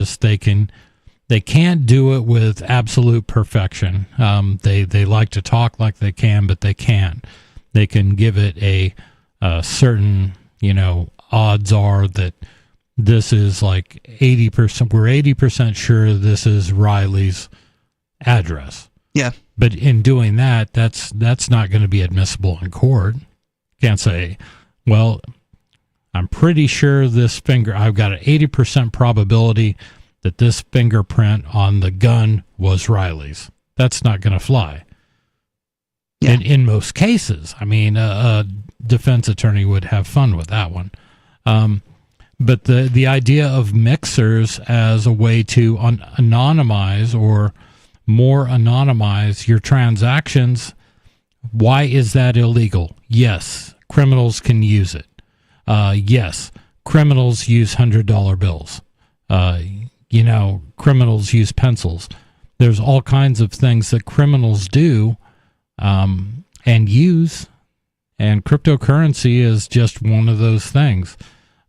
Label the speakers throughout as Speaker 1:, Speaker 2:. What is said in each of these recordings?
Speaker 1: They can't do it with absolute perfection. They like to talk like they can, but they can't. They can give it a certain, odds are that this is like 80%. We're 80% sure this is Riley's address.
Speaker 2: Yeah.
Speaker 1: But in doing that, that's not going to be admissible in court. Can't say, well, I'm pretty sure I've got an 80% probability that this fingerprint on the gun was Riley's. That's not going to fly. Yeah. In most cases. I mean, a defense attorney would have fun with that one. But the idea of mixers as a way to anonymize or more anonymize your transactions, why is that illegal? Yes, criminals can use it. Yes, criminals use $100 bills. Criminals use pencils. There's all kinds of things that criminals do and use, and cryptocurrency is just one of those things.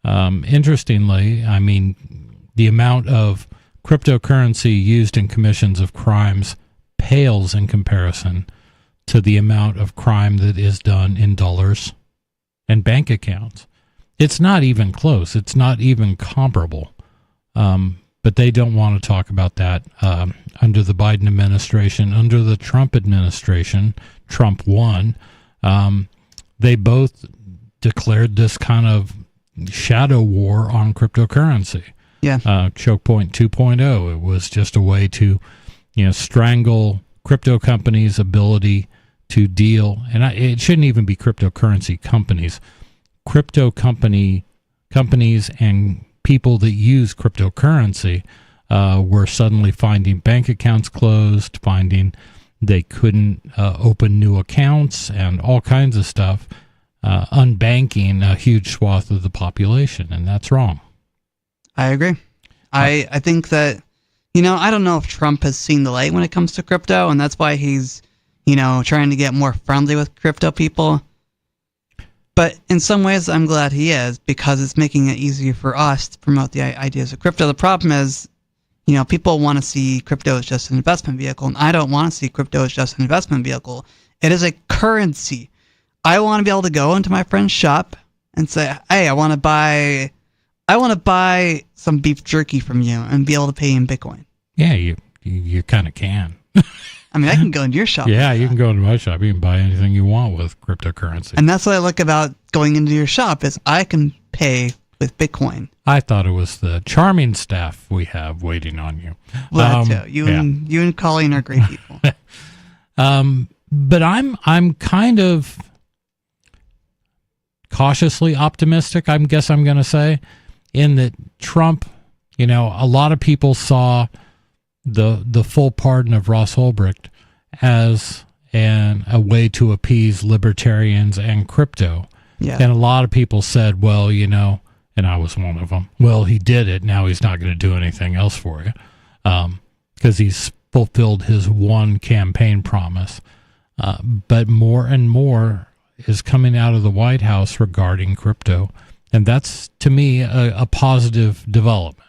Speaker 1: Interestingly, I mean, the amount of cryptocurrency used in commissions of crimes pales in comparison to the amount of crime that is done in dollars and bank accounts. It's not even close. It's not even comparable. But they don't want to talk about that under the Biden administration. Under the Trump administration, Trump won. They both declared this kind of shadow war on cryptocurrency.
Speaker 2: Yeah.
Speaker 1: Choke point 2.0. It was just a way to, strangle crypto companies' ability to deal. And it shouldn't even be cryptocurrency companies. Companies and people that use cryptocurrency were suddenly finding bank accounts closed, finding they couldn't open new accounts and all kinds of stuff, unbanking a huge swath of the population, and that's wrong.
Speaker 2: I agree. I think that, I don't know if Trump has seen the light when it comes to crypto, and that's why he's, trying to get more friendly with crypto people. But in some ways, I'm glad he is, because it's making it easier for us to promote the ideas of crypto. The problem is, people want to see crypto as just an investment vehicle, and I don't want to see crypto as just an investment vehicle. It is a currency. I want to be able to go into my friend's shop and say, hey, I want to buy some beef jerky from you and be able to pay in Bitcoin.
Speaker 1: Yeah, you kind of can.
Speaker 2: I mean, I can go into your shop.
Speaker 1: Yeah, you can go into my shop. You can buy anything you want with cryptocurrency.
Speaker 2: And that's what I like about going into your shop is I can pay with Bitcoin.
Speaker 1: I thought it was the charming staff we have waiting on you.
Speaker 2: Well, too. You and Colleen are great people.
Speaker 1: But I'm kind of cautiously optimistic, I guess I'm going to say, in that Trump, a lot of people saw the full pardon of Ross Ulbricht as a way to appease libertarians and crypto.
Speaker 2: Yeah.
Speaker 1: And a lot of people said, well, and I was one of them, well, he did it. Now he's not going to do anything else for you because he's fulfilled his one campaign promise. But more and more is coming out of the White House regarding crypto. And that's, to me, a positive development.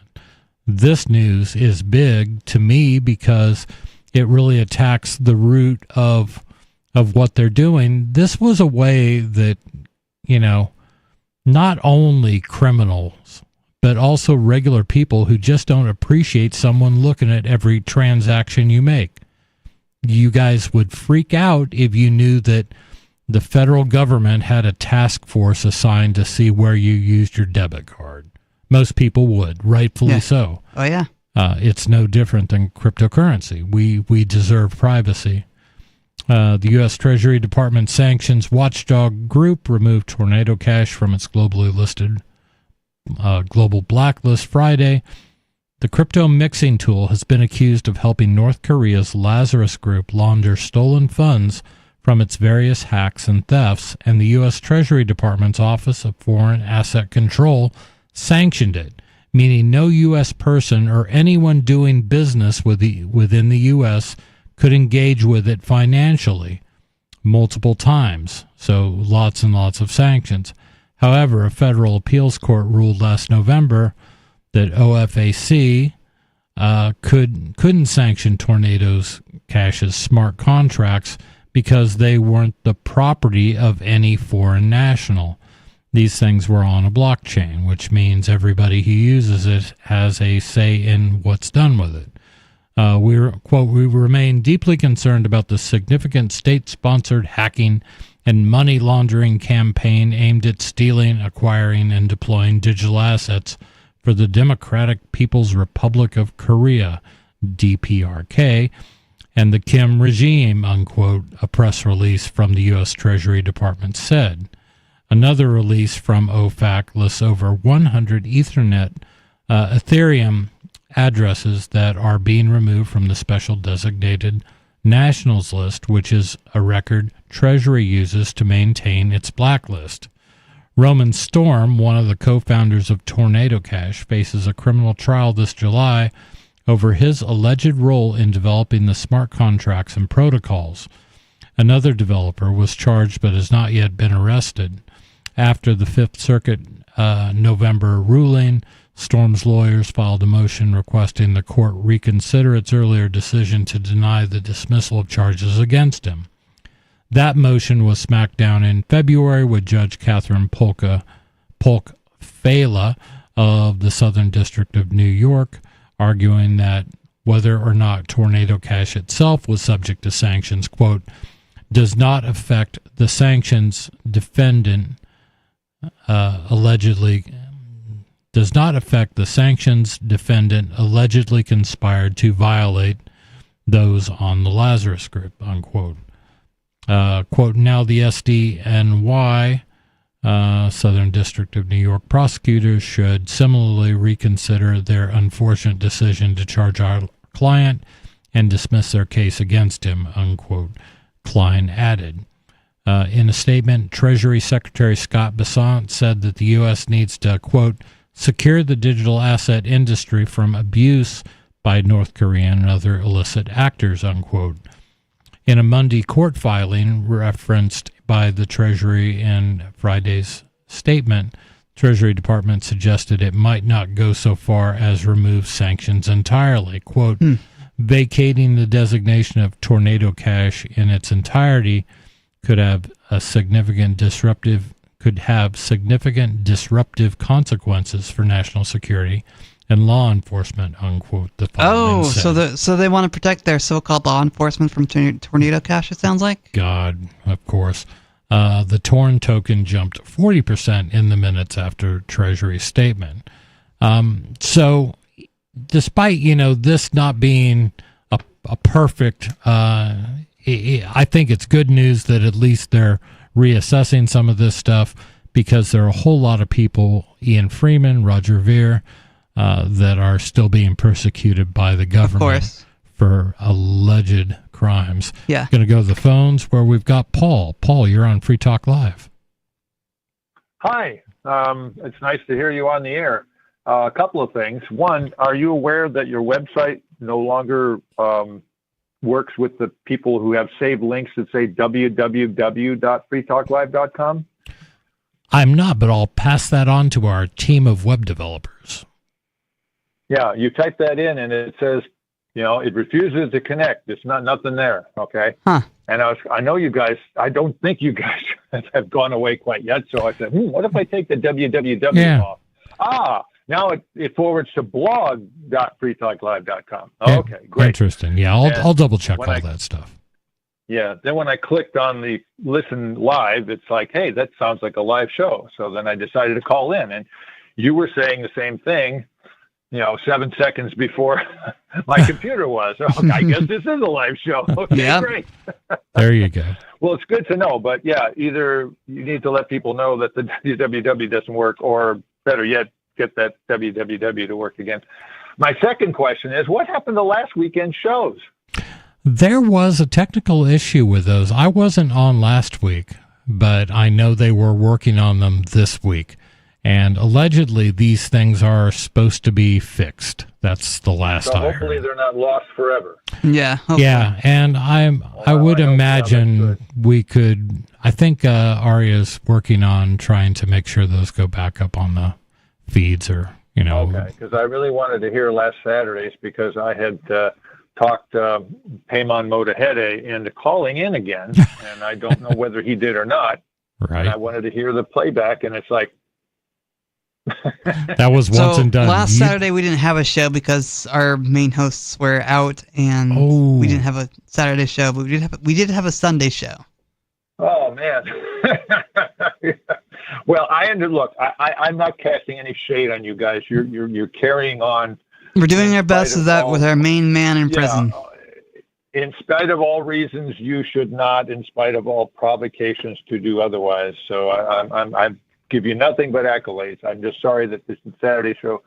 Speaker 1: This news is big to me because it really attacks the root of what they're doing. This was a way that, not only criminals, but also regular people who just don't appreciate someone looking at every transaction you make. You guys would freak out if you knew that the federal government had a task force assigned to see where you used your debit card. Most people would, rightfully so.
Speaker 2: Oh, yeah.
Speaker 1: It's no different than cryptocurrency. We deserve privacy. The U.S. Treasury Department sanctions watchdog group removed Tornado Cash from its globally listed global blacklist Friday. The crypto mixing tool has been accused of helping North Korea's Lazarus Group launder stolen funds from its various hacks and thefts, and the U.S. Treasury Department's Office of Foreign Asset Control sanctioned it, meaning no U.S. person or anyone doing business within the U.S. could engage with it financially multiple times. So lots and lots of sanctions. However, a federal appeals court ruled last November that OFAC couldn't sanction Tornado Cash's smart contracts because they weren't the property of any foreign national. These things were on a blockchain, which means everybody who uses it has a say in what's done with it. We remain deeply concerned about the significant state-sponsored hacking and money laundering campaign aimed at stealing, acquiring, and deploying digital assets for the Democratic People's Republic of Korea, DPRK, and the Kim regime, unquote, a press release from the U.S. Treasury Department said. Another release from OFAC lists over 100 Ethereum addresses that are being removed from the special designated nationals list, which is a record Treasury uses to maintain its blacklist. Roman Storm, one of the co-founders of Tornado Cash, faces a criminal trial this July over his alleged role in developing the smart contracts and protocols. Another developer was charged but has not yet been arrested. After the Fifth Circuit November ruling, Storm's lawyers filed a motion requesting the court reconsider its earlier decision to deny the dismissal of charges against him. That motion was smacked down in February with Judge Catherine Polk-Fela of the Southern District of New York, arguing that whether or not Tornado Cash itself was subject to sanctions, quote, does not affect the sanctions defendant allegedly conspired to violate those on the Lazarus Group, unquote. Quote, now the SDNY, Southern District of New York prosecutors should similarly reconsider their unfortunate decision to charge our client and dismiss their case against him, unquote, Klein added. In a statement, Treasury Secretary Scott Bessent said that the U.S. needs to, quote, secure the digital asset industry from abuse by North Korean and other illicit actors, unquote. In a Monday court filing referenced by the Treasury in Friday's statement, Treasury Department suggested it might not go so far as remove sanctions entirely. Quote, vacating the designation of Tornado Cash in its entirety could have significant disruptive consequences for national security and law enforcement, unquote. The filing said.
Speaker 2: So they want to protect their so-called law enforcement from Tornado Cash, it sounds like?
Speaker 1: God, of course. The Torn token jumped 40% in the minutes after Treasury's statement. So despite, this not being a perfect, I think it's good news that at least they're reassessing some of this stuff, because there are a whole lot of people, Ian Freeman, Roger Ver, that are still being persecuted by the government for alleged crimes.
Speaker 2: Yeah.
Speaker 1: Going to go to the phones where we've got Paul. Paul, you're on Free Talk Live.
Speaker 3: Hi. It's nice to hear you on the air. A couple of things. One, are you aware that your website no longer works with the people who have saved links that say www.freetalklive.com?
Speaker 1: I'm not, but I'll pass that on to our team of web developers.
Speaker 3: Yeah, you type that in and it says, it refuses to connect. It's nothing there. Okay.
Speaker 2: Huh.
Speaker 3: And I know you guys, I don't think you guys have gone away quite yet. So I said, what if I take the www off? Now it forwards to blog.freetalklive.com. Okay, great.
Speaker 1: Interesting. Yeah, I'll double check all that stuff.
Speaker 3: Yeah. Then when I clicked on the listen live, it's like, hey, that sounds like a live show. So then I decided to call in, and you were saying the same thing, 7 seconds before my computer was. Okay, I guess this is a live show. Okay, yeah. Great.
Speaker 1: There you go.
Speaker 3: Well, it's good to know, but yeah, either you need to let people know that the www doesn't work, or better yet, get that www to work again. My second question is, what happened to last weekend's shows?
Speaker 1: There was a technical issue with those. I wasn't on last week, but I know they were working on them this week. And allegedly, these things are supposed to be fixed. That's the last I heard.
Speaker 3: Hopefully they're not lost forever.
Speaker 2: Yeah. Hopefully.
Speaker 1: Yeah, and I would imagine we could, I think Aria's working on trying to make sure those go back up on the feeds or You know.
Speaker 3: Okay, because I really wanted to hear last Saturday's because I had talked Payman Mottahedeh into calling in again, and I don't know whether he did or not.
Speaker 1: Right.
Speaker 3: And I wanted to hear the playback, and it's like...
Speaker 1: That was once and done.
Speaker 2: Last Saturday we didn't have a show because our main hosts were out, and we didn't have a Saturday show, but we did have a Sunday show.
Speaker 3: Oh man. Well, I'm not casting any shade on you guys. You're carrying on.
Speaker 2: We're doing our best with that with our main man in prison.
Speaker 3: In spite of all reasons, you should not. In spite of all provocations to do otherwise. So I give you nothing but accolades. I'm just sorry that this Saturday show,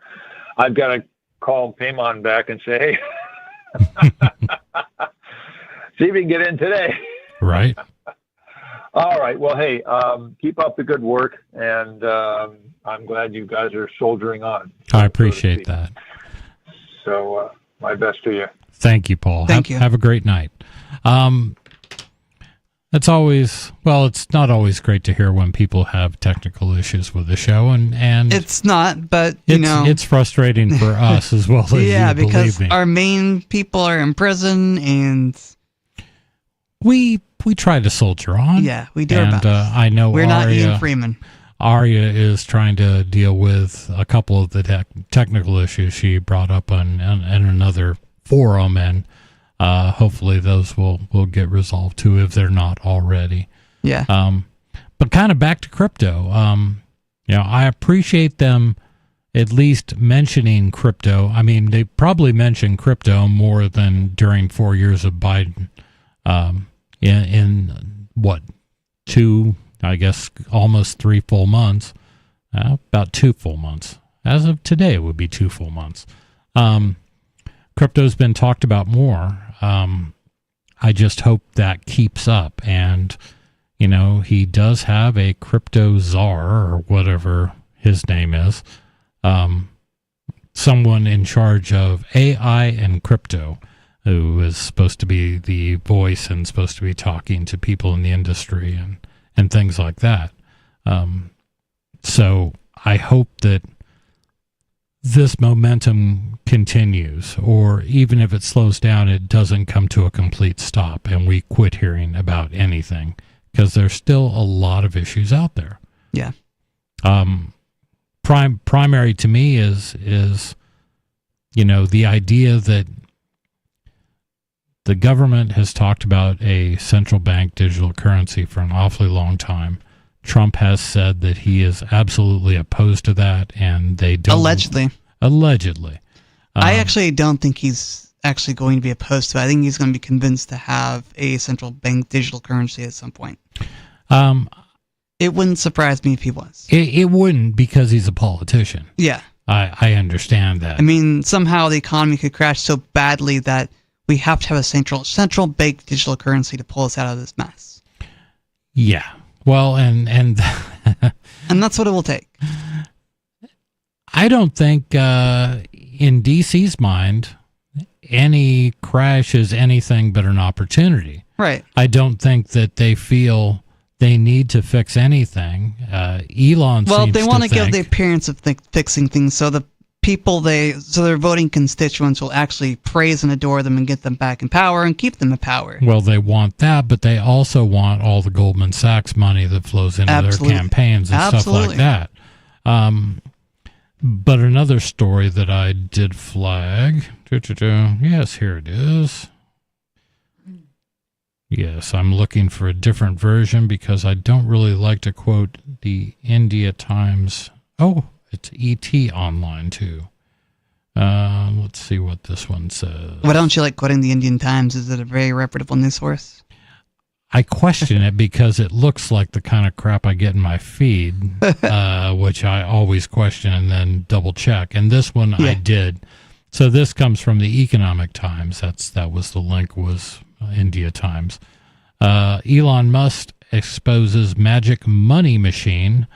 Speaker 3: I've got to call Payman back and say, hey, see if we can get in today.
Speaker 1: Right.
Speaker 3: All right. Well, hey, keep up the good work, and I'm glad you guys are soldiering on.
Speaker 1: I appreciate that.
Speaker 3: So, my best to you.
Speaker 1: Thank you, Paul.
Speaker 2: Thank you.
Speaker 1: Have a great night. It's not always great to hear when people have technical issues with the show, and
Speaker 2: it's not, but
Speaker 1: it's frustrating for us as well as
Speaker 2: yeah,
Speaker 1: you,
Speaker 2: because
Speaker 1: believe me.
Speaker 2: Our main people are in prison, and
Speaker 1: we try to soldier on.
Speaker 2: Yeah, we do our best.
Speaker 1: I know
Speaker 2: we're not Ian Freeman.
Speaker 1: Arya is trying to deal with a couple of the technical issues she brought up in another forum, and hopefully those will get resolved too if they're not already.
Speaker 2: Yeah.
Speaker 1: But kind of back to crypto. I appreciate them at least mentioning crypto. I mean, they probably mentioned crypto more than during 4 years of Biden. In what, 2, I guess, almost 3 full months, about 2 full months. As of today, it would be 2 full months. Crypto's been talked about more. I just hope that keeps up. And, he does have a crypto czar, or whatever his name is, someone in charge of AI and crypto, who is supposed to be the voice and supposed to be talking to people in the industry and things like that. So I hope that this momentum continues, or even if it slows down, it doesn't come to a complete stop and we quit hearing about anything, because there's still a lot of issues out there.
Speaker 2: Yeah.
Speaker 1: Primary to me is the idea that the government has talked about a central bank digital currency for an awfully long time. Trump has said that he is absolutely opposed to that, and they don't. Allegedly.
Speaker 2: I actually don't think he's actually going to be opposed to it. I think he's going to be convinced to have a central bank digital currency at some point. It wouldn't surprise me if he was.
Speaker 1: It wouldn't, because he's a politician.
Speaker 2: Yeah.
Speaker 1: I understand that.
Speaker 2: I mean, somehow the economy could crash so badly that we have to have a central bank digital currency to pull us out of this mess.
Speaker 1: Yeah. Well, and
Speaker 2: and that's what it will take.
Speaker 1: I don't think in DC's mind any crash is anything but an opportunity.
Speaker 2: Right.
Speaker 1: I don't think that they feel they need to fix anything. Elon seems
Speaker 2: they want to give
Speaker 1: think
Speaker 2: the appearance of fixing things, so the people their voting constituents will actually praise and adore them and get them back in power and keep them in power.
Speaker 1: Well, they want that, but they also want all the Goldman Sachs money that flows into their campaigns and stuff like that. But another story that I did flag, yes, here it is. Yes, I'm looking for a different version because I don't really like to quote the India Times. Oh, it's ET Online, too. Let's see what this one says.
Speaker 2: Why don't you like quoting the Indian Times? Is it a very reputable news source?
Speaker 1: I question it because it looks like the kind of crap I get in my feed, which I always question and then double check. And this one I did. So this comes from the Economic Times. That was the link, was India Times. Elon Musk exposes magic money machine.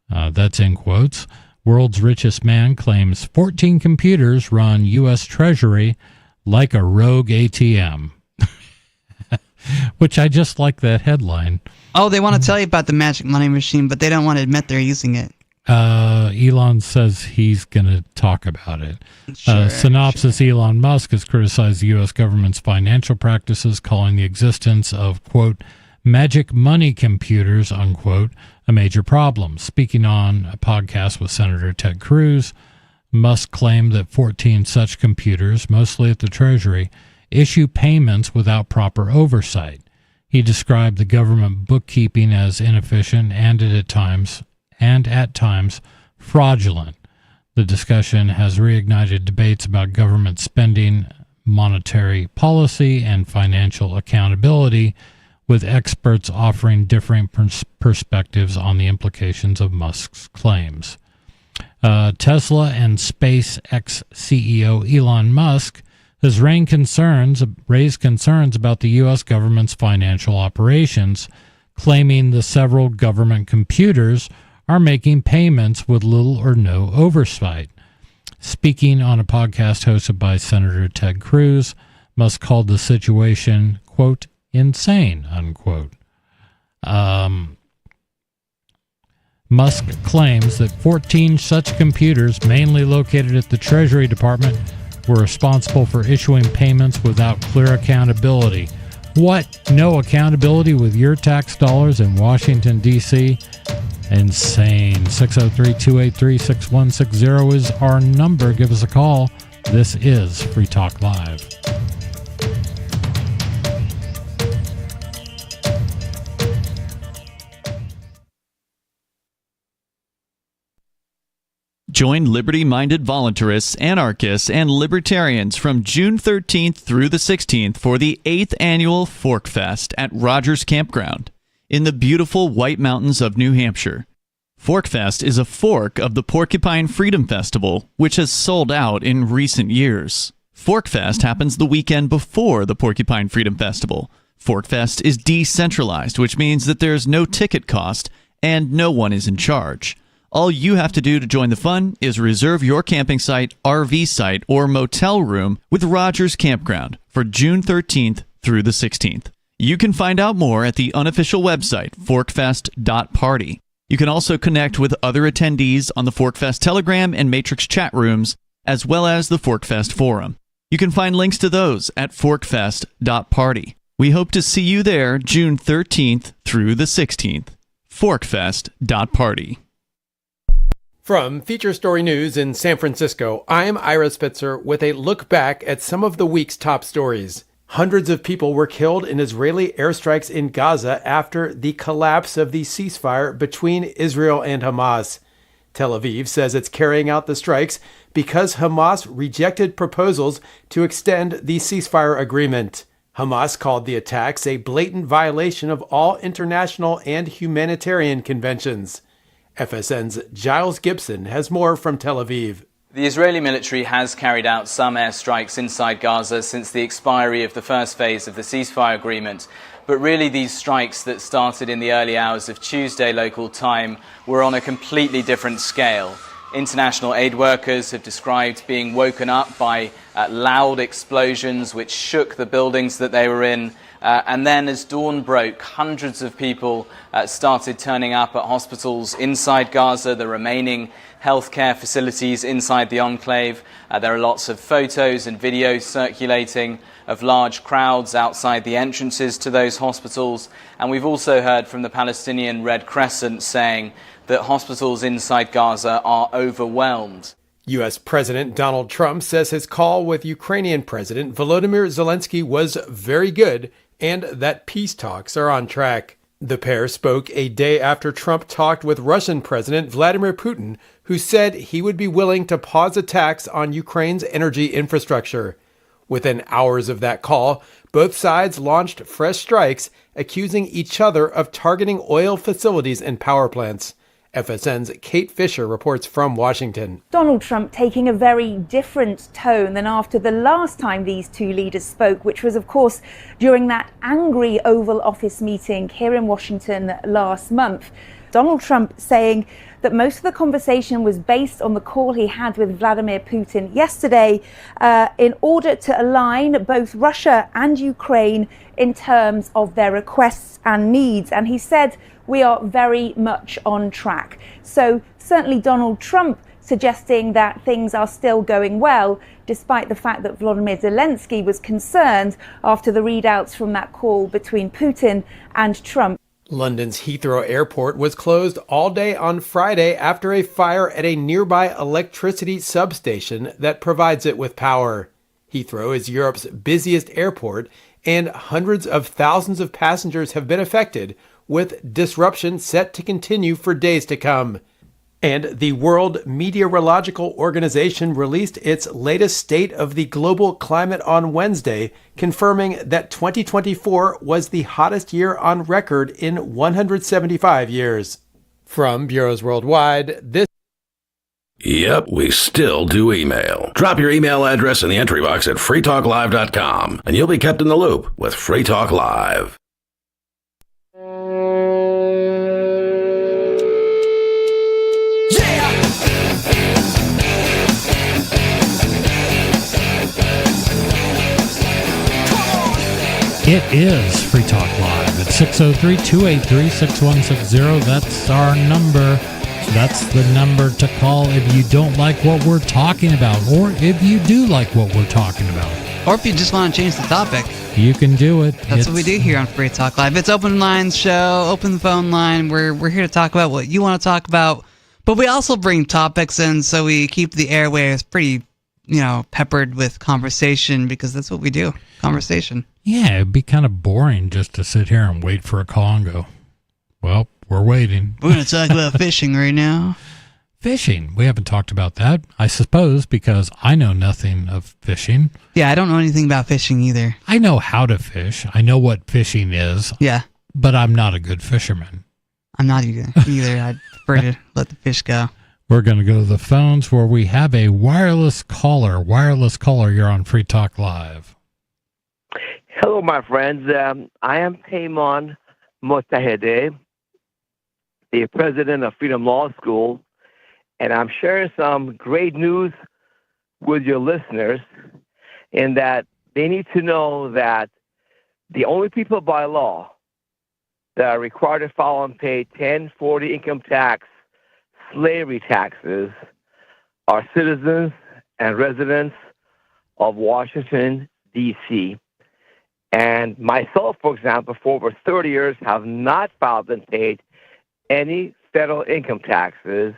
Speaker 1: That's in quotes. World's richest man claims 14 computers run U.S. Treasury like a rogue ATM. Which I just like that headline.
Speaker 2: Oh, they want to tell you about the magic money machine, but they don't want to admit they're using it.
Speaker 1: Elon says he's going to talk about it. Synopsis: Elon Musk has criticized the U.S. government's financial practices, calling the existence of, quote, magic money computers, unquote, a major problem. Speaking on a podcast with Senator Ted Cruz, Musk claimed that 14 such computers, mostly at the Treasury, issue payments without proper oversight. He described the government bookkeeping as inefficient and at times fraudulent. The discussion has reignited debates about government spending, monetary policy, and financial accountability, with experts offering differing perspectives on the implications of Musk's claims. Tesla and SpaceX CEO Elon Musk has raised concerns about the U.S. government's financial operations, claiming the several government computers are making payments with little or no oversight. Speaking on a podcast hosted by Senator Ted Cruz, Musk called the situation, quote, insane, unquote. Musk claims that 14 such computers, mainly located at the Treasury Department, were responsible for issuing payments without clear accountability. What? No accountability with your tax dollars in Washington, D.C.? Insane. 603-283-6160 is our number. Give us a call. This is Free Talk Live.
Speaker 4: Join liberty-minded voluntarists, anarchists, and libertarians from June 13th through the 16th for the 8th annual Fork Fest at Rogers Campground in the beautiful White Mountains of New Hampshire. Fork Fest is a fork of the Porcupine Freedom Festival, which has sold out in recent years. Fork Fest happens the weekend before the Porcupine Freedom Festival. Fork Fest is decentralized, which means that there's no ticket cost and no one is in charge. All you have to do to join the fun is reserve your camping site, RV site, or motel room with Rogers Campground for June 13th through the 16th. You can find out more at the unofficial website, forkfest.party. You can also connect with other attendees on the Forkfest Telegram and Matrix chat rooms, as well as the Forkfest Forum. You can find links to those at forkfest.party. We hope to see you there June 13th through the 16th. forkfest.party.
Speaker 5: From Feature Story News in San Francisco, I'm Ira Spitzer with a look back at some of the week's top stories. Hundreds of people were killed in Israeli airstrikes in Gaza after the collapse of the ceasefire between Israel and Hamas. Tel Aviv says it's carrying out the strikes because Hamas rejected proposals to extend the ceasefire agreement. Hamas called the attacks a blatant violation of all international and humanitarian conventions. FSN's Giles Gibson has more from Tel Aviv.
Speaker 6: The Israeli military has carried out some airstrikes inside Gaza since the expiry of the first phase of the ceasefire agreement. But really these strikes that started in the early hours of Tuesday local time were on a completely different scale. International aid workers have described being woken up by loud explosions which shook the buildings that they were in. And then as dawn broke, hundreds of people started turning up at hospitals inside Gaza, the remaining healthcare facilities inside the enclave. There are lots of photos and videos circulating of large crowds outside the entrances to those hospitals. And we've also heard from the Palestinian Red Crescent saying that hospitals inside Gaza are overwhelmed.
Speaker 5: U.S. President Donald Trump says his call with Ukrainian President Volodymyr Zelensky was very good and that peace talks are on track. The pair spoke a day after Trump talked with Russian President Vladimir Putin, who said he would be willing to pause attacks on Ukraine's energy infrastructure. Within hours of that call, both sides launched fresh strikes, accusing each other of targeting oil facilities and power plants. FSN's Kate Fisher reports from Washington.
Speaker 7: Donald Trump taking a very different tone than after the last time these two leaders spoke, which was, of course, during that angry Oval Office meeting here in Washington last month. Donald Trump saying that most of the conversation was based on the call he had with Vladimir Putin yesterday in order to align both Russia and Ukraine in terms of their requests and needs. And he said we are very much on track. So certainly Donald Trump suggesting that things are still going well, despite the fact that Volodymyr Zelensky was concerned after the readouts from that call between Putin and Trump.
Speaker 5: London's Heathrow Airport was closed all day on Friday after a fire at a nearby electricity substation that provides it with power. Heathrow is Europe's busiest airport, and hundreds of thousands of passengers have been affected, with disruption set to continue for days to come. And the World Meteorological Organization released its latest State of the Global Climate on Wednesday, confirming that 2024 was the hottest year on record in 175 years. From Bureaus Worldwide, this.
Speaker 8: Yep, we still do email. Drop your email address in the entry box at freetalklive.com, and you'll be kept in the loop with Free Talk Live.
Speaker 1: It is Free Talk Live at 603-283-6160. That's our number. That's the number to call if you don't like what we're talking about, or if you do like what we're talking about.
Speaker 2: Or if you just want to change the topic.
Speaker 1: You can do it.
Speaker 2: That's what we do here on Free Talk Live. It's open lines show, open phone line. We're here to talk about what you want to talk about, but we also bring topics in so we keep the airwaves pretty, peppered with conversation, because that's what we do. Conversation.
Speaker 1: Yeah, it'd be kind of boring just to sit here and wait for a call and go, well, we're waiting.
Speaker 2: We're going to talk about fishing right now.
Speaker 1: Fishing. We haven't talked about that, I suppose, because I know nothing of fishing.
Speaker 2: Yeah, I don't know anything about fishing either.
Speaker 1: I know how to fish. I know what fishing is.
Speaker 2: Yeah.
Speaker 1: But I'm not a good fisherman.
Speaker 2: I'm not either. I'd prefer to let the fish go.
Speaker 1: We're going to go to the phones where we have a wireless caller. Wireless caller, you're on Free Talk Live.
Speaker 9: Hello, my friends. I am Payman Motahede, the president of Freedom Law School, and I'm sharing some great news with your listeners in that they need to know that the only people by law that are required to file and pay 1040 income tax, slavery taxes, are citizens and residents of Washington, D.C., and myself, for example, for over 30 years, have not filed and paid any federal income taxes,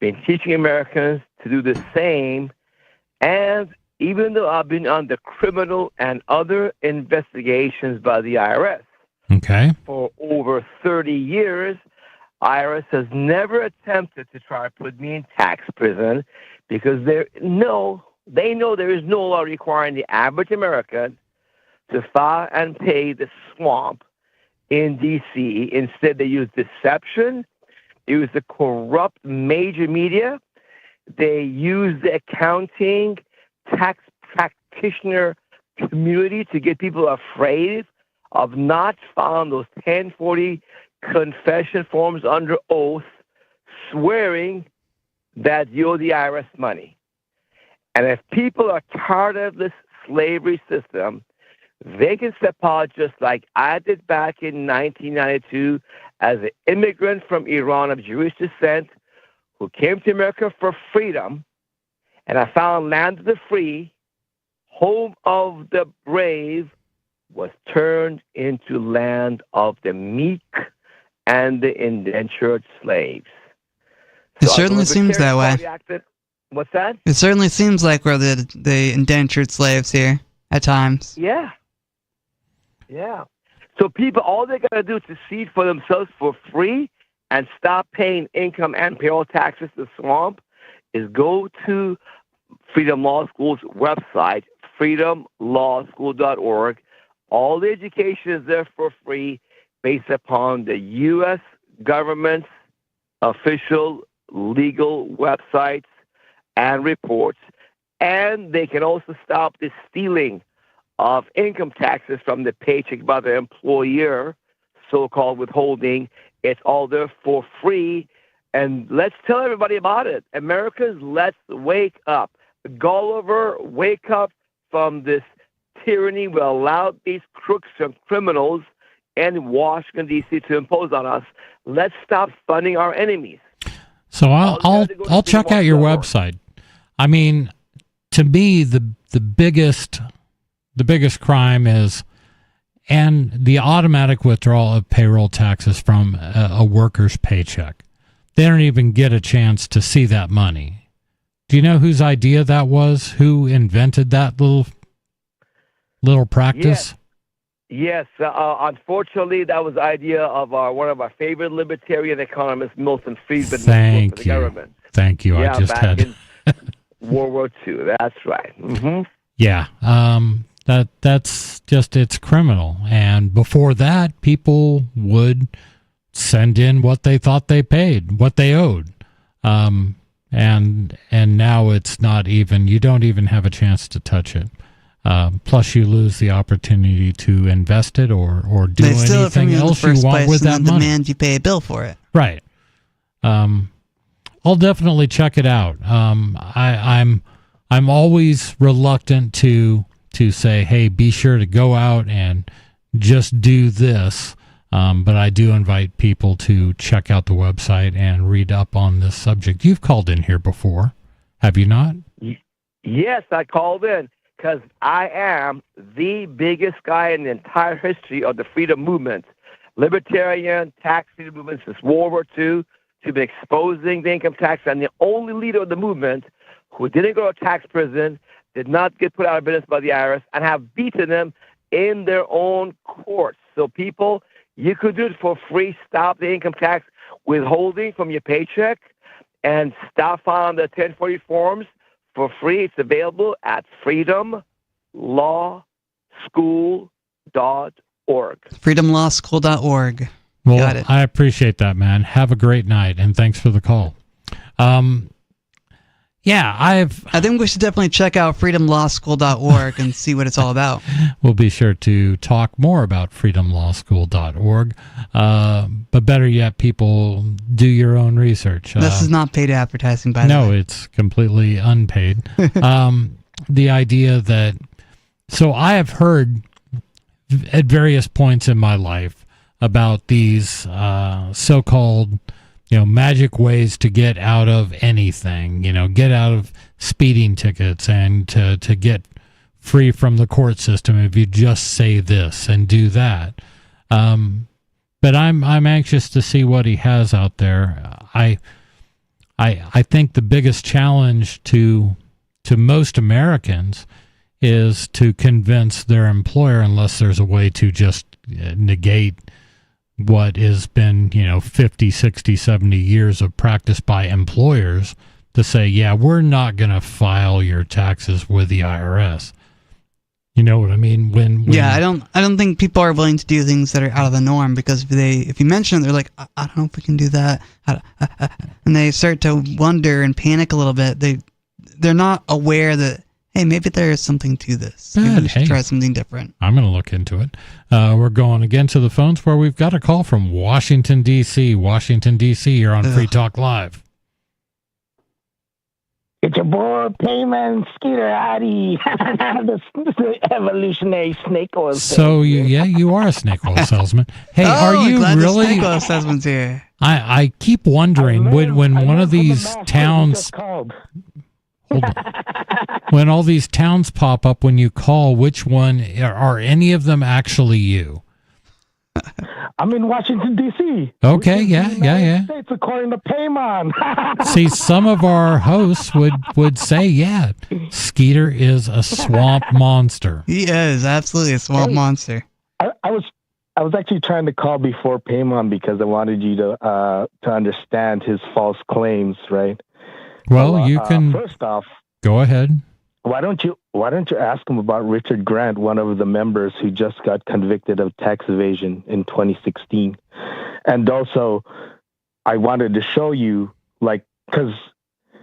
Speaker 9: been teaching Americans to do the same, and even though I've been under criminal and other investigations by the IRS for over 30 years, IRS has never attempted to try to put me in tax prison because they know there is no law requiring the average American to file and pay the swamp in D.C. Instead, they use deception. They use the corrupt major media. They use the accounting tax practitioner community to get people afraid of not filing those 1040 confession forms under oath, swearing that you owe the IRS money. And if people are tired of this slavery system, they can step out just like I did back in 1992 as an immigrant from Iran of Jewish descent who came to America for freedom. And I found land of the free, home of the brave, was turned into land of the meek and the indentured slaves.
Speaker 2: It certainly seems that way.
Speaker 9: What's that?
Speaker 2: It certainly seems like we're the indentured slaves here at times.
Speaker 9: Yeah. Yeah. So people, all they got to do to see for themselves for free and stop paying income and payroll taxes to swamp is go to Freedom Law School's website, freedomlawschool.org. All the education is there for free based upon the U.S. government's official legal websites and reports. And they can also stop the stealing of income taxes from the paycheck by the employer, so-called withholding. It's all there for free. And let's tell everybody about it. Americans, let's wake up. Gulliver, wake up from this tyranny. We allowed these crooks and criminals and Washington, D.C. to impose on us. Let's stop funding our enemies.
Speaker 1: So I'll check out your website. I mean, to me, the biggest crime is and the automatic withdrawal of payroll taxes from a worker's paycheck. They don't even get a chance to see that money. Do you know whose idea that was? Who invented that little practice?
Speaker 9: Yes. Unfortunately, that was the idea of one of our favorite libertarian economists, Milton Friedman.
Speaker 1: Thank
Speaker 9: the
Speaker 1: you.
Speaker 9: Government.
Speaker 1: Thank you.
Speaker 9: Yeah,
Speaker 1: I just had
Speaker 9: in World War II. That's right. Mm-hmm.
Speaker 1: Yeah. That's just, it's criminal. And before that, people would send in what they thought they paid, what they owed. And now it's not even, you don't even have a chance to touch it. Plus you lose the opportunity to invest it or do anything else you want with that money.
Speaker 2: Demand you pay a bill for it.
Speaker 1: Right. I'll definitely check it out. I'm always reluctant to say, hey, be sure to go out and just do this. But I do invite people to check out the website and read up on this subject. You've called in here before, have you not?
Speaker 9: Yes, I called in because I am the biggest guy in the entire history of the freedom movement. Libertarian, tax freedom movement since World War II, to be exposing the income tax, and the only leader of the movement who didn't go to tax prison, did not get put out of business by the IRS, and have beaten them in their own courts. So people, you could do it for free. Stop the income tax withholding from your paycheck and stop filing the 1040 forms for free. It's available at freedomlawschool.org.
Speaker 2: freedomlawschool.org.
Speaker 1: Well,
Speaker 2: Got it.
Speaker 1: I appreciate that, man. Have a great night, and thanks for the call. I
Speaker 2: think we should definitely check out freedomlawschool.org and see what it's all about.
Speaker 1: We'll be sure to talk more about freedomlawschool.org. But better yet, people, do your own research.
Speaker 2: This is not paid advertising, by the way.
Speaker 1: No, it's completely unpaid. The idea that... So I have heard at various points in my life about these so-called... magic ways to get out of anything, get out of speeding tickets and to get free from the court system if you just say this and do that. But I'm anxious to see what he has out there. I think the biggest challenge to most Americans is to convince their employer, unless there's a way to just negate what has been, 50, 60, 70 years of practice by employers, to say, yeah, we're not going to file your taxes with the IRS. You know what I mean? When
Speaker 2: yeah, I don't think people are willing to do things that are out of the norm, because if you mention it, they're like, I don't know if we can do that, and they start to wonder and panic a little bit. They're not aware that, hey, maybe there is something to this. Maybe we should try something different.
Speaker 1: I'm going to look into it. We're going again to the phones where we've got a call from Washington, D.C. Washington, D.C., you're on Free Talk Live.
Speaker 10: It's your boy, Payman Skeeter Howdy, the evolutionary snake oil
Speaker 1: salesman. So, you are a snake oil salesman. Hey, are you
Speaker 2: glad
Speaker 1: really?
Speaker 2: The snake oil salesman's here.
Speaker 1: I keep wondering, when one of these towns... Hold on. When all these towns pop up when you call, which one are any of them actually you?
Speaker 10: I'm in Washington, D.C.
Speaker 1: Okay, yeah.
Speaker 10: States, according to Paymon.
Speaker 1: See, some of our hosts would say, yeah, Skeeter is a swamp monster.
Speaker 2: He is absolutely a swamp monster.
Speaker 10: I was actually trying to call before Paymon because I wanted you to understand his false claims, right?
Speaker 1: Well, you can.
Speaker 10: First off,
Speaker 1: go ahead.
Speaker 10: Why don't you ask him about Richard Grant, one of the members who just got convicted of tax evasion in 2016? And also, I wanted to show you, because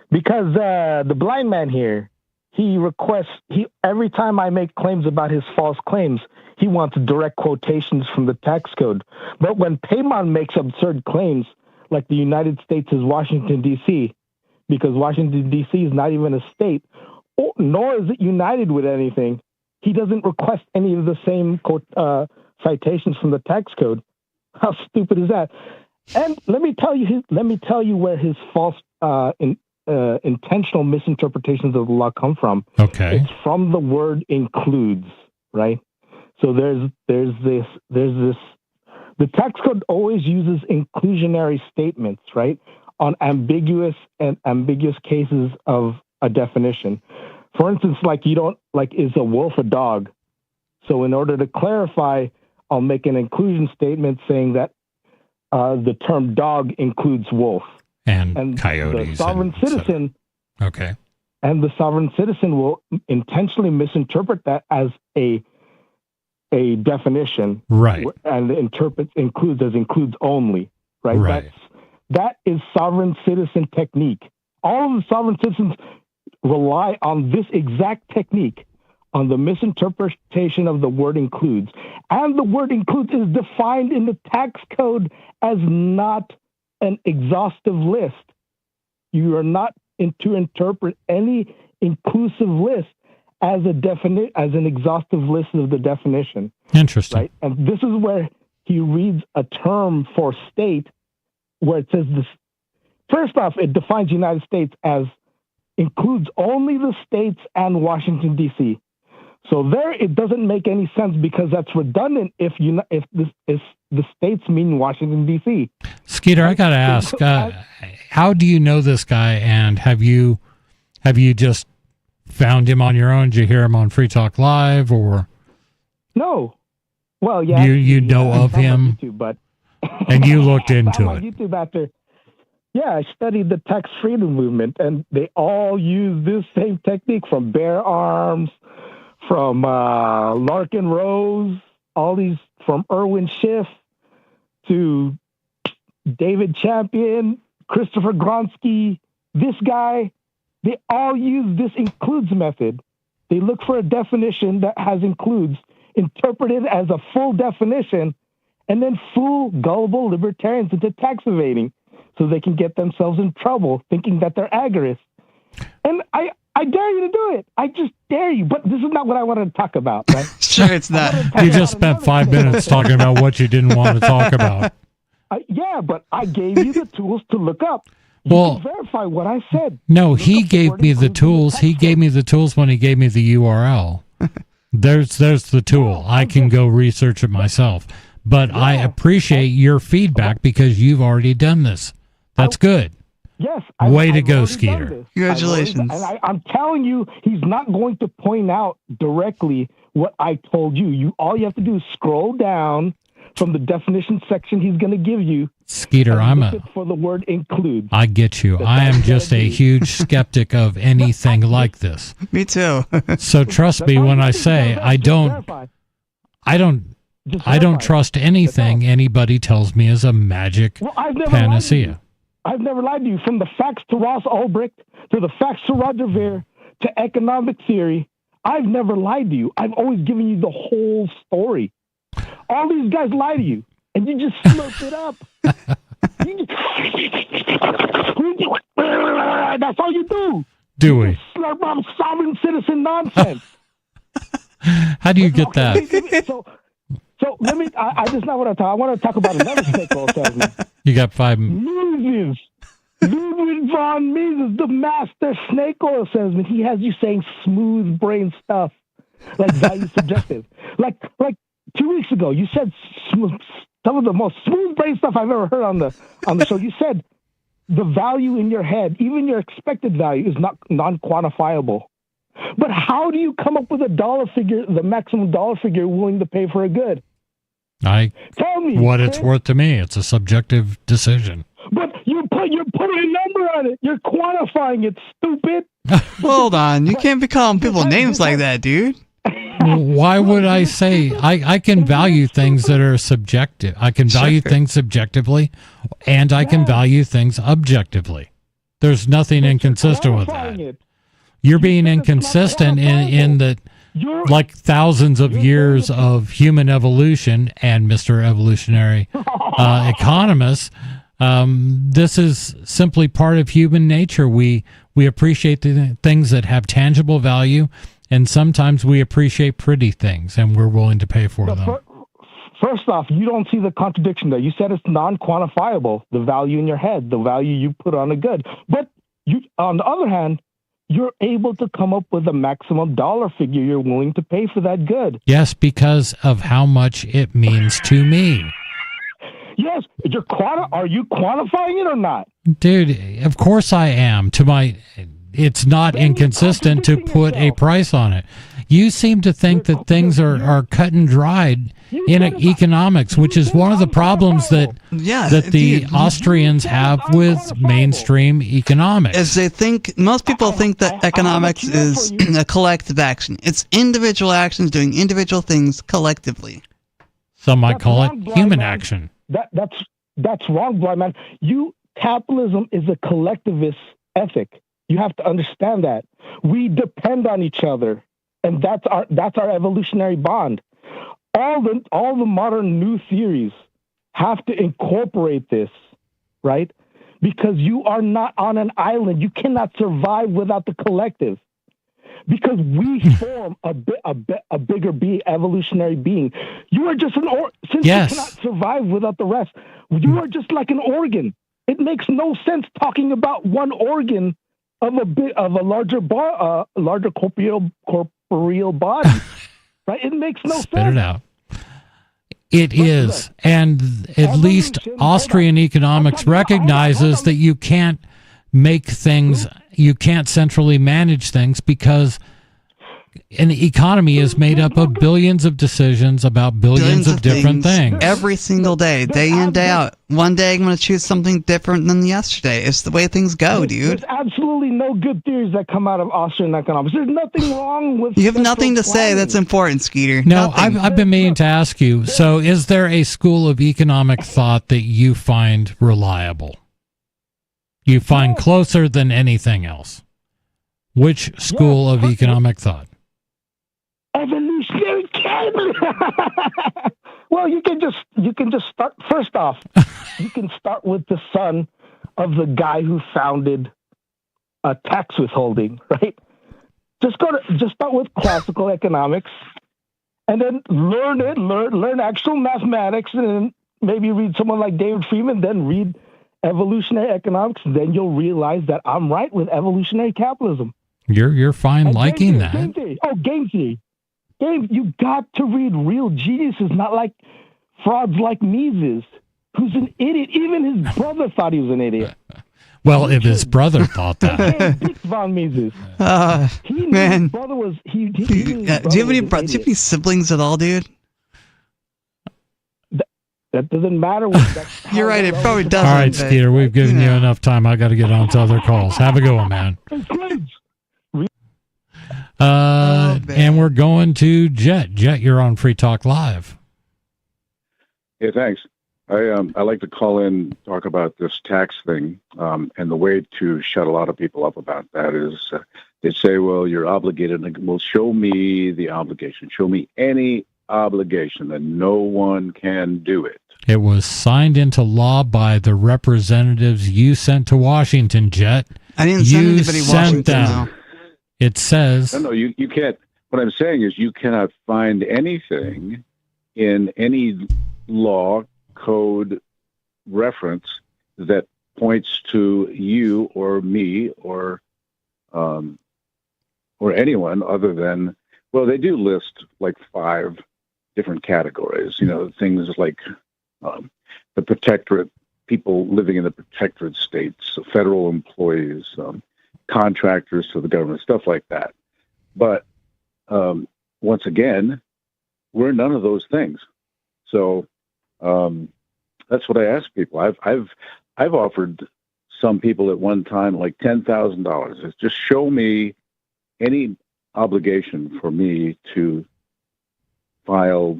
Speaker 10: the blind man here, every time I make claims about his false claims, he wants direct quotations from the tax code. But when Paymon makes absurd claims, like the United States is Washington, D.C., because Washington, D.C. is not even a state, nor is it united with anything, he doesn't request any of the same citations from the tax code. How stupid is that? And let me tell you where his false intentional misinterpretations of the law come from.
Speaker 1: Okay.
Speaker 10: It's from the word includes, right? So there's this. The tax code always uses inclusionary statements, right, on ambiguous cases of a definition. For instance, is a wolf a dog? So in order to clarify, I'll make an inclusion statement saying that the term dog includes wolf. And
Speaker 1: coyotes.
Speaker 10: The sovereign citizen.
Speaker 1: Okay.
Speaker 10: And the sovereign citizen will intentionally misinterpret that as a definition.
Speaker 1: Right.
Speaker 10: And interprets includes as includes only. Right.
Speaker 1: Right.
Speaker 10: That is sovereign citizen technique. All of the sovereign citizens rely on this exact technique, on the misinterpretation of the word includes. And the word includes is defined in the tax code as not an exhaustive list. You are not to interpret any inclusive list as an exhaustive list of the definition.
Speaker 1: Interesting.
Speaker 10: Right? And this is where he reads a term for state where it says this. First off, it defines United States as includes only the states and Washington, D.C. So there, it doesn't make any sense because that's redundant if the states mean Washington, D.C.
Speaker 1: Skeeter, I got to ask, how do you know this guy, and have you just found him on your own? Did you hear him on Free Talk Live, or?
Speaker 10: No. Well, yeah.
Speaker 1: You know of him,
Speaker 10: YouTube, but
Speaker 1: and you looked into
Speaker 10: on
Speaker 1: it.
Speaker 10: YouTube after. Yeah, I studied the tax freedom movement, and they all use this same technique from Bear Arms, from Larkin Rose, all these, from Irwin Schiff to David Champion, Christopher Gronsky, this guy, they all use this includes method. They look for a definition that has includes, interpret it as a full definition, and then fool gullible libertarians into tax evading so they can get themselves in trouble thinking that they're agorists. And I dare you to do it. I just dare you. But this is not what I wanted to talk about, right?
Speaker 2: Sure, it's not.
Speaker 1: You just spent 5 minutes talking about what you didn't want to talk about.
Speaker 10: Yeah, but I gave you the tools to look up. You can verify what I said.
Speaker 1: No, he gave me the tools. He gave me the tools when he gave me the URL. There's the tool. I can go research it myself. But yeah. I appreciate your feedback because you've already done this. That's good.
Speaker 10: Yes.
Speaker 1: Way to go, Skeeter.
Speaker 2: Congratulations.
Speaker 10: I'm telling you, he's not going to point out directly what I told you. All you have to do is scroll down from the definition section he's going to give you.
Speaker 1: Skeeter,
Speaker 10: for the word includes.
Speaker 1: I get you. I am just a huge skeptic of anything like this.
Speaker 2: Me too.
Speaker 1: So trust me when I say I don't trust anything anybody tells me is a magic panacea.
Speaker 10: I've never lied to you. From the facts to Ross Ulbricht, to the facts to Roger Ver, to economic theory, I've never lied to you. I've always given you the whole story. All these guys lie to you, and you just slurp it up. That's all you do.
Speaker 1: Do we?
Speaker 10: Slurp up sovereign citizen nonsense.
Speaker 1: How do you get that?
Speaker 10: So let me. I just not want to talk. I want to talk about another snake oil salesman.
Speaker 1: You got 5 minutes.
Speaker 10: Mises. Ludwig von Mises, the master snake oil salesman. He has you saying smooth brain stuff, like value subjective. Like 2 weeks ago, you said some of the most smooth brain stuff I've ever heard on the show. You said the value in your head, even your expected value, is not non-quantifiable. But how do you come up with a dollar figure, the maximum dollar figure willing to pay for a good?
Speaker 1: Tell me what it's worth to me. It's a subjective decision.
Speaker 10: But you're putting a number on it. You're quantifying it, stupid.
Speaker 2: Hold on. You can't be calling people names like that, dude.
Speaker 1: Why would I say I can value things that are subjective? I can value things subjectively, and I can value things objectively. There's nothing inconsistent with that. You're being inconsistent in that, like thousands of years of human evolution and Mr. Evolutionary economist, this is simply part of human nature. We appreciate the things that have tangible value, and sometimes we appreciate pretty things, and we're willing to pay for them.
Speaker 10: first off, you don't see the contradiction there. You said it's non-quantifiable, the value in your head, the value you put on a good. But you, on the other hand, you're able to come up with a maximum dollar figure you're willing to pay for that good.
Speaker 1: Yes, because of how much it means to me.
Speaker 10: Yes, are you quantifying it or not?
Speaker 1: Dude, of course I am. It's not inconsistent to put a price on it. You seem to think that things are cut and dried in economics, which is one of the problems that the Austrians have with mainstream economics.
Speaker 2: As most people think that economics is a collective action. It's individual actions doing individual things collectively.
Speaker 1: Some might call it human action.
Speaker 10: That's wrong, blind man. Capitalism is a collectivist ethic. You have to understand that. We depend on each other, and that's our evolutionary bond. All the modern new theories have to incorporate this, right? Because you are not on an island. You cannot survive without the collective. Because we form a bigger evolutionary being. You are just since you cannot survive without the rest. You are just like an organ. It makes no sense talking about one organ of a larger corporeal body, right? It makes no sense.
Speaker 1: Spit it out. It is, and at least Austrian economics recognizes that you can't make things, you can't centrally manage things because an economy is made up of billions of decisions about billions of different things.
Speaker 2: Every single day, day in, day out. One day I'm going to choose something different than yesterday. It's the way things go, dude.
Speaker 10: There's absolutely no good theories that come out of Austrian economics. There's nothing wrong with...
Speaker 2: You have nothing to say that's important, Skeeter.
Speaker 1: No, I've been meaning to ask you, so is there a school of economic thought that you find reliable? You find closer than anything else? Which school of economic thought?
Speaker 10: Evolutionary capitalism. Well, you can just start. First off, you can start with the son of the guy who founded tax withholding, right? Just start with classical economics, and then learn actual mathematics, and then maybe read someone like David Friedman. Then read evolutionary economics. Then you'll realize that I'm right with evolutionary capitalism.
Speaker 1: You're fine and liking that.
Speaker 10: Game theory. Oh, game theory. You got to read real geniuses, not like frauds like Mises, who's an idiot. Even his brother thought he was an idiot.
Speaker 1: Well, if his brother thought that.
Speaker 10: von Mises.
Speaker 2: Man.
Speaker 10: His brother was... do you
Speaker 2: have any siblings at all, dude?
Speaker 10: That doesn't matter.
Speaker 2: You're right, it probably doesn't.
Speaker 1: All right, Skeeter, we've given you enough time. I got to get on to other calls. Have a good one, man. And we're going to Jet. Jet, you're on Free Talk Live.
Speaker 11: Hey, thanks. I like to call in, talk about this tax thing, and the way to shut a lot of people up about that is they say, well, you're obligated. Well, show me the obligation. Show me any obligation, and no one can do it.
Speaker 1: It was signed into law by the representatives you sent to Washington, Jet.
Speaker 2: I didn't send anybody to Washington, though.
Speaker 1: It says...
Speaker 11: No, you can't. What I'm saying is you cannot find anything in any law, code, reference that points to you or me or anyone other than... Well, they do list like 5 different categories, things like the protectorate, people living in the protectorate states, federal employees, contractors to the government, stuff like that. But once again, we're none of those things. So that's what I ask people. I've offered some people at one time like $10,000. It's just show me any obligation for me to file,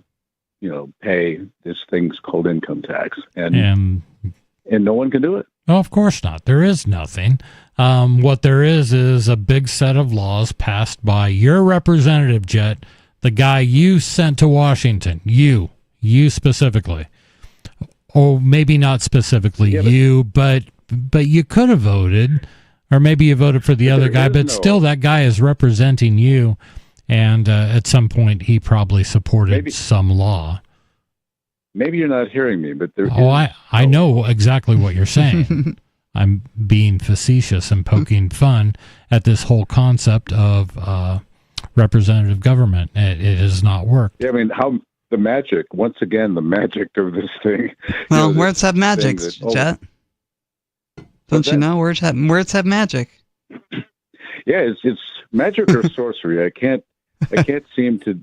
Speaker 11: pay this thing's called income tax, and no one can do it.
Speaker 1: Oh, of course not. There is nothing. What there is a big set of laws passed by your representative, Jet, the guy you sent to Washington. You specifically, or maybe not specifically you, but you could have voted. Or maybe you voted for the other guy, but still that guy is representing you. And at some point, he probably supported some law.
Speaker 11: maybe you're not hearing me, but there.
Speaker 1: I know exactly what you're saying. I'm being facetious and poking fun at this whole concept of representative government. It has not worked.
Speaker 11: Yeah, I mean, how the magic, once again, the magic of this thing.
Speaker 2: Well, words have magic, Jet. Don't you know? Words have magic.
Speaker 11: Yeah, it's magic or sorcery. I can't seem to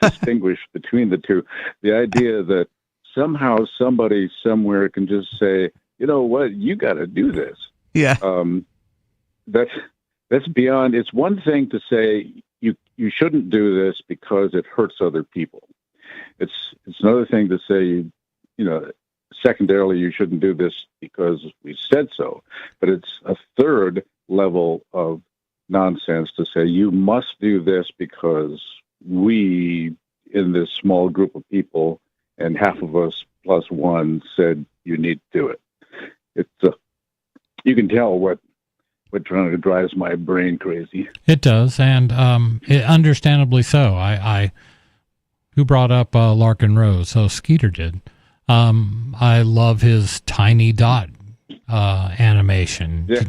Speaker 11: distinguish between the two. The idea that somehow somebody somewhere can just say, you know what, you got to do this.
Speaker 2: Yeah.
Speaker 11: That's beyond. It's one thing to say you shouldn't do this because it hurts other people. It's another thing to say, secondarily, you shouldn't do this because we said so. But it's a third level of nonsense to say you must do this because we, in this small group of people, and half of us plus one said you need to do it. It's you can tell what trying to drives my brain crazy.
Speaker 1: It does, and understandably so. Who brought up Larkin Rose? Oh, Skeeter did. I love his tiny dot animation.
Speaker 11: Yeah.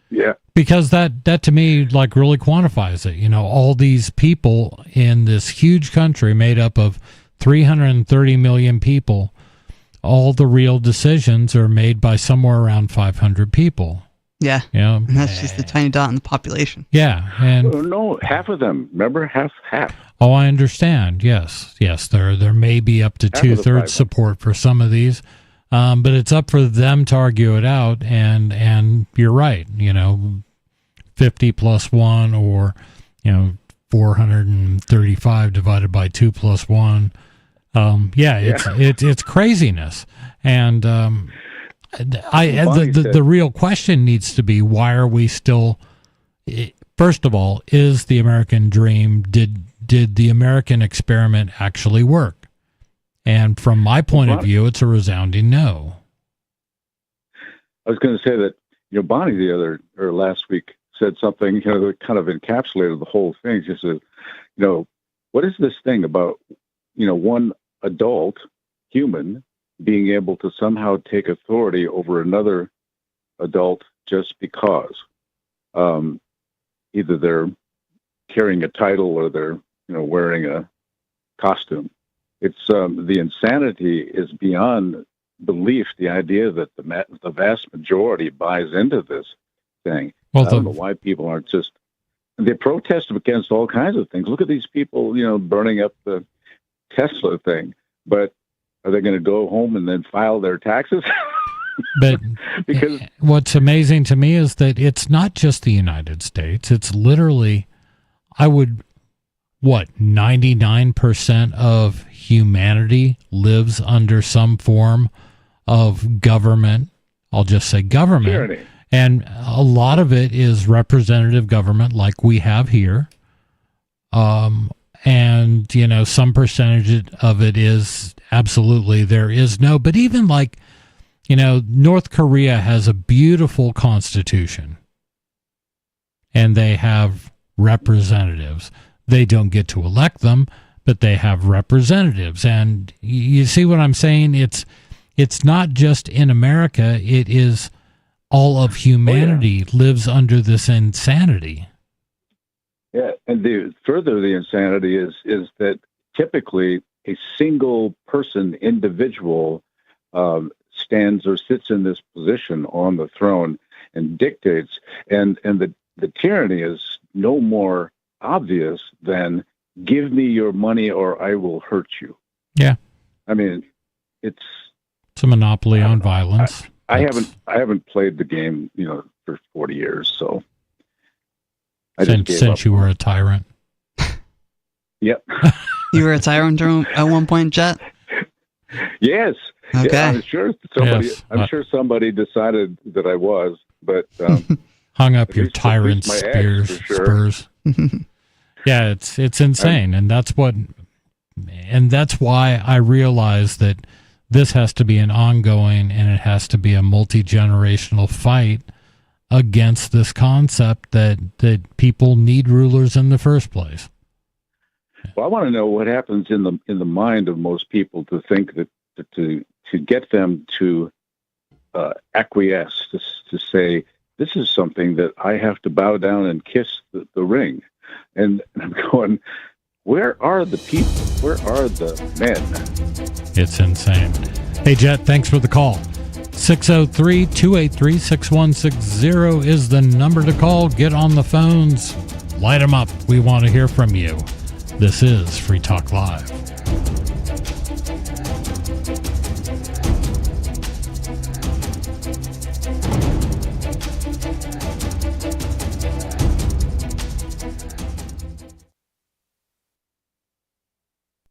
Speaker 11: Yeah.
Speaker 1: Because that to me like really quantifies it. All these people in this huge country made up of 330 million people, all the real decisions are made by somewhere around 500 people.
Speaker 2: Yeah. And that's just the tiny dot in the population.
Speaker 1: Yeah. And
Speaker 11: no, half of them. Remember, half.
Speaker 1: Oh, I understand. Yes. There may be up to 2/3 support for some of these, but it's up for them to argue it out. And you're right. 50 plus 1, or 435 divided by 2 plus 1. It's craziness. And the real question needs to be, why are we still? First of all, is the American dream, did the American experiment actually work? And from my point of view, it's a resounding no.
Speaker 11: I was going to say that, Bonnie last week said something, that kind of encapsulated the whole thing. She said, what is this thing about, one adult human being able to somehow take authority over another adult just because? Either they're carrying a title or they're, wearing a costume. It's the insanity is beyond belief. The idea that the vast majority buys into this thing. Well, I don't know why people aren't just. They protest against all kinds of things. Look at these people, burning up the Tesla thing. But are they going to go home and then file their taxes?
Speaker 1: But
Speaker 11: because
Speaker 1: what's amazing to me is that it's not just the United States. It's literally, 99% of humanity lives under some form of government. I'll just say government.
Speaker 11: Tyranny.
Speaker 1: And a lot of it is representative government like we have here. And, some percentage of it is absolutely there is no. But even like, North Korea has a beautiful constitution. And they have representatives. They don't get to elect them, but they have representatives. And you see what I'm saying? It's not just in America. It is all of humanity lives under this insanity.
Speaker 11: Yeah, and the insanity is that typically a single person, individual, stands or sits in this position on the throne and dictates. And the tyranny is no more obvious than give me your money or I will hurt you.
Speaker 1: Yeah.
Speaker 11: I mean, it's
Speaker 1: a monopoly on violence.
Speaker 11: I haven't played the game, for 40 years, so
Speaker 1: since you were a tyrant.
Speaker 11: Yep.
Speaker 2: You were a tyrant at one point, Jet?
Speaker 11: Yes.
Speaker 2: Okay.
Speaker 11: Yeah, I'm sure somebody decided that I was, but
Speaker 1: hung up your tyrant spurs. Yeah, it's insane, and that's why I realize that this has to be an ongoing, and it has to be a multi-generational fight against this concept that people need rulers in the first place.
Speaker 11: Well, I want to know what happens in the mind of most people to think that to get them to acquiesce, to say, this is something that I have to bow down and kiss the ring. And I'm going, where are the people? Where are the men?
Speaker 1: It's insane. Hey, Jet, thanks for the call. 603-283-6160 is the number to call. Get on the phones. Light them up. We want to hear from you. This is Free Talk Live.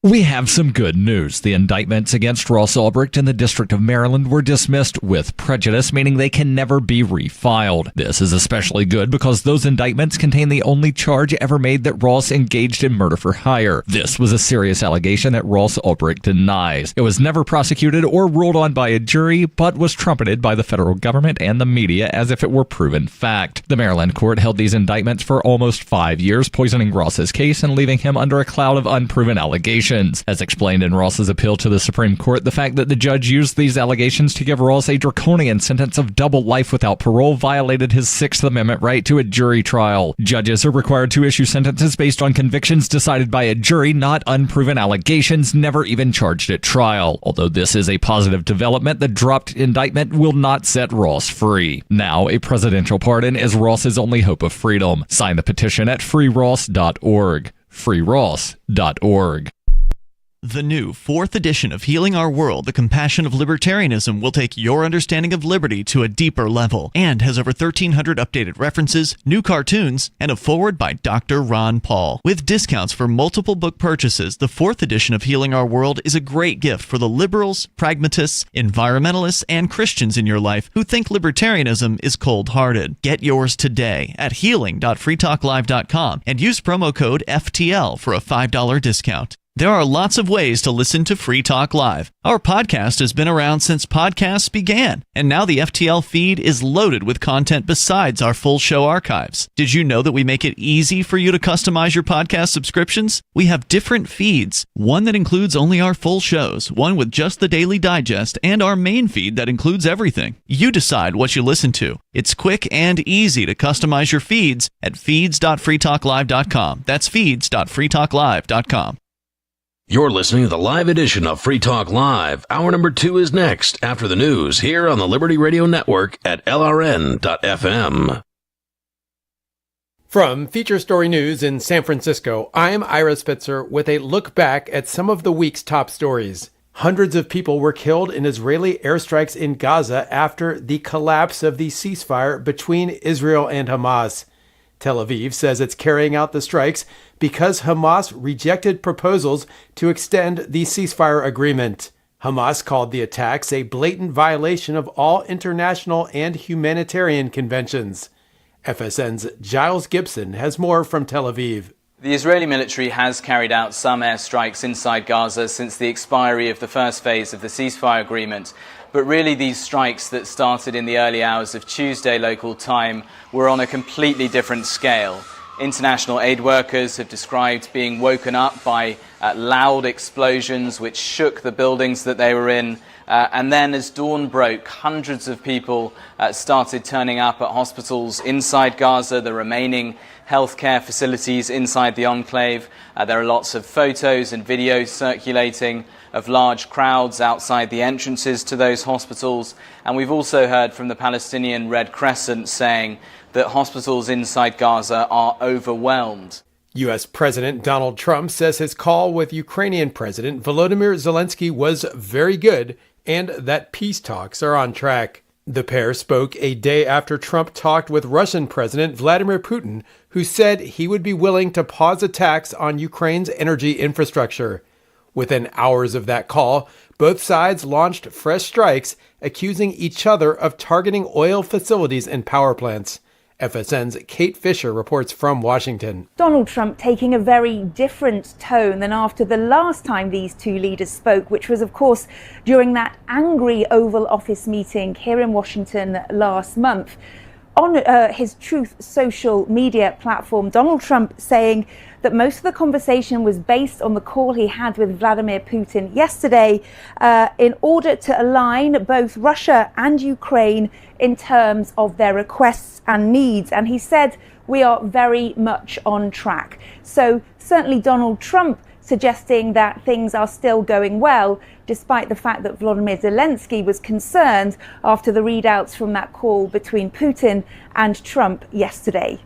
Speaker 12: We have some good news. The indictments against Ross Ulbricht in the District of Maryland were dismissed with prejudice, meaning they can never be refiled. This is especially good because those indictments contain the only charge ever made that Ross engaged in murder for hire. This was a serious allegation that Ross Ulbricht denies. It was never prosecuted or ruled on by a jury, but was trumpeted by the federal government and the media as if it were proven fact. The Maryland court held these indictments for almost 5 years, poisoning Ross's case and leaving him under a cloud of unproven allegations. As explained in Ross's appeal to the Supreme Court, the fact that the judge used these allegations to give Ross a draconian sentence of double life without parole violated his Sixth Amendment right to a jury trial. Judges are required to issue sentences based on convictions decided by a jury, not unproven allegations never even charged at trial. Although this is a positive development, the dropped indictment will not set Ross free. Now, a presidential pardon is Ross's only hope of freedom. Sign the petition at freeross.org. freeross.org.
Speaker 4: The new 4th edition of Healing Our World, The Compassion of Libertarianism will take your understanding of liberty to a deeper level and has over 1,300 updated references, new cartoons, and a foreword by Dr. Ron Paul. With discounts for multiple book purchases, the 4th edition of Healing Our World is a great gift for the liberals, pragmatists, environmentalists, and Christians in your life who think libertarianism is cold-hearted. Get yours today at healing.freetalklive.com and use promo code FTL for a $5 discount. There are lots of ways to listen to Free Talk Live. Our podcast has been around since podcasts began, and now the FTL feed is loaded with content besides our full show archives. Did you know that we make it easy for you to customize your podcast subscriptions? We have different feeds, one that includes only our full shows, one with just the Daily Digest, and our main feed that includes everything. You decide what you listen to. It's quick and easy to customize your feeds at feeds.freetalklive.com. That's feeds.freetalklive.com.
Speaker 8: You're listening to the live edition of Free Talk Live. Hour number 2 is next after the news here on the Liberty Radio Network at LRN.FM.
Speaker 5: From Feature Story News in San Francisco, I'm Ira Spitzer with a look back at some of the week's top stories. Hundreds of people were killed in Israeli airstrikes in Gaza after the collapse of the ceasefire between Israel and Hamas. Tel Aviv says it's carrying out the strikes because Hamas rejected proposals to extend the ceasefire agreement. Hamas called the attacks a blatant violation of all international and humanitarian conventions. FSN's Giles Gibson has more from Tel Aviv.
Speaker 6: The Israeli military has carried out some airstrikes inside Gaza since the expiry of the first phase of the ceasefire agreement. But really, these strikes that started in the early hours of Tuesday local time were on a completely different scale. International aid workers have described being woken up by loud explosions which shook the buildings that they were in. And then as dawn broke, hundreds of people started turning up at hospitals inside Gaza, the remaining healthcare facilities inside the enclave. There are lots of photos and videos circulating of large crowds outside the entrances to those hospitals. And we've also heard from the Palestinian Red Crescent saying that hospitals inside Gaza are overwhelmed.
Speaker 5: U.S. President Donald Trump says his call with Ukrainian President Volodymyr Zelensky was very good and that peace talks are on track. The pair spoke a day after Trump talked with Russian President Vladimir Putin, who said he would be willing to pause attacks on Ukraine's energy infrastructure. Within hours of that call, both sides launched fresh strikes, accusing each other of targeting oil facilities and power plants. FSN's Kate Fisher reports from Washington.
Speaker 7: Donald Trump taking a very different tone than after the last time these two leaders spoke, which was, of course, during that angry Oval Office meeting here in Washington last month. on his Truth social media platform, Donald Trump saying that most of the conversation was based on the call he had with Vladimir Putin yesterday in order to align both Russia and Ukraine in terms of their requests and needs. And he said, we are very much on track. So certainly Donald Trump suggesting that things are still going well, despite the fact that Volodymyr Zelensky was concerned after the readouts from that call between Putin and Trump yesterday.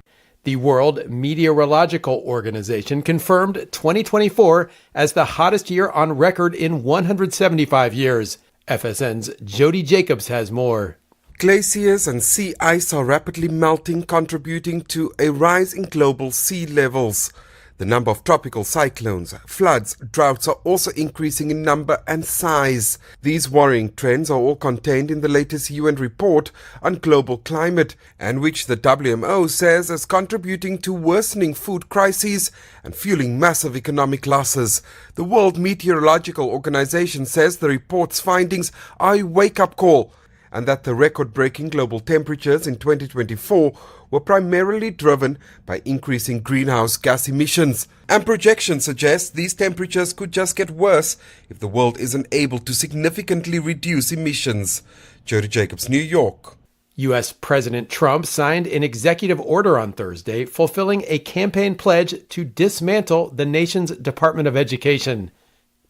Speaker 5: The World Meteorological Organization confirmed 2024 as the hottest year on record in 175 years. FSN's Jody Jacobs has more.
Speaker 13: Glaciers and sea ice are rapidly melting, contributing to a rise in global sea levels. The number of tropical cyclones, floods, droughts are also increasing in number and size. These worrying trends are all contained in the latest UN report on global climate, and which the WMO says is contributing to worsening food crises and fueling massive economic losses. The World Meteorological Organization says the report's findings are a wake-up call, and that the record-breaking global temperatures in 2024 were primarily driven by increasing greenhouse gas emissions. And projections suggest these temperatures could just get worse if the world isn't able to significantly reduce emissions. Jody Jacobs, New York.
Speaker 5: U.S. President Trump signed an executive order on Thursday fulfilling a campaign pledge to dismantle the nation's Department of Education.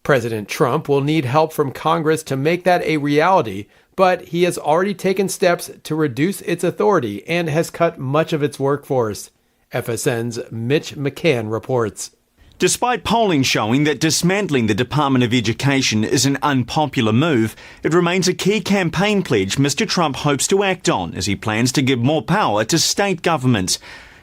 Speaker 5: President Trump will need help from Congress to make that a reality, but he has already taken steps to reduce its authority and has cut much of its workforce. FSN's Mitch McCann reports.
Speaker 14: Despite polling showing that dismantling the Department of Education is an unpopular move, it remains a key campaign pledge Mr. Trump hopes to act on as he plans to give more power to state governments.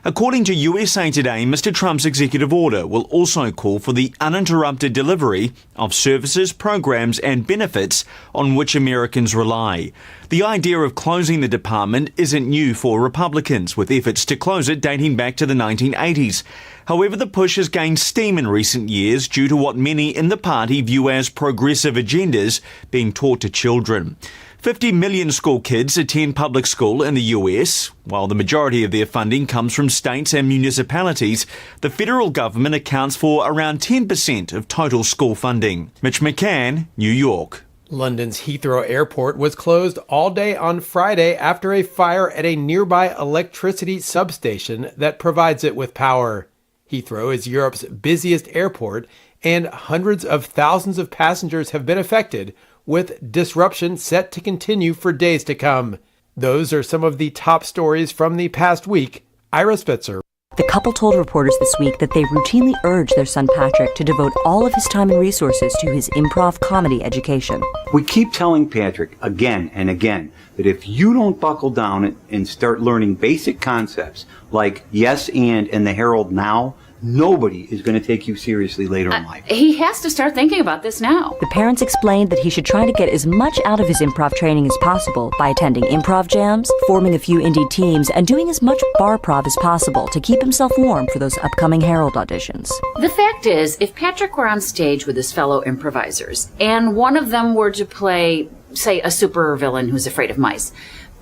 Speaker 14: According to USA Today, Mr. Trump's executive order will also call for the uninterrupted delivery of services, programs and benefits on which Americans rely. The idea of closing the department isn't new for Republicans, with efforts to close it dating back to the 1980s. However, the push has gained steam in recent years due to what many in the party view as progressive agendas being taught to children. 50 million school kids attend public school in the US. While the majority of their funding comes from states and municipalities, the federal government accounts for around 10% of total school funding. Mitch McCann, New York.
Speaker 5: London's Heathrow Airport was closed all day on Friday after a fire at a nearby electricity substation that provides it with power. Heathrow is Europe's busiest airport, and hundreds of thousands of passengers have been affected, with disruption set to continue for days to come. Those are some of the top stories from the past week. Ira Spitzer.
Speaker 15: The couple told reporters this week that they routinely urge their son Patrick to devote all of his time and resources to his improv comedy education.
Speaker 16: We keep telling Patrick again and again that if you don't buckle down and start learning basic concepts like yes and the Herald now, nobody is going to take you seriously later in life.
Speaker 17: He has to start thinking about this now.
Speaker 15: The parents explained that he should try to get as much out of his improv training as possible by attending improv jams, forming a few indie teams, and doing as much bar prov as possible to keep himself warm for those upcoming Herald auditions.
Speaker 17: The fact is, if Patrick were on stage with his fellow improvisers, and one of them were to play, say, a supervillain who's afraid of mice,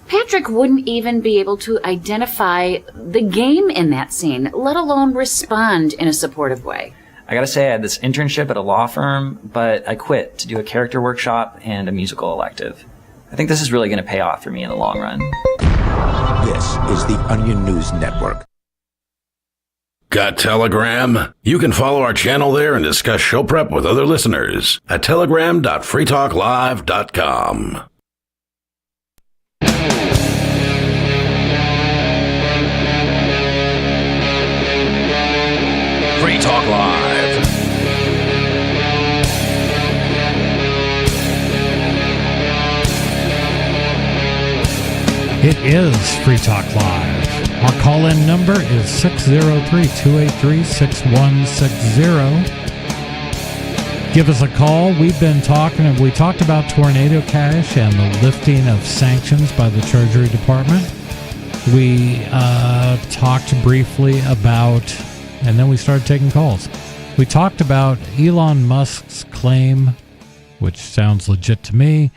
Speaker 17: Patrick wouldn't even be able to identify the game in that scene, let alone respond in a supportive way.
Speaker 18: I gotta say, I had this internship at a law firm, but I quit to do a character workshop and a musical elective. I think this is really gonna pay off for me in the long run.
Speaker 8: This is the Onion News Network. Got Telegram? You can follow our channel there and discuss show prep with other listeners at telegram.freetalklive.com. Free Talk Live.
Speaker 1: It is Free Talk Live. Our call-in number is 603-283-6160. Give us a call. We talked about tornado cash and the lifting of sanctions by the Treasury Department. We talked briefly about, and then we started taking calls. We talked about Elon Musk's claim, which sounds legit to me,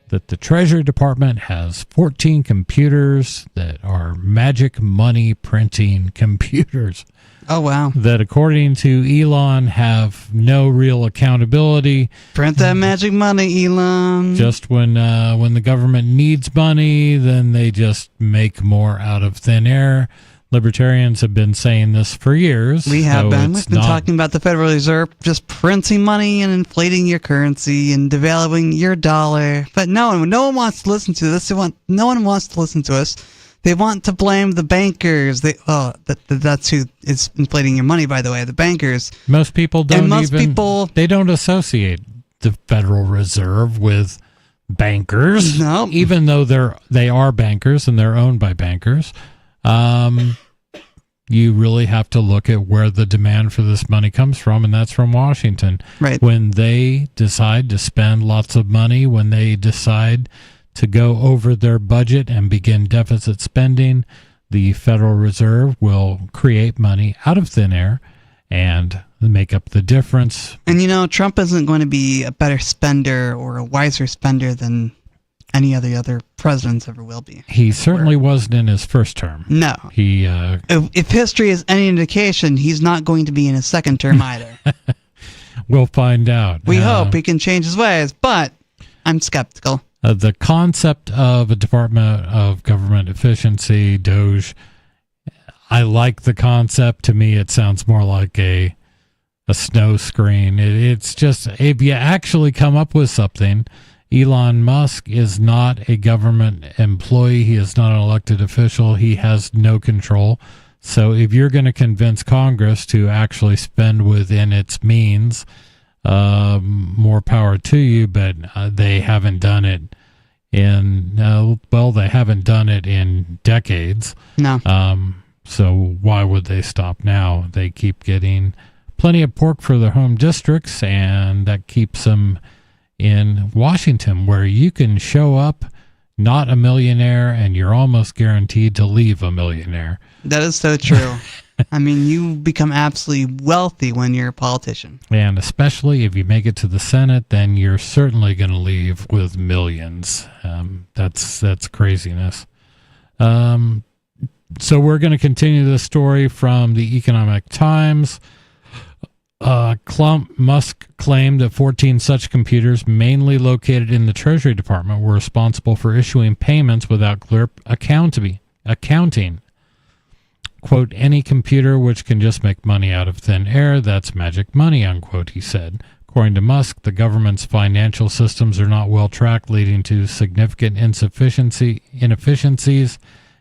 Speaker 1: that the Treasury Department has 14 computers that are magic money printing computers.
Speaker 2: Oh, wow.
Speaker 1: That, according to Elon, have no real accountability.
Speaker 2: Print that magic money, Elon.
Speaker 1: Just when the government needs money, then they just make more out of thin air. Libertarians have been saying this for years.
Speaker 2: We have been. We've been talking about the Federal Reserve just printing money and inflating your currency and devaluing your dollar. But no one wants to listen to this. No one wants to listen to us. They want to blame the bankers. That's who is inflating your money, by the way, the bankers.
Speaker 1: Most people they don't associate the Federal Reserve with bankers.
Speaker 2: No.
Speaker 1: Even though they are bankers and they're owned by bankers. You really have to look at where the demand for this money comes from, and that's from Washington.
Speaker 2: Right.
Speaker 1: When they decide to spend lots of money, when they decide to go over their budget and begin deficit spending, the Federal Reserve will create money out of thin air and make up the difference.
Speaker 2: And Trump isn't going to be a better spender or a wiser spender than any other presidents ever will be.
Speaker 1: He certainly wasn't in his first term.
Speaker 2: No.
Speaker 1: He
Speaker 2: if history is any indication, he's not going to be in his second term either.
Speaker 1: We'll find out.
Speaker 2: We hope he can change his ways, but I'm skeptical.
Speaker 1: The concept of a Department of Government Efficiency, DOGE, I like the concept. To me, it sounds more like a snow screen. It's just, if you actually come up with something, Elon Musk is not a government employee. He is not an elected official. He has no control. So if you're going to convince Congress to actually spend within its means, more power to you, but they haven't done it they haven't done it in decades.
Speaker 2: No.
Speaker 1: So why would they stop now? They keep getting plenty of pork for their home districts, and that keeps them in Washington, where you can show up not a millionaire and you're almost guaranteed to leave a millionaire.
Speaker 2: That is so true. I mean, you become absolutely wealthy when you're a politician.
Speaker 1: And especially if you make it to the Senate, then you're certainly going to leave with millions. That's craziness. So we're going to continue this story from the Economic Times. Musk claimed that 14 such computers, mainly located in the Treasury Department, were responsible for issuing payments without clear accounting. Quote, any computer which can just make money out of thin air, that's magic money, unquote, he said. According to Musk, the government's financial systems are not well tracked, leading to significant inefficiencies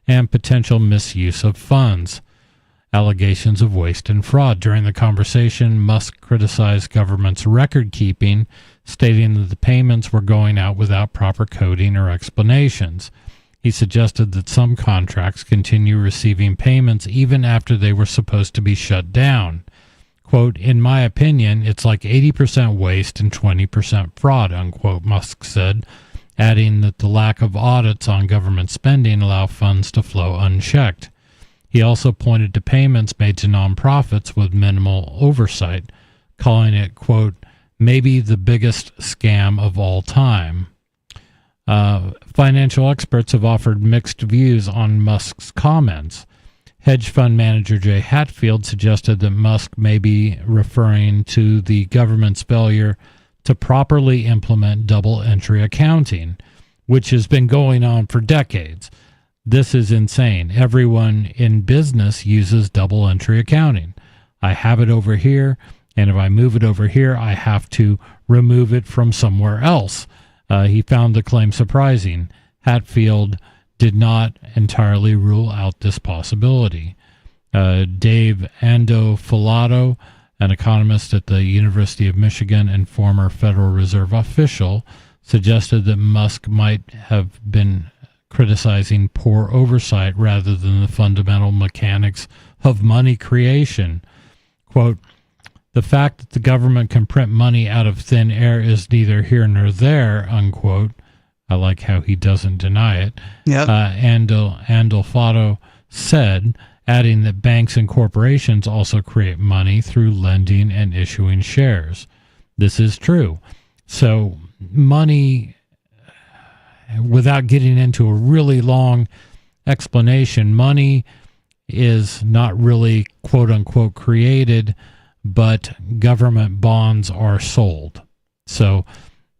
Speaker 1: and potential misuse of funds. Allegations of waste and fraud. During the conversation, Musk criticized government's record keeping, stating that the payments were going out without proper coding or explanations. He suggested that some contracts continue receiving payments even after they were supposed to be shut down. Quote, in my opinion, it's like 80% waste and 20% fraud, unquote, Musk said, adding that the lack of audits on government spending allow funds to flow unchecked. He also pointed to payments made to nonprofits with minimal oversight, calling it, quote, maybe the biggest scam of all time. Financial experts have offered mixed views on Musk's comments. Hedge fund manager Jay Hatfield suggested that Musk may be referring to the government's failure to properly implement double entry accounting, which has been going on for decades. This is insane. Everyone in business uses double entry accounting. I have it over here, and if I move it over here, I have to remove it from somewhere else. He found the claim surprising. Hatfield did not entirely rule out this possibility. Dave Andofolato, an economist at the University of Michigan and former Federal Reserve official, suggested that Musk might have been criticizing poor oversight rather than the fundamental mechanics of money creation. Quote, the fact that the government can print money out of thin air is neither here nor there, unquote. I like how he doesn't deny it.
Speaker 2: Yep.
Speaker 1: Andolfato said, adding that banks and corporations also create money through lending and issuing shares. This is true. So money without getting into a really long explanation, money is not really quote unquote created, but government bonds are sold. So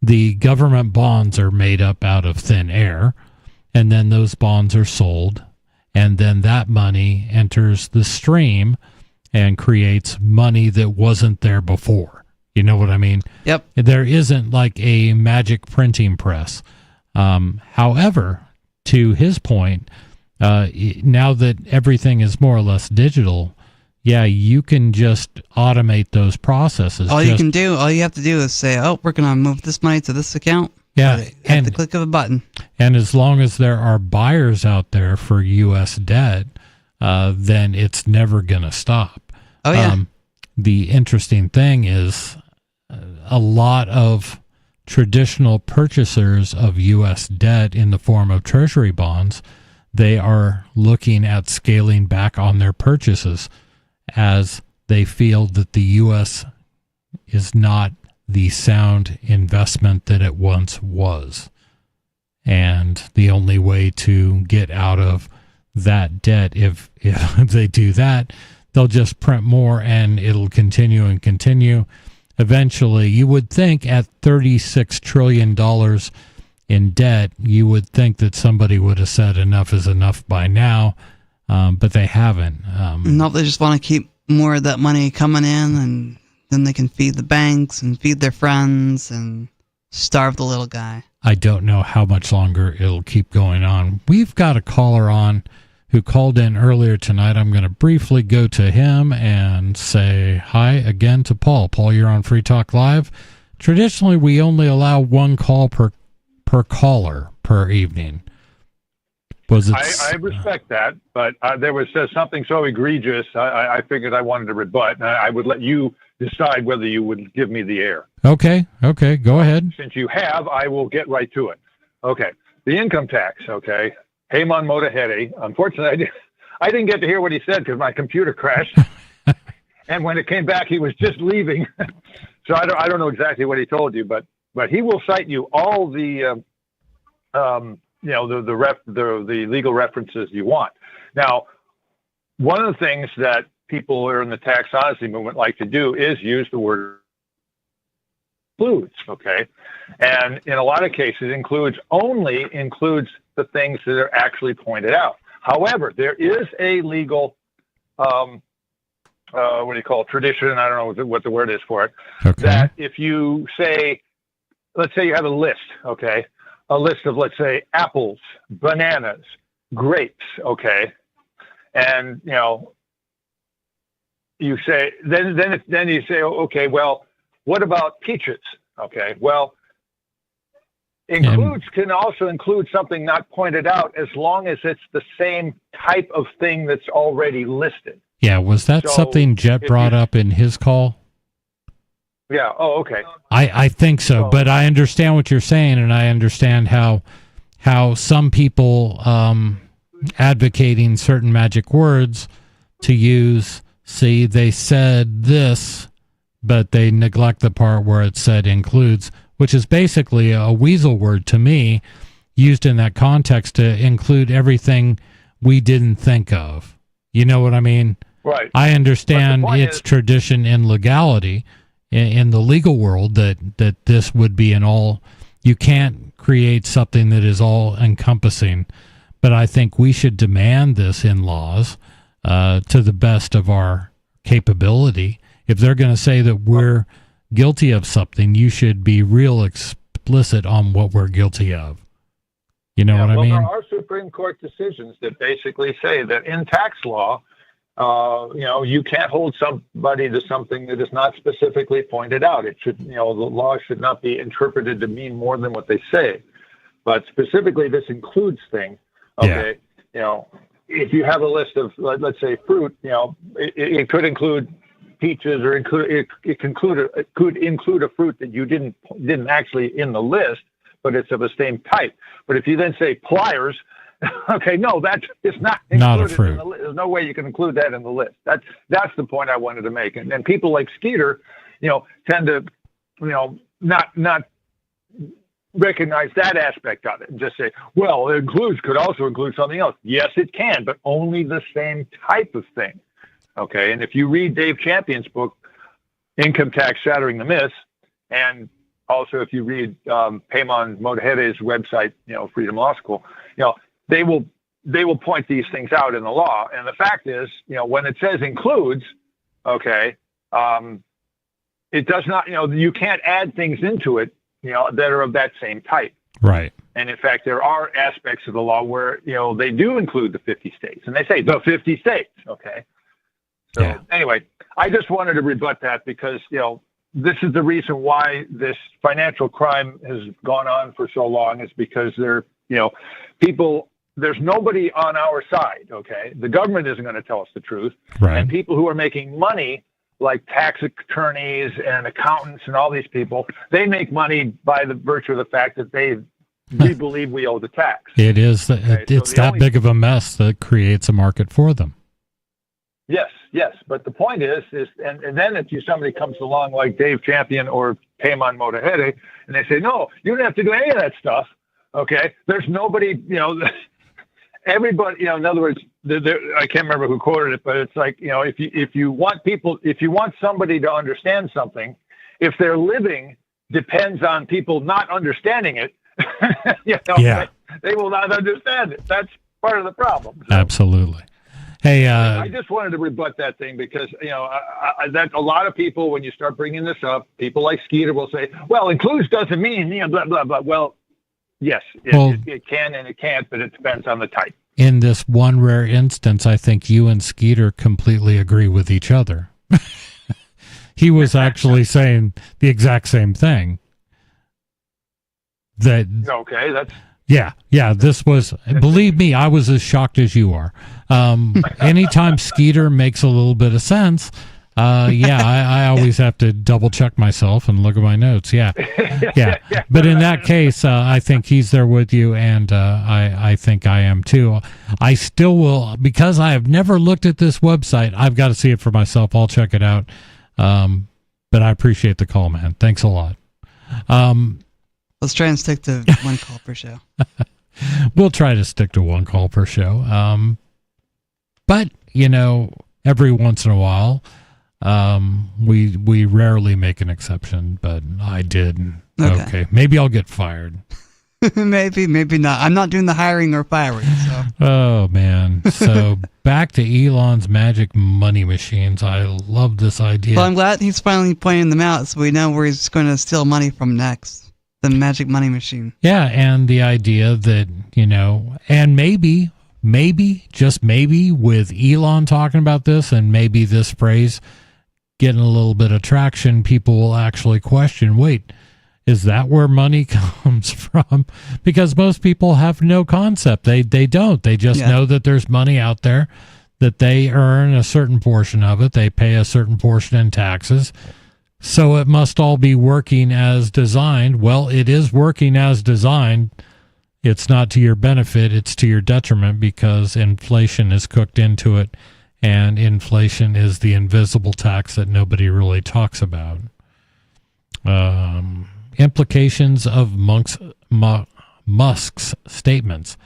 Speaker 1: the government bonds are made up out of thin air, and then those bonds are sold, and then that money enters the stream and creates money that wasn't there before. You know what I mean?
Speaker 2: Yep.
Speaker 1: There isn't like a magic printing press. However, to his point, now that everything is more or less digital, yeah, you can just automate those processes.
Speaker 2: All you have to do is say, oh, we're going to move this money to this account.
Speaker 1: Yeah.
Speaker 2: At the click of a button.
Speaker 1: And as long as there are buyers out there for U.S. debt, then it's never going to stop.
Speaker 2: Oh, yeah.
Speaker 1: The interesting thing is a lot of traditional purchasers of U.S. debt in the form of Treasury bonds, they are looking at scaling back on their purchases as they feel that the U.S. is not the sound investment that it once was. And the only way to get out of that debt, if they do that, they'll just print more and it'll continue and continue. Eventually, you would think at $36 trillion in debt, you would think that somebody would have said enough is enough by now, but they haven't.
Speaker 2: No, they just want to keep more of that money coming in, and then they can feed the banks and feed their friends and starve the little guy.
Speaker 1: I don't know how much longer it'll keep going on. We've got a caller on who called in earlier tonight. I'm going to briefly go to him and say hi again to Paul. Paul, you're on Free Talk Live. Traditionally, we only allow one call per caller per evening.
Speaker 3: I respect that, but there was something so egregious, I figured I wanted to rebut, and I would let you decide whether you would give me the air.
Speaker 1: Okay, go ahead.
Speaker 3: Since you have, I will get right to it. Okay, the income tax, okay. Heyman Motahede. Unfortunately, I didn't get to hear what he said because my computer crashed. And when it came back, he was just leaving. So I don't know exactly what he told you, but he will cite you all the the legal references you want. Now, one of the things that people who are in the tax honesty movement like to do is use the word includes, okay? And in a lot of cases, only includes the things that are actually pointed out. However, there is a legal, tradition, I don't know what the word is for it, that if you say, let's say you have a list, okay? A list of, let's say, apples, bananas, grapes, okay? And, you say, then you say, okay, well, what about peaches? Okay, well, includes can also include something not pointed out as long as it's the same type of thing that's already listed.
Speaker 1: Yeah, was that something Jet brought up in his call?
Speaker 3: Yeah, oh, okay.
Speaker 1: I think so, but I understand what you're saying, and I understand how some people advocating certain magic words to use, see, they said this, but they neglect the part where it said includes, which is basically a weasel word to me, used in that context to include everything we didn't think of. You know what I mean?
Speaker 3: Right.
Speaker 1: I understand it's tradition and legality in the legal world that this would be an all, you can't create something that is all encompassing, but I think we should demand this in laws to the best of our capability. If they're going to say that we're guilty of something, you should be real explicit on what we're guilty of. You know what I mean?
Speaker 3: There are Supreme Court decisions that basically say that in tax law, you can't hold somebody to something that is not specifically pointed out. It should, the law should not be interpreted to mean more than what they say. But specifically, this includes things. Okay, if you have a list of, let's say, fruit, it could include peaches, or it could include a fruit that you didn't actually in the list, but it's of the same type. But if you then say pliers, okay, no, that is not
Speaker 1: a fruit.
Speaker 3: There's no way you can include that in the list. That's the point I wanted to make. And people like Skeeter, tend to, not recognize that aspect of it and just say, well, it could also include something else. Yes, it can, but only the same type of thing. Okay, and if you read Dave Champion's book, Income Tax Shattering the Myths, and also if you read Payman Modahede's website, Freedom Law School, they will point these things out in the law. And the fact is, when it says includes, okay, it does not, you can't add things into it, that are of that same type.
Speaker 1: Right.
Speaker 3: And in fact, there are aspects of the law where, they do include the 50 states, and they say the 50 states. Okay. So anyway, I just wanted to rebut that because, this is the reason why this financial crime has gone on for so long, is because there's nobody on our side. Okay. The government isn't going to tell us the truth.
Speaker 1: Right.
Speaker 3: And people who are making money, like tax attorneys and accountants and all these people, they make money by the virtue of the fact that we believe we owe the tax.
Speaker 1: It is. It's that big of a mess that creates a market for them.
Speaker 3: Yes. But the point is, and then if somebody comes along like Dave Champion or Payman Modahede, and they say, no, you don't have to do any of that stuff. Okay. There's nobody, everybody, in other words, I can't remember who quoted it, but it's like, if you want somebody to understand something, if their living depends on people not understanding it, they will not understand it. That's part of the problem. So,
Speaker 1: absolutely. Hey,
Speaker 3: I just wanted to rebut that thing because, that a lot of people, when you start bringing this up, people like Skeeter will say, well, includes doesn't mean, blah, blah, blah. Well, yes, it can and it can't, but it depends on the type.
Speaker 1: In this one rare instance, I think you and Skeeter completely agree with each other. He was actually saying the exact same thing.
Speaker 3: Okay, that's...
Speaker 1: Yeah, this was, believe me, I was as shocked as you are. Anytime Skeeter makes a little bit of sense, I always have to double check myself and look at my notes. Yeah. But in that case, I think he's there with you, and I think I am too. I still will, because I have never looked at this website. I've got to see it for myself. I'll check it out. But I appreciate the call, man. Thanks a lot.
Speaker 2: Let's try and stick to one call per show.
Speaker 1: We'll try to stick to one call per show. But, every once in a while, we rarely make an exception, but I did. Okay. Maybe I'll get fired.
Speaker 2: maybe not. I'm not doing the hiring or firing. So.
Speaker 1: Oh, man. So back to Elon's magic money machines. I love this idea.
Speaker 2: Well, I'm glad he's finally pointing them out so we know where he's going to steal money from next. The magic money machine.
Speaker 1: Yeah, and the idea that, and maybe, just maybe, with Elon talking about this and maybe this phrase getting a little bit of traction, people will actually question, wait, is that where money comes from? Because most people have no concept. They don't. They just know that there's money out there, that they earn a certain portion of it. They pay a certain portion in taxes. So it must all be working as designed. Well, it is working as designed. It's not to your benefit. It's to your detriment because inflation is cooked into it, and inflation is the invisible tax that nobody really talks about. Implications of Musk's statements.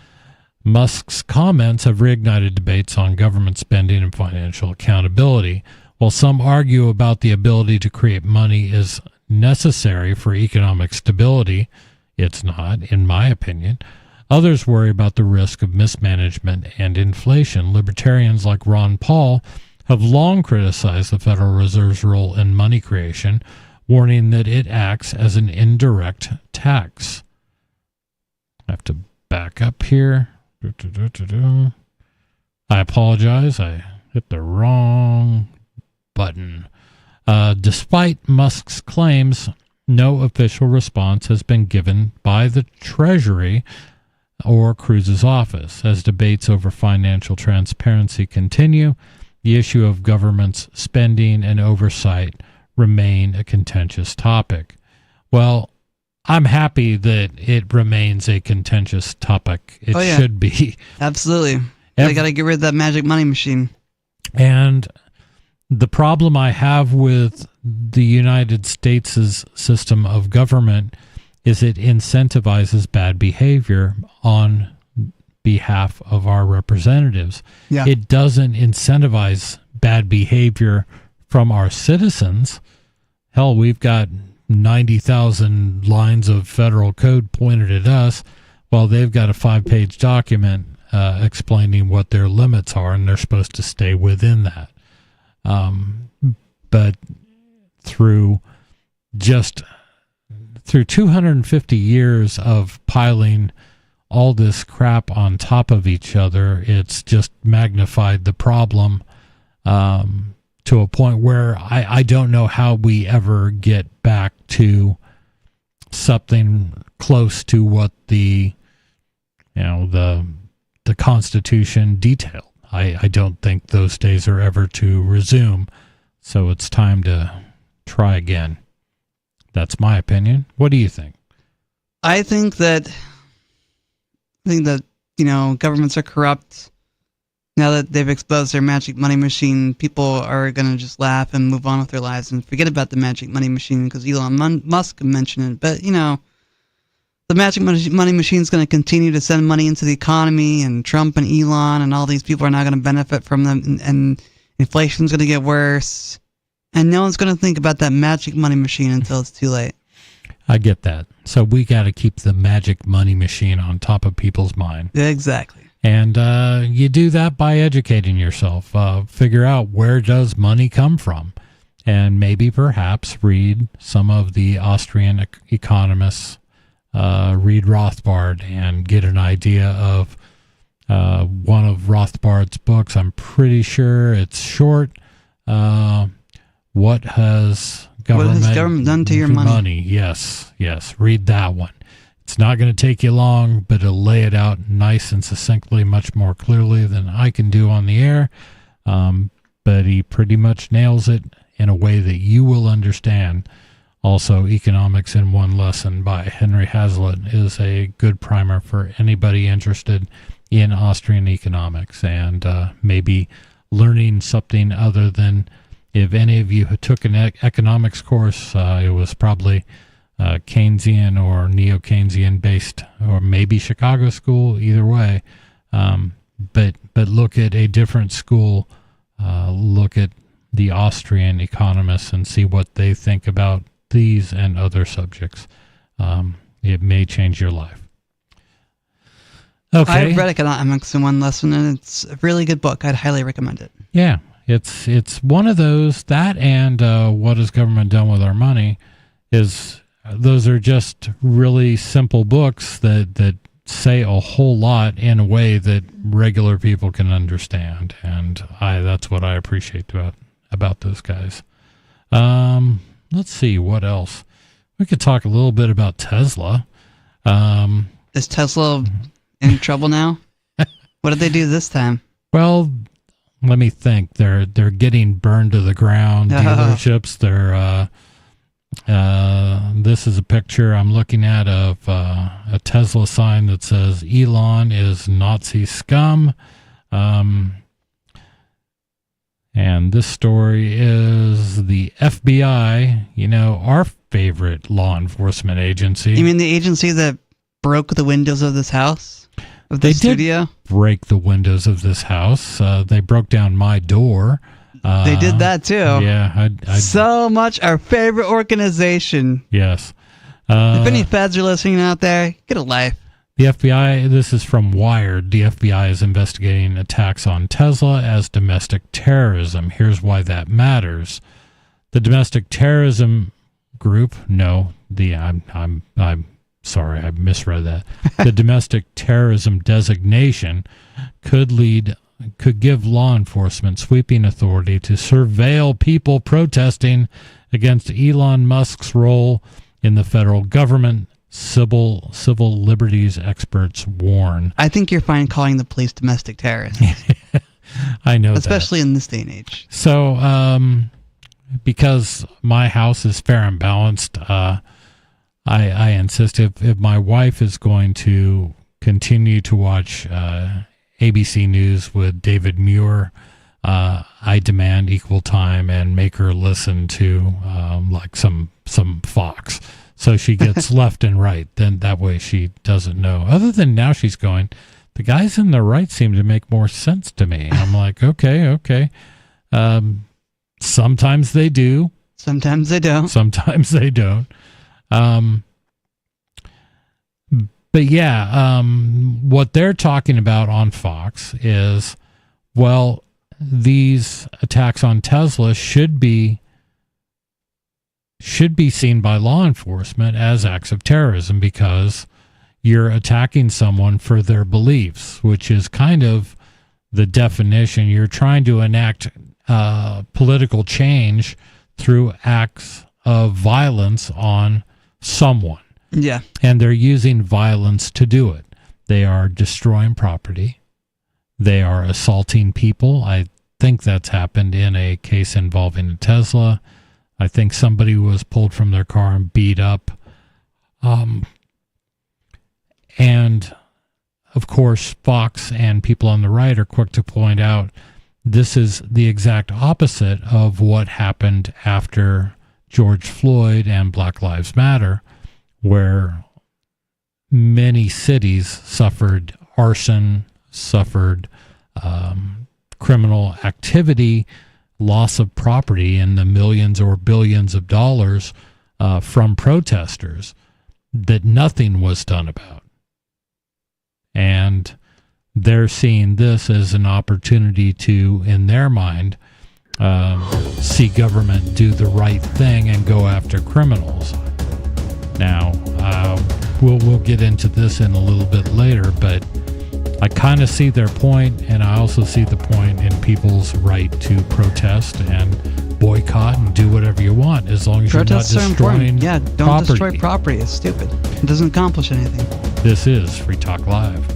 Speaker 1: Musk's comments have reignited debates on government spending and financial accountability. While some argue about the ability to create money is necessary for economic stability, it's not, in my opinion. Others worry about the risk of mismanagement and inflation. Libertarians like Ron Paul have long criticized the Federal Reserve's role in money creation, warning that it acts as an indirect tax. I have to back up here. I apologize. I hit the wrong button. Despite Musk's claims, no official response has been given by the Treasury or Cruz's office. As debates over financial transparency continue, the issue of government's spending and oversight remain a contentious topic. Well, I'm happy that it remains a contentious topic. It should be.
Speaker 2: Absolutely. They got to get rid of that magic money machine.
Speaker 1: And the problem I have with the United States' system of government is it incentivizes bad behavior on behalf of our representatives.
Speaker 2: Yeah.
Speaker 1: It doesn't incentivize bad behavior from our citizens. Hell, we've got 90,000 lines of federal code pointed at us, while they've got a 5-page document explaining what their limits are, and they're supposed to stay within that. But through 250 years of piling all this crap on top of each other, it's just magnified the problem to a point where I don't know how we ever get back to something close to what the Constitution detailed. I don't think those days are ever to resume, so it's time to try again. That's my opinion. What do you think?
Speaker 2: I think that governments are corrupt. Now that they've exposed their magic money machine, people are going to just laugh and move on with their lives and forget about the magic money machine because Elon Musk mentioned it. But, the magic money machine is going to continue to send money into the economy, and Trump and Elon and all these people are not going to benefit from them, and inflation's going to get worse. And no one's going to think about that magic money machine until it's too late.
Speaker 1: I get that. So we got to keep the magic money machine on top of people's mind.
Speaker 2: Exactly.
Speaker 1: And you do that by educating yourself. Figure out where does money come from. And maybe perhaps read some of the Austrian economists, read Rothbard, and get an idea of one of Rothbard's books. I'm pretty sure it's short. What has government
Speaker 2: done to your money?
Speaker 1: Yes. Read that one. It's not going to take you long, but it'll lay it out nice and succinctly, much more clearly than I can do on the air. But he pretty much nails it in a way that you will understand. Also, Economics in One Lesson by Henry Hazlitt is a good primer for anybody interested in Austrian economics and maybe learning something other than, if any of you took an economics course, it was probably Keynesian or neo-Keynesian based, or maybe Chicago school, either way. But look at a different school, look at the Austrian economists and see what they think about these and other subjects. It may change your life. Okay.
Speaker 2: I've read Economics in One Lesson, and it's a really good book. I'd highly recommend it.
Speaker 1: Yeah, it's one of those, that and What Has Government Done With Our Money those are just really simple books that say a whole lot in a way that regular people can understand, and that's what I appreciate about those guys. Let's see, what else? We could talk a little bit about Tesla.
Speaker 2: Is Tesla in trouble now? What did they do this time?
Speaker 1: Well, let me think. They're getting burned to the ground. Dealerships. They're this is a picture I'm looking at of a Tesla sign that says Elon is Nazi scum. And this story is the FBI, our favorite law enforcement agency.
Speaker 2: You mean the agency that broke the windows of this house? Of the studio?
Speaker 1: Did break the windows of this house. They broke down my door.
Speaker 2: They did that too.
Speaker 1: Yeah.
Speaker 2: So much our favorite organization.
Speaker 1: Yes.
Speaker 2: If any feds are listening out there, get a life.
Speaker 1: The FBI, this is from Wired, the FBI is investigating attacks on Tesla as domestic terrorism. Here's why that matters. The domestic terrorism group, I'm sorry, I misread that. The domestic terrorism designation could give law enforcement sweeping authority to surveil people protesting against Elon Musk's role in the federal government. Civil liberties experts warn.
Speaker 2: I think you're fine calling the police domestic terrorists.
Speaker 1: I know,
Speaker 2: especially in this day and age.
Speaker 1: So, because my house is fair and balanced, I insist if my wife is going to continue to watch ABC News with David Muir, I demand equal time and make her listen to like some Fox. So she gets left and right. Then that way she doesn't know. Other than now she's going, the guys in the right seem to make more sense to me. I'm like, okay. Sometimes they do.
Speaker 2: Sometimes they don't.
Speaker 1: Sometimes they don't. But yeah, what they're talking about on Fox is, well, these attacks on Tesla should be seen by law enforcement as acts of terrorism because you're attacking someone for their beliefs, which is kind of the definition. You're trying to enact political change through acts of violence on someone.
Speaker 2: Yeah.
Speaker 1: And they're using violence to do it. They are destroying property. They are assaulting people. I think that's happened in a case involving a Tesla. I think somebody was pulled from their car and beat up. And, of course, Fox and people on the right are quick to point out this is the exact opposite of what happened after George Floyd and Black Lives Matter, where many cities suffered arson, suffered criminal activity, loss of property in the millions or billions of dollars from protesters that nothing was done about. And they're seeing this as an opportunity to, in their mind, see government do the right thing and go after criminals. Now, we'll get into this in a little bit later, but I kind of see their point, and I also see the point in people's right to protest and boycott and do whatever you want, as long as
Speaker 2: Protests
Speaker 1: you're not destroying
Speaker 2: Yeah, don't
Speaker 1: property.
Speaker 2: destroy property. It's stupid. It doesn't accomplish anything.
Speaker 1: This is Free Talk Live.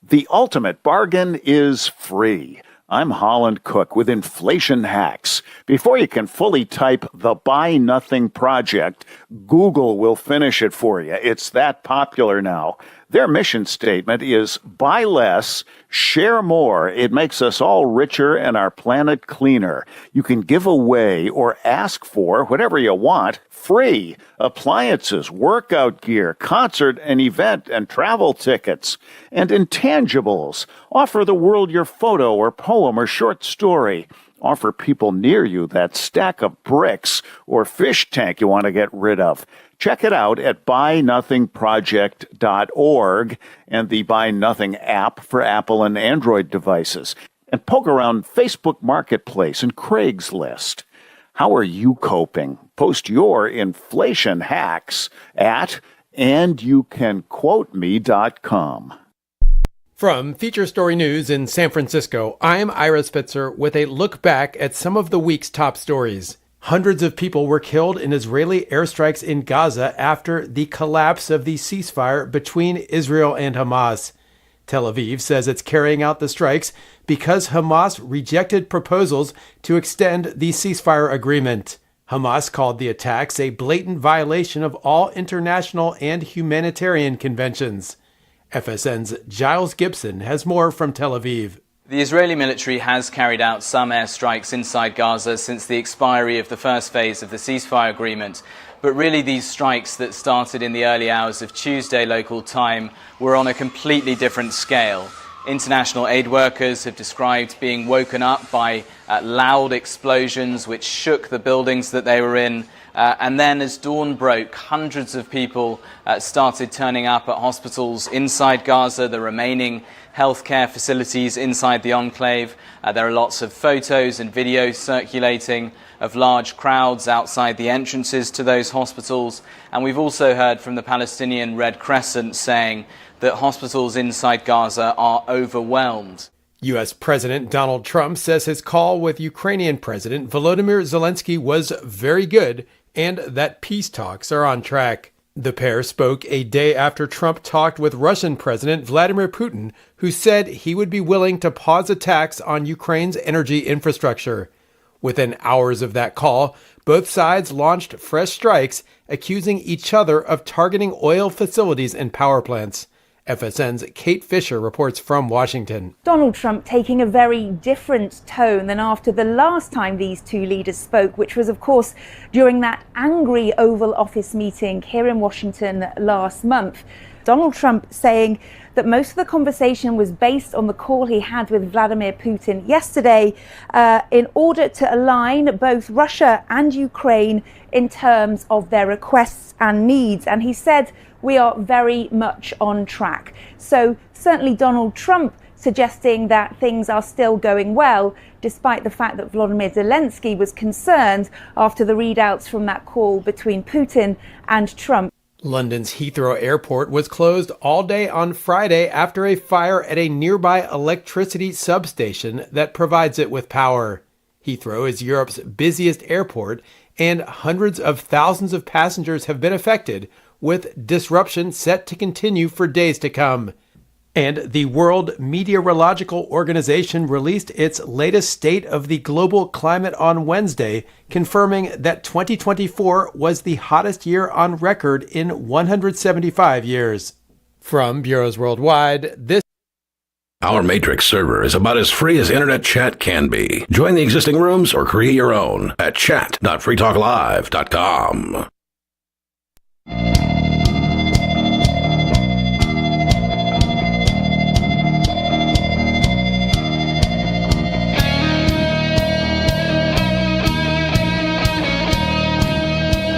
Speaker 19: The ultimate bargain is free. I'm Holland Cook with Inflation Hacks. Before you can fully type the Buy Nothing Project, Google will finish it for you. It's that popular now. Their mission statement is buy less, share more. It makes us all richer and our planet cleaner. You can give away or ask for whatever you want free. Appliances, workout gear, concert and event and travel tickets, and intangibles. Offer the world your photo or poem or short story. Offer people near you that stack of bricks or fish tank you want to get rid of. Check it out at buynothingproject.org and the Buy Nothing app for Apple and Android devices. And poke around Facebook Marketplace and Craigslist. How are you coping? Post your inflation hacks at andyoucanquoteme.com.
Speaker 5: From Feature Story News in San Francisco, I'm Ira Spitzer with a look back at some of the week's top stories. Hundreds of people were killed in Israeli airstrikes in Gaza after the collapse of the ceasefire between Israel and Hamas. Tel Aviv says it's carrying out the strikes because Hamas rejected proposals to extend the ceasefire agreement. Hamas called the attacks a blatant violation of all international and humanitarian conventions. FSN's Giles Gibson has more from Tel Aviv.
Speaker 6: The Israeli military has carried out some airstrikes inside Gaza since the expiry of the first phase of the ceasefire agreement. But really these strikes that started in the early hours of Tuesday local time were on a completely different scale. International aid workers have described being woken up by loud explosions which shook the buildings that they were in. And then as dawn broke, hundreds of people started turning up at hospitals inside Gaza, the remaining healthcare facilities inside the enclave. There are lots of photos and videos circulating of large crowds outside the entrances to those hospitals. And we've also heard from the Palestinian Red Crescent saying that hospitals inside Gaza are overwhelmed.
Speaker 5: U.S. President Donald Trump says his call with Ukrainian President Volodymyr Zelensky was very good and that peace talks are on track. The pair spoke a day after Trump talked with Russian President Vladimir Putin, who said he would be willing to pause attacks on Ukraine's energy infrastructure. Within hours of that call, both sides launched fresh strikes, accusing each other of targeting oil facilities and power plants. FSN's Kate Fisher reports from Washington.
Speaker 7: Donald Trump taking a very different tone than after the last time these two leaders spoke, which was, of course, during that angry Oval Office meeting here in Washington last month. Donald Trump saying that most of the conversation was based on the call he had with Vladimir Putin yesterday in order to align both Russia and Ukraine in terms of their requests and needs. And he said, we are very much on track. So certainly Donald Trump suggesting that things are still going well, despite the fact that Volodymyr Zelensky was concerned after the readouts from that call between Putin and Trump.
Speaker 5: London's Heathrow Airport was closed all day on Friday after a fire at a nearby electricity substation that provides it with power. Heathrow is Europe's busiest airport, and hundreds of thousands of passengers have been affected, with disruption set to continue for days to come. And the World Meteorological Organization released its latest state of the global climate on Wednesday, confirming that 2024 was the hottest year on record in 175 years. From Bureaus Worldwide, this
Speaker 8: Our Matrix server is about as free as internet chat can be. Join the existing rooms or create your own at chat.freetalklive.com.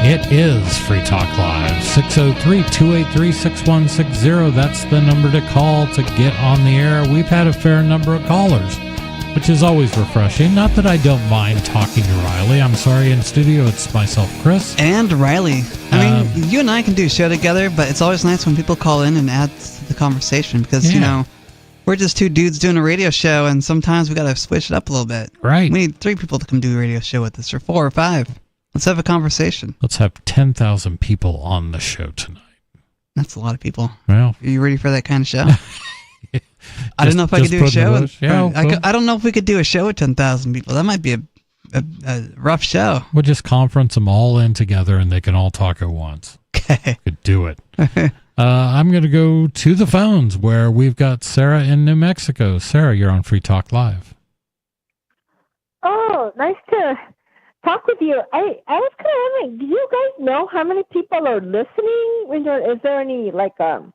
Speaker 1: It is Free Talk Live, 603-283-6160. That's the number to call to get on the air. We've had a fair number of callers, which is always refreshing. Not that I don't mind talking to Riley. I'm sorry, in studio it's myself, Chris.
Speaker 2: And Riley. I mean, you and I can do a show together, but it's always nice when people call in and add to the conversation because, you know, we're just two dudes doing a radio show, and sometimes we got to switch it up a little bit.
Speaker 1: Right.
Speaker 2: We need 3 people to come do a radio show with us, or 4 or 5. Let's have a conversation.
Speaker 1: Let's have 10,000 people on the show tonight.
Speaker 2: That's a lot of people.
Speaker 1: Well,
Speaker 2: are you ready for that kind of show? I don't know if I could do a show. I don't know if we could do a show with 10,000 people. That might be a rough show.
Speaker 1: We'll just conference them all in together and they can all talk at once.
Speaker 2: Okay.
Speaker 1: Could do it. I'm going to go to the phones where we've got Sarah in New Mexico. Sarah, you're on Free Talk Live.
Speaker 20: Oh, nice to talk with you. I was kind of wondering, do you guys know how many people are listening? Is there any little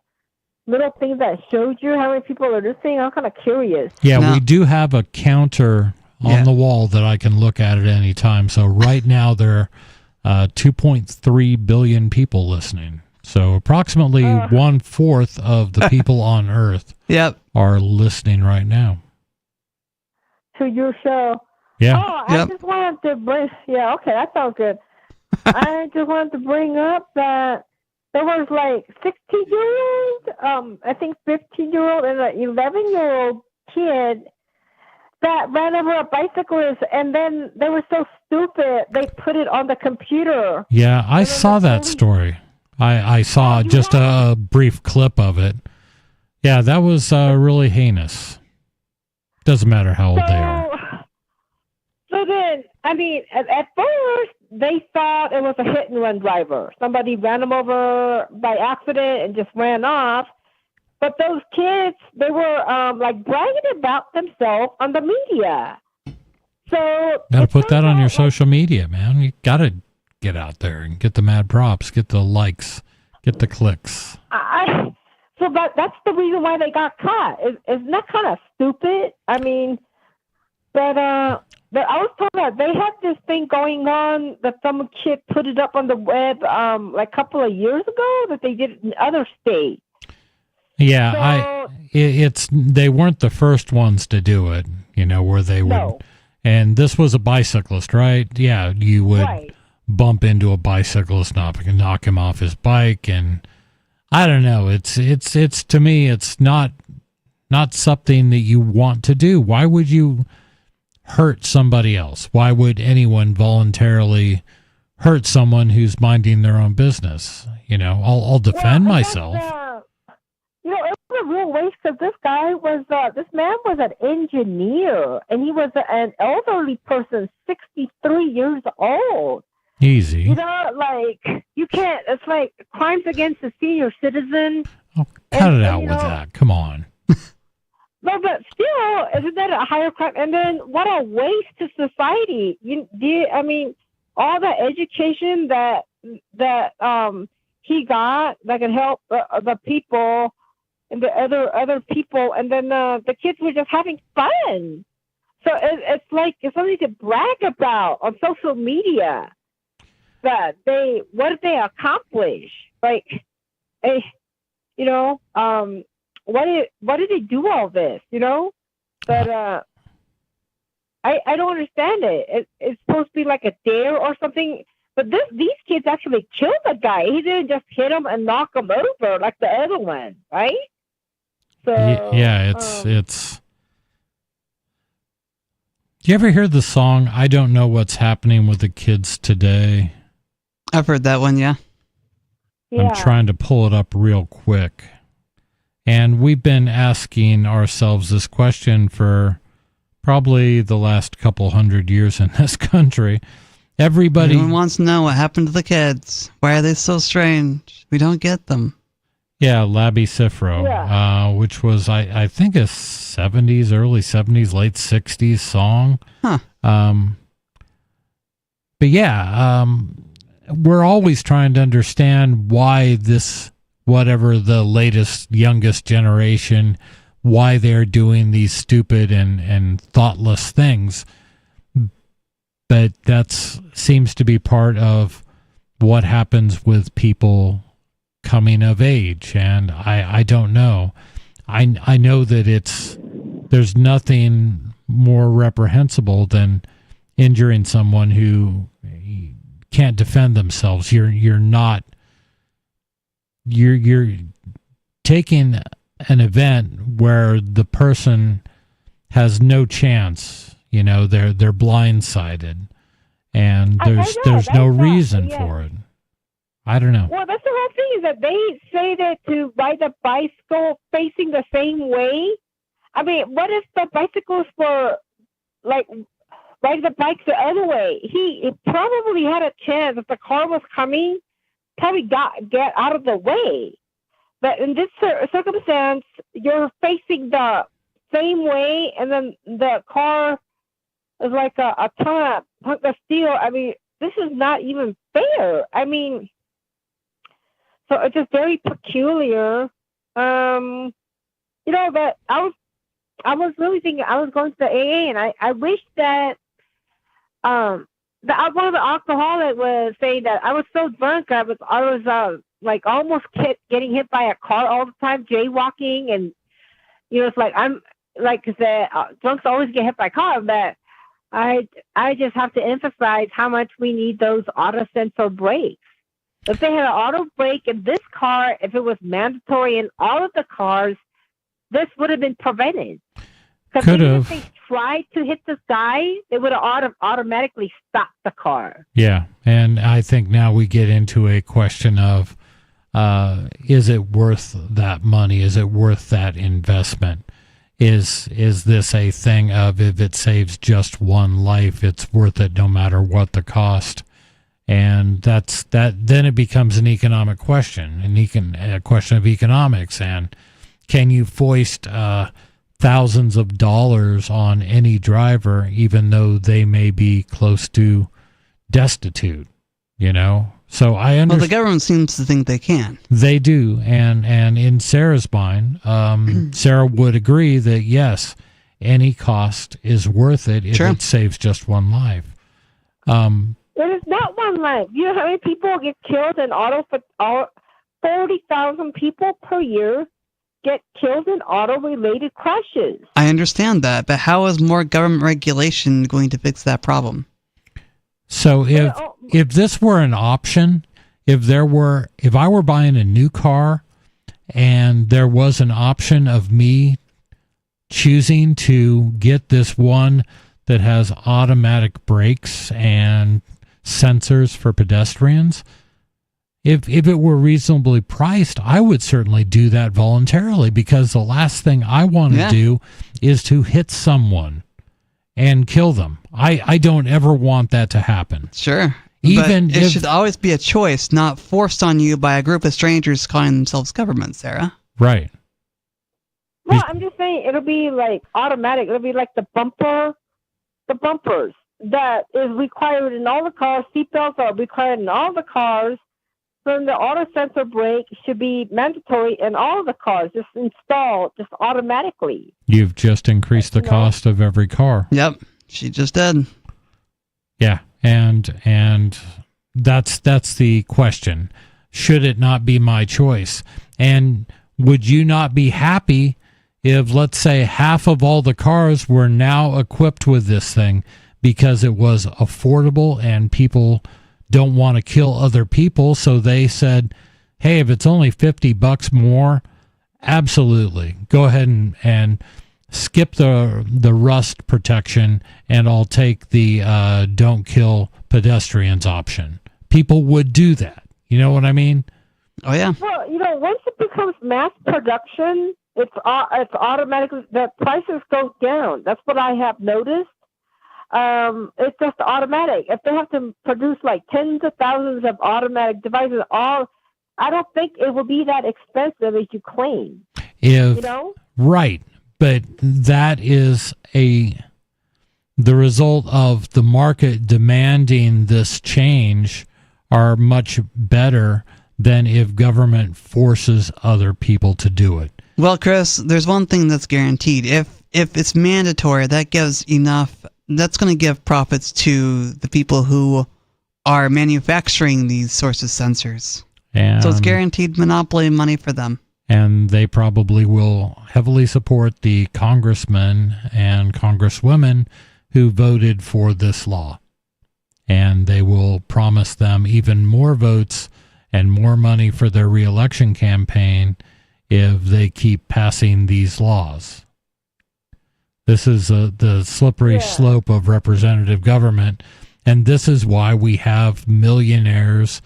Speaker 20: things that showed you how many people are listening? I'm kind of curious.
Speaker 1: Yeah, we do have a counter on the wall that I can look at any time. So right now there are 2.3 billion people listening. So approximately 1/4 of the people on Earth are listening right now.
Speaker 20: To your show.
Speaker 1: Yeah.
Speaker 20: Oh, I just wanted to bring. Yeah, okay, that sounds good. I just wanted to bring up that there was 16-year-old, I think 15-year-old, and an 11-year-old kid that ran over a bicyclist, and then they were so stupid they put it on the computer.
Speaker 1: Yeah, I saw that story. I saw just a brief clip of it. Yeah, that was really heinous. Doesn't matter how old they are.
Speaker 20: So then, I mean, at first, they thought it was a hit-and-run driver. Somebody ran them over by accident and just ran off. But those kids, they were, bragging about themselves on the media. So
Speaker 1: Got to put that on your social media, man. You got to get out there and get the mad props, get the likes, get the clicks.
Speaker 20: So that's the reason why they got caught. Isn't that kind of stupid? I mean, but I was told that they had this thing going on that some kid put it up on the web a couple of years ago that they did in other states.
Speaker 1: Yeah, they weren't the first ones to do it, where they would. And this was a bicyclist, right? Yeah, you would bump into a bicyclist, knock him off his bike, and I don't know. It's to me, it's not something that you want to do. Why would you hurt somebody else? Why would anyone voluntarily hurt someone who's minding their own business? I'll defend myself.
Speaker 20: It was a real waste because this man was an engineer, and he was an elderly person, 63 years old.
Speaker 1: Easy.
Speaker 20: You can't, it's like crimes against a senior citizen.
Speaker 1: Cut it out with that. Come on.
Speaker 20: No, but still, isn't that a higher crime? And then what a waste to society. I mean, all the education that he got that can help the people and the other people, and then the kids were just having fun. So it's like it's something to brag about on social media. That what did they accomplish? Like, what did they do all this? But I don't understand it. It's supposed to be like a dare or something. But these kids actually killed the guy. He didn't just hit him and knock him over like the other one, right? So
Speaker 1: yeah, it's. Do you ever hear the song "I Don't Know What's Happening with the Kids Today"?
Speaker 2: I've heard that one, yeah.
Speaker 1: I'm trying to pull it up real quick. And we've been asking ourselves this question for probably the last couple hundred years in this country. Everyone
Speaker 2: wants to know what happened to the kids. Why are they so strange? We don't get them.
Speaker 1: Yeah, Labby Cifro, which was, I think, a 70s, early 70s, late 60s song.
Speaker 2: Huh.
Speaker 1: But yeah, we're always trying to understand why this, whatever the latest, youngest generation, why they're doing these stupid and thoughtless things. But that seems to be part of what happens with people coming of age. And I don't know. I know that there's nothing more reprehensible than injuring someone who can't defend themselves. You're taking an event where the person has no chance. They're blindsided, and there's no reason for it. I don't know.
Speaker 20: Well, that's the whole thing, is that they say that to ride the bicycle facing the same way. I mean, what if the bicycles were like ride the bike the other way? He probably had a chance if the car was coming, probably get out of the way. But in this circumstance, you're facing the same way, and then the car is like a ton of steel. I mean, this is not even fair. I mean, so it's just very peculiar. But I was really thinking I was going to the AA, and I wish that one of the alcoholics was saying that I was so drunk I was like almost getting hit by a car all the time, jaywalking, and it's like I'm like I said, drunks always get hit by cars, but I just have to emphasize how much we need those auto sensor brakes. If they had an auto brake in this car, if it was mandatory in all of the cars, this would have been prevented.
Speaker 1: Could have.
Speaker 20: If they tried to hit this guy, they would have automatically stopped the car.
Speaker 1: Yeah, and I think now we get into a question of, is it worth that money? Is it worth that investment? Is this a thing of, if it saves just one life, it's worth it no matter what the cost? And then it becomes an economic question, a question of economics. And can you foist thousands of dollars on any driver, even though they may be close to destitute? So I understand.
Speaker 2: Well, the government seems to think they can.
Speaker 1: They do, and in Sarah's mind, Sarah would agree that yes, any cost is worth it if it saves just one life.
Speaker 20: It is not one life. You know how many people get killed in 40,000 people per year get killed in auto-related crashes.
Speaker 2: I understand that, but how is more government regulation going to fix that problem?
Speaker 1: So if this were an option, if I were buying a new car and there was an option of me choosing to get this one that has automatic brakes and sensors for pedestrians, if it were reasonably priced, I would certainly do that voluntarily, because the last thing I want to do is to hit someone and kill them. I don't ever want that to happen.
Speaker 2: Sure.
Speaker 1: Even
Speaker 2: but it should always be a choice, not forced on you by a group of strangers calling themselves government, Sarah.
Speaker 1: Right.
Speaker 20: Well, I'm just saying it'll be like automatic. It'll be like the bumpers that is required in all the cars. Seatbelts are required in all the cars. Then the auto sensor brake should be mandatory in all the cars, just installed just automatically.
Speaker 1: You've just increased the cost of every car.
Speaker 2: Yep, she just did.
Speaker 1: Yeah, and that's the question. Should it not be my choice? And would you not be happy if, let's say, half of all the cars were now equipped with this thing because it was affordable and people don't want to kill other people, so they said, hey, if it's only $50 more, absolutely, go ahead and skip the rust protection, and I'll take the don't kill pedestrians option. People would do that. You know what I mean?
Speaker 2: Oh, yeah.
Speaker 20: Well, once it becomes mass production, it's automatically, the prices go down. That's what I have noticed. It's just automatic. If they have to produce like tens of thousands of automatic devices, I don't think it will be that expensive as you claim.
Speaker 1: Right, but that is the result of the market demanding this change are much better than if government forces other people to do it.
Speaker 2: Well, Chris, there's one thing that's guaranteed. If it's mandatory, that gives enough. That's going to give profits to the people who are manufacturing these sorts of sensors. So it's guaranteed monopoly money for them.
Speaker 1: And they probably will heavily support the congressmen and congresswomen who voted for this law. And they will promise them even more votes and more money for their reelection campaign if they keep passing these laws. This is the slippery slope of representative government, and this is why we have millionaires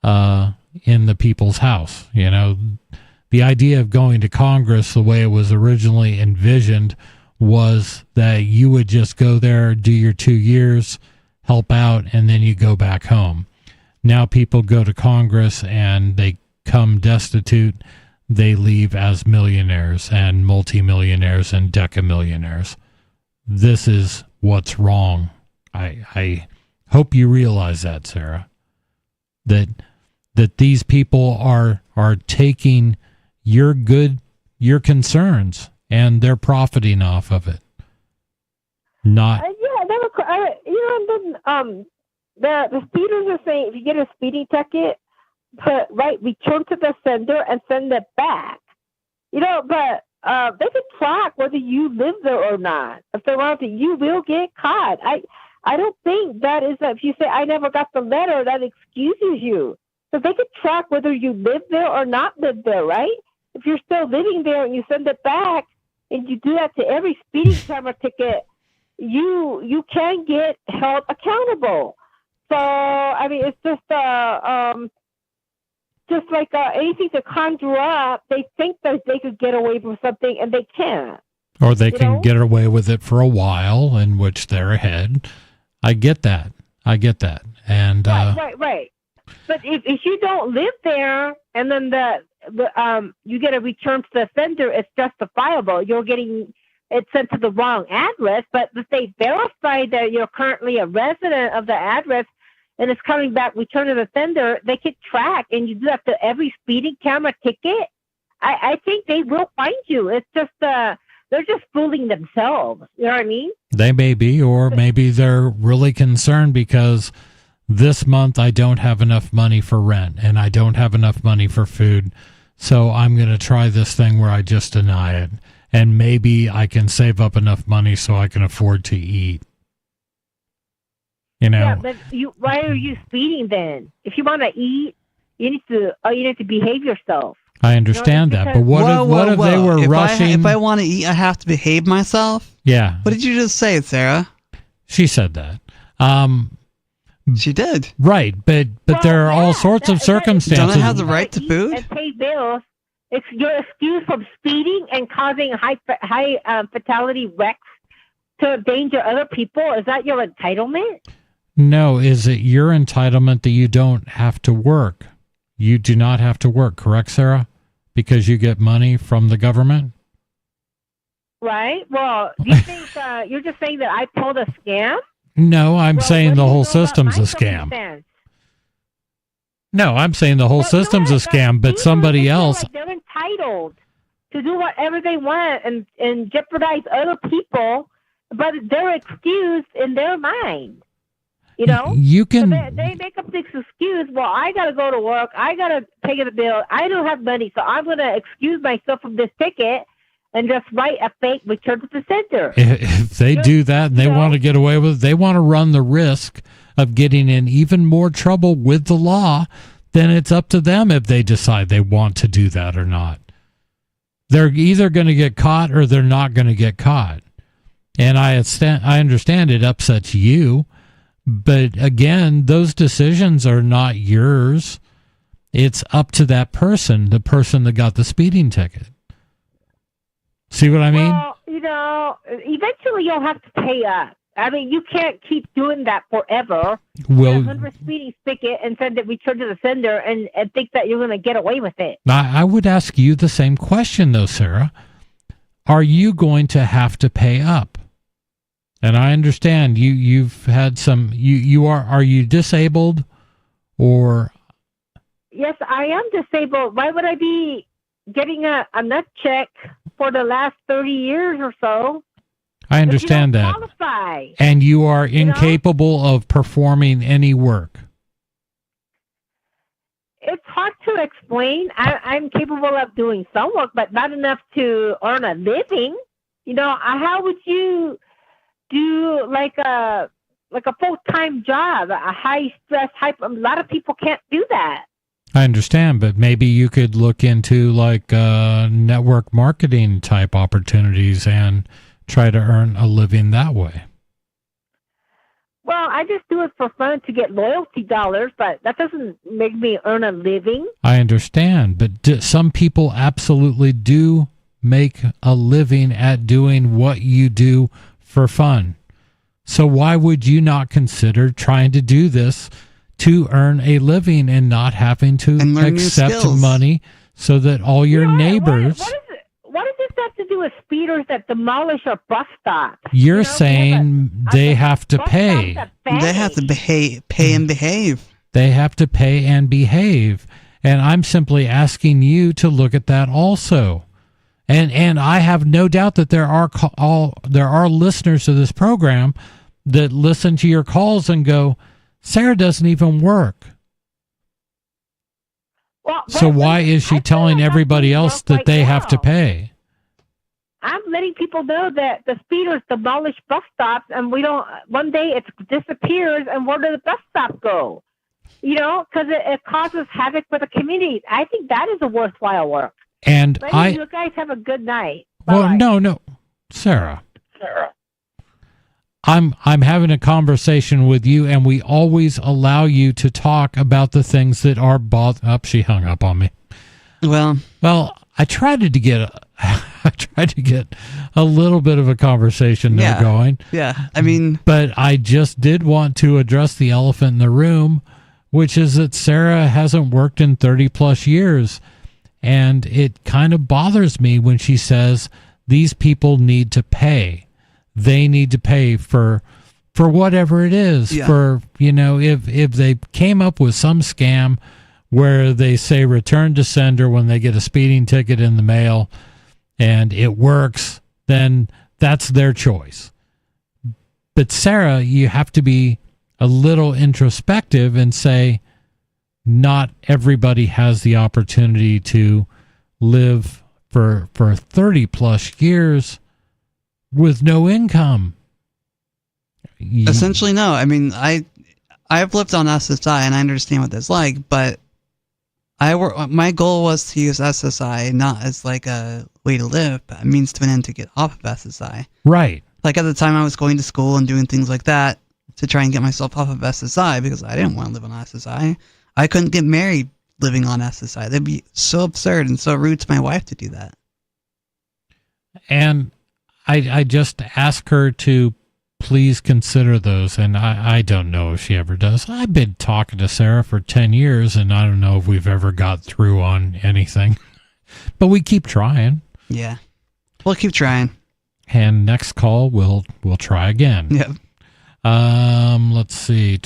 Speaker 1: in the people's house. The idea of going to Congress the way it was originally envisioned was that you would just go there, do your 2 years, help out, and then you go back home. Now people go to Congress and they come destitute. They leave as millionaires and multimillionaires and decamillionaires. This is what's wrong. I hope you realize that, Sarah, that these people are taking your concerns and they're profiting off of it. Not
Speaker 20: the speeders are saying if you get a speeding ticket, return to the sender and send it back. But they can track whether you live there or not. If they want to, you will get caught. I don't think that is if you say I never got the letter, that excuses you. So they can track whether you live there or not live there, right? If you're still living there and you send it back, and you do that to every speeding camera ticket, you can get held accountable. So I mean, it's just like anything to conjure up. They think that they could get away with something, and they can't.
Speaker 1: Or they can get away with it for a while, in which they're ahead. I get that. And
Speaker 20: right. But if you don't live there, and then you get a return to the sender, it's justifiable. You're getting it sent to the wrong address. But if they verify that you're currently a resident of the address, and it's coming back, return to the sender, they can track, and you do that to every speeding camera ticket. I think they will find you. It's just they're just fooling themselves. You know what I mean?
Speaker 1: They may be, or maybe they're really concerned because this month I don't have enough money for rent and I don't have enough money for food. So I'm going to try this thing where I just deny it. And maybe I can save up enough money so I can afford to eat.
Speaker 20: Yeah, but why are you speeding then? If you want to eat, you need to behave yourself.
Speaker 1: I understand that, but what if they were rushing?
Speaker 2: If I want to eat, I have to behave myself?
Speaker 1: Yeah.
Speaker 2: What did you just say, Sarah?
Speaker 1: She said that.
Speaker 2: She did.
Speaker 1: Right, but there are all sorts of circumstances.
Speaker 2: Don't I have the right to food?
Speaker 20: And pay bills. It's your excuse from speeding and causing high fatality wrecks to endanger other people. Is that your entitlement?
Speaker 1: No, is it your entitlement that you don't have to work? You do not have to work, correct, Sarah? because you get money from the government?
Speaker 20: Right? Well, do you think you're just saying that I pulled a scam?
Speaker 1: No, I'm
Speaker 20: Well,
Speaker 1: saying
Speaker 20: what
Speaker 1: the
Speaker 20: do you
Speaker 1: whole
Speaker 20: know about
Speaker 1: system's
Speaker 20: my
Speaker 1: a scam.
Speaker 20: circumstance?
Speaker 1: No, I'm saying the whole system's a scam, but somebody else.
Speaker 20: Like they're entitled to do whatever they want and jeopardize other people, but they're excused in their mind. You know,
Speaker 1: You can.
Speaker 20: So they make up this excuse. Well, I got to go to work. I got to pay the bill. I don't have money, so I'm going to excuse myself from this ticket and just write a fake return to the sender.
Speaker 1: If they do that and they want to get away with it, they want to run the risk of getting in even more trouble with the law, then it's up to them if they decide they want to do that or not. They're either going to get caught or they're not going to get caught. And I understand it upsets you, but again, those decisions are not yours. It's up to that person, the person that got the speeding ticket. See what I mean?
Speaker 20: Well, you know, eventually you'll have to pay up. I mean, you can't keep doing that forever.
Speaker 1: Well,
Speaker 20: 100 speeding ticket and send it return to the sender and think that you're going to get away with it.
Speaker 1: I would ask you the same question, though, Sarah. Are you going to have to pay up? And I understand you've had some. Are you disabled, or?
Speaker 20: Yes, I am disabled. Why would I be getting a nut check for the last 30 years or so?
Speaker 1: I understand that.
Speaker 20: Qualify.
Speaker 1: And you are incapable of performing any work.
Speaker 20: It's hard to explain. I'm capable of doing some work, but not enough to earn a living. You know, how would you do like a full-time job, a high-stress, a lot of people can't do that.
Speaker 1: I understand, but maybe you could look into like network marketing type opportunities and try to earn a living that way.
Speaker 20: Well, I just do it for fun to get loyalty dollars, but that doesn't make me earn a living.
Speaker 1: I understand, but some people absolutely do make a living at doing what you do for fun. So why would you not consider trying to do this to earn a living and not having to accept money so that all your neighbors...
Speaker 20: What does this have to do with speeders that demolish our bus stops?
Speaker 1: You're saying they have to pay.
Speaker 2: They have to pay and behave.
Speaker 1: They have to pay and behave. And I'm simply asking you to look at that also. And I have no doubt that there are listeners to this program that listen to your calls and go, Sarah doesn't even work.
Speaker 20: Well,
Speaker 1: so why is she telling everybody else that they have to pay?
Speaker 20: I'm letting people know that the speeders demolish bus stops, and one day it disappears, and where do the bus stops go? You know, because it causes havoc with the community. I think that is a worthwhile work.
Speaker 1: And
Speaker 20: you guys have a good night.
Speaker 1: Well, no, Sarah. I'm having a conversation with you, and we always allow you to talk about the things that are she hung up on me. Well, I tried to get a little bit of a conversation there going.
Speaker 2: Yeah, I mean,
Speaker 1: but I just did want to address the elephant in the room, which is that Sarah hasn't worked in 30 plus years, and it kind of bothers me when she says these people need to pay. They need to pay for whatever it is.
Speaker 2: Yeah.
Speaker 1: For, if they came up with some scam where they say return to sender when they get a speeding ticket in the mail and it works, then that's their choice. But Sarah, you have to be a little introspective and say not everybody has the opportunity to live for 30 plus years with no income.
Speaker 2: Essentially, no. I mean, I've lived on SSI and I understand what that's like, but my goal was to use SSI not as like a way to live, but a means to an end to get off of SSI.
Speaker 1: Right.
Speaker 2: Like at the time I was going to school and doing things like that to try and get myself off of SSI because I didn't want to live on SSI. I couldn't get married living on SSI. That'd be so absurd and so rude to my wife to do that.
Speaker 1: And I just ask her to please consider those, and I don't know if she ever does. I've been talking to Sarah for 10 years, and I don't know if we've ever got through on anything. But we keep trying.
Speaker 2: Yeah. We'll keep trying.
Speaker 1: And next call, we'll try again.
Speaker 2: Yep.
Speaker 1: Let's see.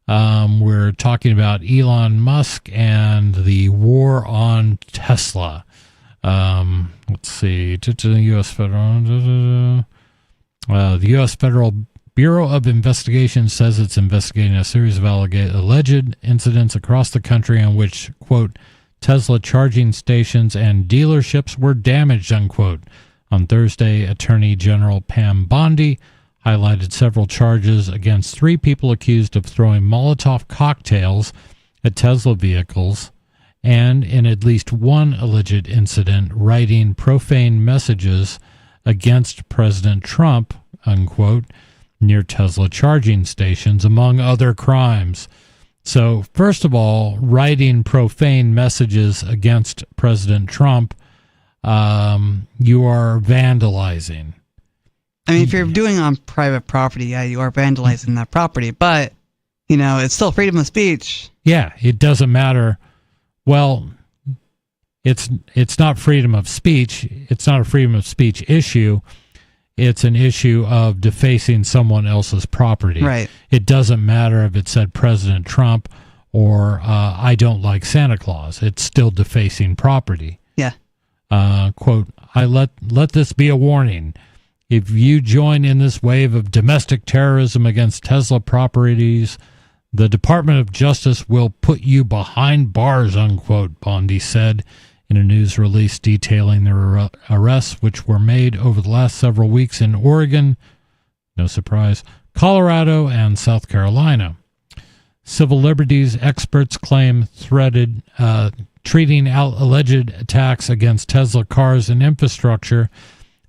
Speaker 1: We're talking about Elon Musk and the war on Tesla. Let's see. The U.S. Federal Bureau of Investigation says it's investigating a series of alleged incidents across the country in which, quote, Tesla charging stations and dealerships were damaged, unquote. On Thursday, Attorney General Pam Bondi highlighted several charges against 3 people accused of throwing Molotov cocktails at Tesla vehicles and, in at least one alleged incident, writing profane messages against President Trump, unquote, near Tesla charging stations, among other crimes. So, first of all, writing profane messages against President Trump, you are vandalizing.
Speaker 2: I mean, if you're doing it on private property, yeah, you are vandalizing that property, but, it's still freedom of speech.
Speaker 1: Yeah, it doesn't matter. Well, it's not freedom of speech. It's not a freedom of speech issue. It's an issue of defacing someone else's property.
Speaker 2: Right.
Speaker 1: It doesn't matter if it said President Trump or I don't like Santa Claus. It's still defacing property.
Speaker 2: Yeah.
Speaker 1: Quote, I let this be a warning. If you join in this wave of domestic terrorism against Tesla properties, the Department of Justice will put you behind bars, unquote, Bondi said in a news release detailing the arrests which were made over the last several weeks in Oregon, no surprise, Colorado, and South Carolina. Civil liberties experts claim treating alleged attacks against Tesla cars and infrastructure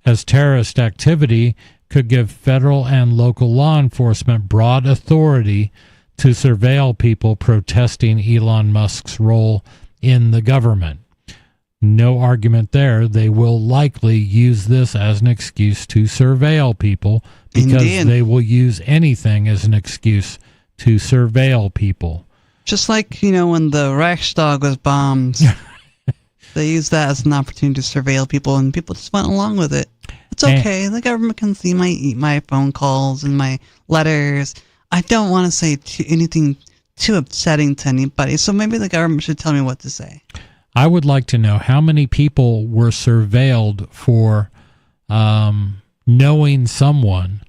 Speaker 1: as terrorist activity could give federal and local law enforcement broad authority to surveil people protesting Elon Musk's role in the government. No argument there. They will likely use this as an excuse to surveil people because
Speaker 2: Indeed.
Speaker 1: they will use anything as an excuse to surveil people.
Speaker 2: Just like, when the Reichstag was bombed, they used that as an opportunity to surveil people, and people just went along with it. It's okay. The government can see my phone calls and my letters. I don't want to say anything too upsetting to anybody, so maybe the government should tell me what to say.
Speaker 1: I would like to know how many people were surveilled for knowing someone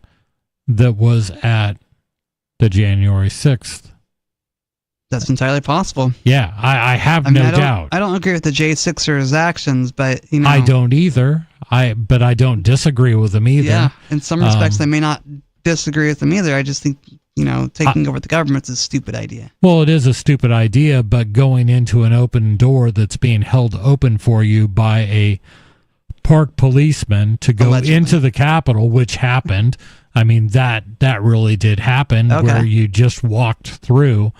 Speaker 1: that was at the January 6th.
Speaker 2: That's entirely possible.
Speaker 1: Yeah, I have no doubt.
Speaker 2: I don't agree with the J6ers' actions, but,
Speaker 1: I don't either. But I don't disagree with them either.
Speaker 2: Yeah, in some respects, I may not disagree with them either. I just think, taking over the government's a stupid idea.
Speaker 1: Well, it is a stupid idea, but going into an open door that's being held open for you by a park policeman to go
Speaker 2: Allegedly.
Speaker 1: into the Capitol, which happened. I mean, that really did happen, where you just walked through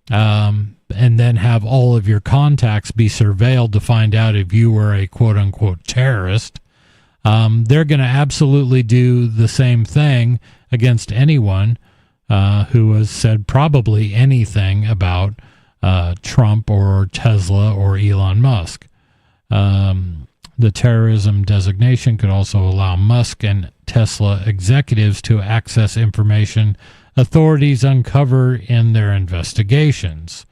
Speaker 1: and then have all of your contacts be surveilled to find out if you were a quote-unquote terrorist. They're going to absolutely do the same thing against anyone who has said probably anything about Trump or Tesla or Elon Musk. The terrorism designation could also allow Musk and Tesla executives to access information authorities uncover in their investigations.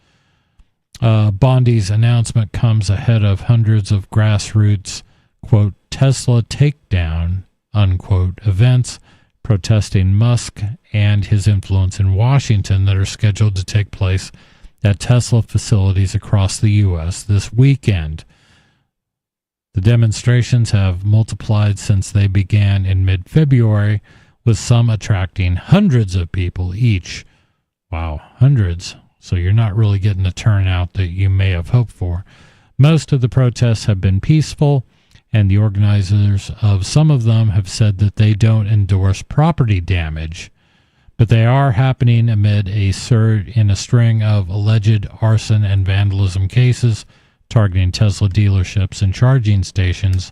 Speaker 1: Bondi's announcement comes ahead of hundreds of grassroots, quote, Tesla takedown, unquote, events protesting Musk and his influence in Washington that are scheduled to take place at Tesla facilities across the U.S. this weekend. The demonstrations have multiplied since they began in mid-February, with some attracting hundreds of people each. Wow, hundreds. So you're not really getting the turnout that you may have hoped for. Most of the protests have been peaceful, and the organizers of some of them have said that they don't endorse property damage, but they are happening amid a surge in a string of alleged arson and vandalism cases targeting Tesla dealerships and charging stations,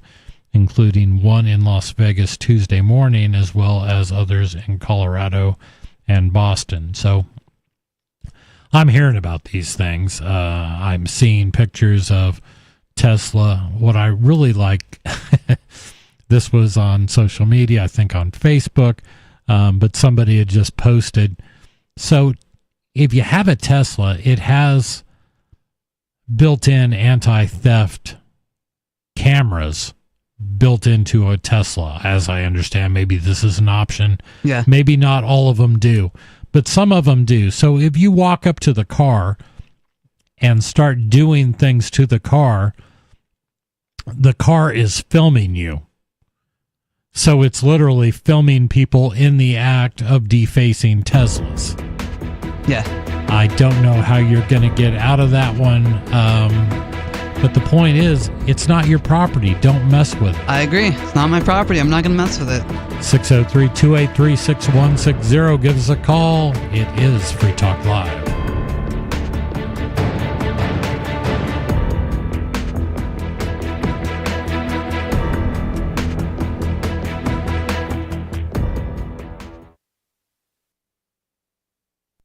Speaker 1: including one in Las Vegas Tuesday morning, as well as others in Colorado and Boston. So I'm hearing about these things. I'm seeing pictures of Tesla, what I really like, this was on social media, I think on Facebook, but somebody had just posted. So if you have a Tesla, it has built-in anti-theft cameras built into a Tesla, as I understand. Maybe this is an option.
Speaker 2: Yeah.
Speaker 1: Maybe not all of them do, but some of them do. So if you walk up to the car and start doing things to the car is filming you. So it's literally filming people in the act of defacing Teslas.
Speaker 2: Yeah.
Speaker 1: I don't know how you're going to get out of that one. But the point is, it's not your property. Don't mess with it.
Speaker 2: I agree. It's not my property. I'm not going to mess with it.
Speaker 1: 603-283-6160. Give us a call. It is Free Talk Live.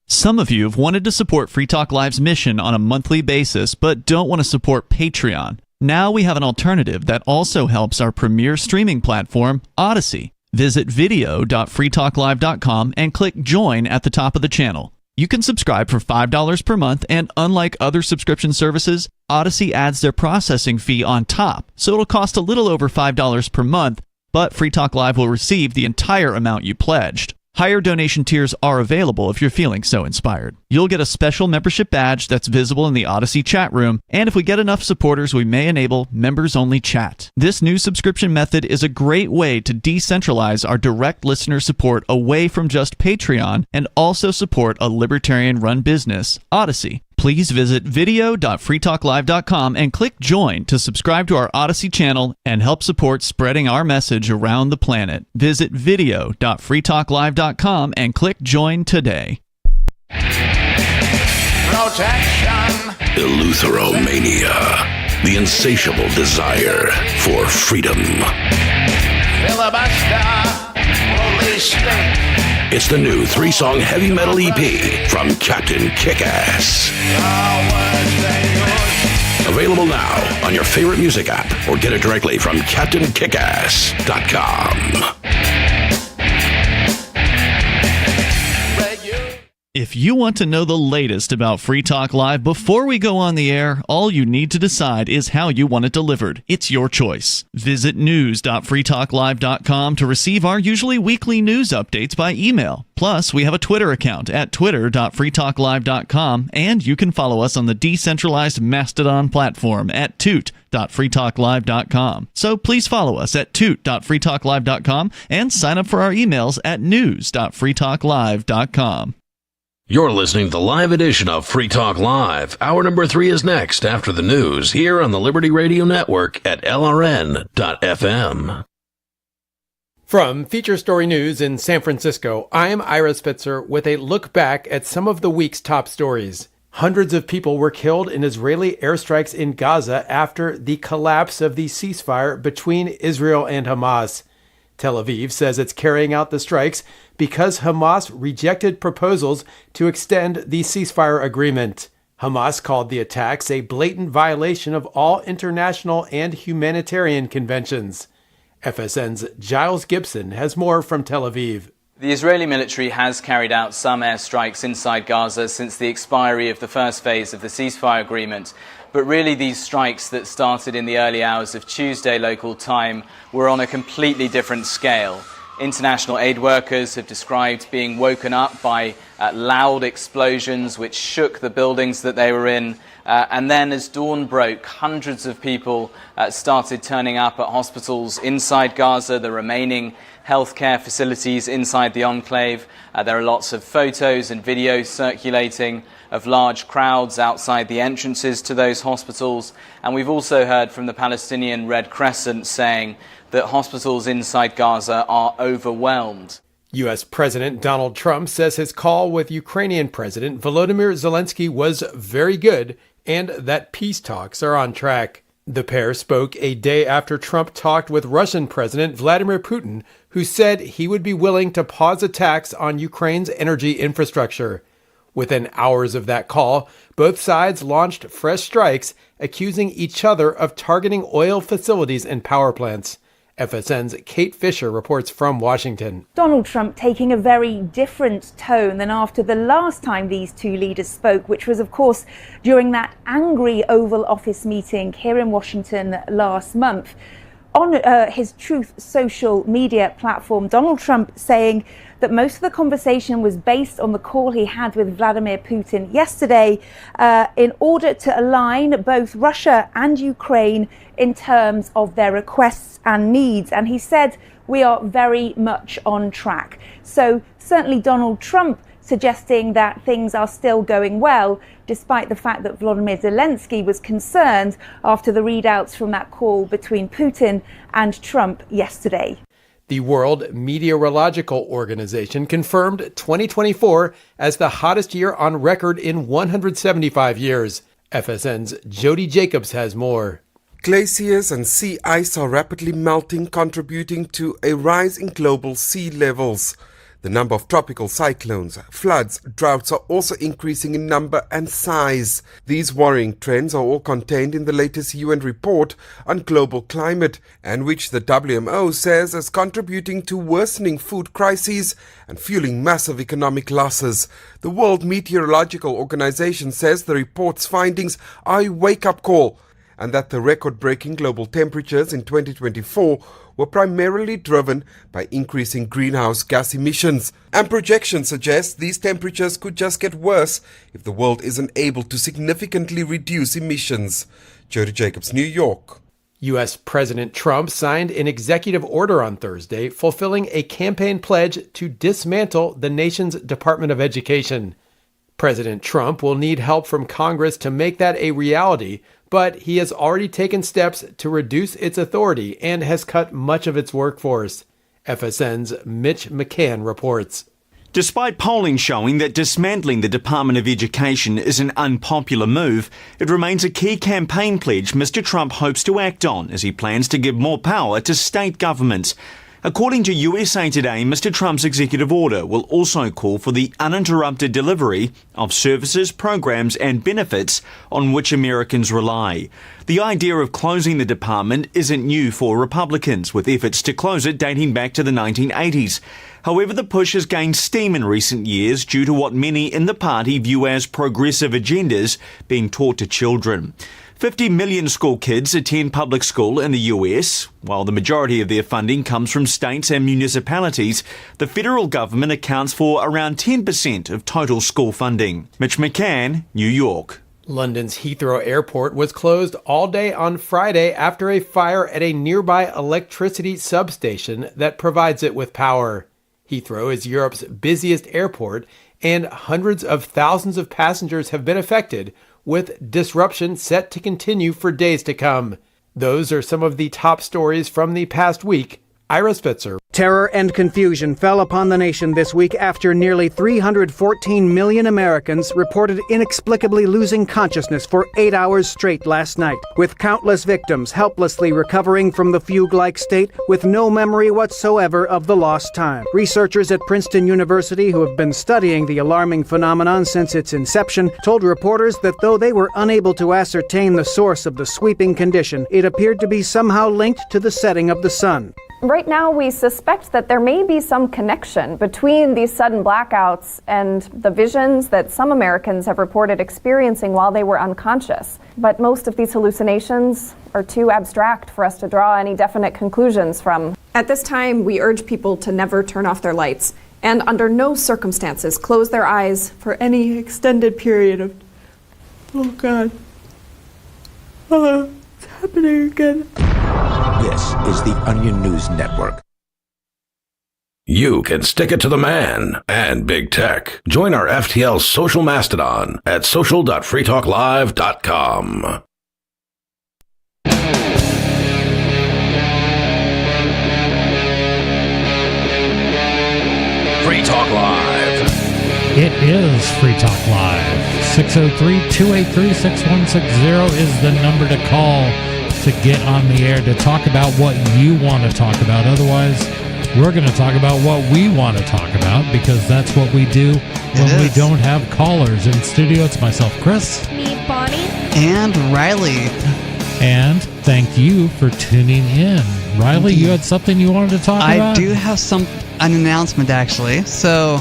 Speaker 4: Some of you have wanted to support Free Talk Live's mission on a monthly basis, but don't want to support Patreon. Now we have an alternative that also helps our premier streaming platform, Odyssey. Visit video.freetalklive.com and click Join at the top of the channel. You can subscribe for $5 per month, and unlike other subscription services, Odyssey adds their processing fee on top, so it'll cost a little over $5 per month, but Free Talk Live will receive the entire amount you pledged. Higher donation tiers are available if you're feeling so inspired. You'll get a special membership badge that's visible in the Odyssey chat room, and if we get enough supporters, we may enable members-only chat. This new subscription method is a great way to decentralize our direct listener support away from just Patreon and also support a libertarian-run business, Odyssey. Please visit video.freetalklive.com and click Join to subscribe to our Odyssey channel and help support spreading our message around the planet. Visit video.freetalklive.com and click Join today.
Speaker 8: Protection. Eleutheromania. The insatiable desire for freedom.
Speaker 21: Filibuster. Police state.
Speaker 8: It's the new 3-song heavy metal EP from Captain Kickass. Available now on your favorite music app or get it directly from CaptainKickass.com.
Speaker 4: If you want to know the latest about Free Talk Live before we go on the air, all you need to decide is how you want it delivered. It's your choice. Visit news.freetalklive.com to receive our usually weekly news updates by email. Plus, we have a Twitter account at twitter.freetalklive.com, and you can follow us on the decentralized Mastodon platform at toot.freetalklive.com. So please follow us at toot.freetalklive.com and sign up for our emails at news.freetalklive.com.
Speaker 8: You're listening to the live edition of Free Talk Live. Hour number 3 is next after the news here on the Liberty Radio Network at LRN.FM.
Speaker 5: From Feature Story News in San Francisco, I'm Ira Spitzer with a look back at some of the week's top stories. Hundreds of people were killed in Israeli airstrikes in Gaza after the collapse of the ceasefire between Israel and Hamas. Tel Aviv says it's carrying out the strikes because Hamas rejected proposals to extend the ceasefire agreement. Hamas called the attacks a blatant violation of all international and humanitarian conventions. FSN's Giles Gibson has more from Tel Aviv.
Speaker 6: The Israeli military has carried out some airstrikes inside Gaza since the expiry of the first phase of the ceasefire agreement. But really, these strikes that started in the early hours of Tuesday local time were on a completely different scale. International aid workers have described being woken up by loud explosions which shook the buildings that they were in. And then as dawn broke, hundreds of people started turning up at hospitals inside Gaza, the remaining healthcare facilities inside the enclave. There are lots of photos and videos circulating of large crowds outside the entrances to those hospitals. And we've also heard from the Palestinian Red Crescent saying that hospitals inside Gaza are overwhelmed.
Speaker 5: U.S. President Donald Trump says his call with Ukrainian President Volodymyr Zelensky was very good and that peace talks are on track. The pair spoke a day after Trump talked with Russian President Vladimir Putin, who said he would be willing to pause attacks on Ukraine's energy infrastructure. Within hours of that call, both sides launched fresh strikes, accusing each other of targeting oil facilities and power plants. FSN's Kate Fisher reports from Washington.
Speaker 7: Donald Trump taking a very different tone than after the last time these two leaders spoke, which was, of course, during that angry Oval Office meeting here in Washington last month. On his Truth social media platform, Donald Trump saying that most of the conversation was based on the call he had with Vladimir Putin yesterday in order to align both Russia and Ukraine in terms of their requests and needs. And he said, we are very much on track. So certainly Donald Trump suggesting that things are still going well, despite the fact that Volodymyr Zelensky was concerned after the readouts from that call between Putin and Trump yesterday.
Speaker 5: The World Meteorological Organization confirmed 2024 as the hottest year on record in 175 years. FSN's Jody Jacobs has more.
Speaker 13: Glaciers and sea ice are rapidly melting, contributing to a rise in global sea levels. The number of tropical cyclones, floods, droughts are also increasing in number and size. These worrying trends are all contained in the latest UN report on global climate, and which the WMO says is contributing to worsening food crises and fueling massive economic losses. The World Meteorological Organization says the report's findings are a wake-up call, and that the record-breaking global temperatures in 2024 were primarily driven by increasing greenhouse gas emissions. And projections suggest these temperatures could just get worse if the world isn't able to significantly reduce emissions. Jody Jacobs, New York.
Speaker 5: U.S. President Trump signed an executive order on Thursday fulfilling a campaign pledge to dismantle the nation's Department of Education. President Trump will need help from Congress to make that a reality, but he has already taken steps to reduce its authority and has cut much of its workforce. FSN's Mitch McCann reports.
Speaker 14: Despite polling showing that dismantling the Department of Education is an unpopular move, it remains a key campaign pledge Mr. Trump hopes to act on as he plans to give more power to state governments. According to USA Today, Mr. Trump's executive order will also call for the uninterrupted delivery of services, programs and benefits on which Americans rely. The idea of closing the department isn't new for Republicans, with efforts to close it dating back to the 1980s. However, the push has gained steam in recent years due to what many in the party view as progressive agendas being taught to children. 50 million school kids attend public school in the US. While the majority of their funding comes from states and municipalities, the federal government accounts for around 10% of total school funding. Mitch McCann, New York.
Speaker 5: London's Heathrow Airport was closed all day on Friday after a fire at a nearby electricity substation that provides it with power. Heathrow is Europe's busiest airport, and hundreds of thousands of passengers have been affected, with disruption set to continue for days to come. Those are some of the top stories from the past week. Ira Spitzer.
Speaker 9: Terror and confusion fell upon the nation this week after nearly 314 million Americans reported inexplicably losing consciousness for 8 hours straight last night, with countless victims helplessly recovering from the fugue-like state with no memory whatsoever of the lost time. Researchers at Princeton University, who have been studying the alarming phenomenon since its inception, told reporters that though they were unable to ascertain the source of the sweeping condition, it appeared to be somehow linked to the setting of the sun.
Speaker 22: Right now, we suspect that there may be some connection between these sudden blackouts and the visions that some Americans have reported experiencing while they were unconscious. But most of these hallucinations are too abstract for us to draw any definite conclusions from.
Speaker 23: At this time, we urge people to never turn off their lights and under no circumstances close their eyes for any extended period of... Oh, God. It's happening again.
Speaker 8: This is the Onion News Network. You can stick it to the man and big tech. Join our FTL social mastodon at social.freetalklive.com. Free Talk Live.
Speaker 1: It is Free Talk Live. 603-283-6160 is the number to call to get on the air to talk about what you want to talk about. Otherwise, we're going to talk about what we want to talk about, because that's what we do when we don't have callers in studio. It's myself, Chris.
Speaker 10: Me, Bonnie.
Speaker 2: And Riley.
Speaker 1: And thank you for tuning in. Riley, you had something you wanted to talk about?
Speaker 2: I do have an announcement, actually. So,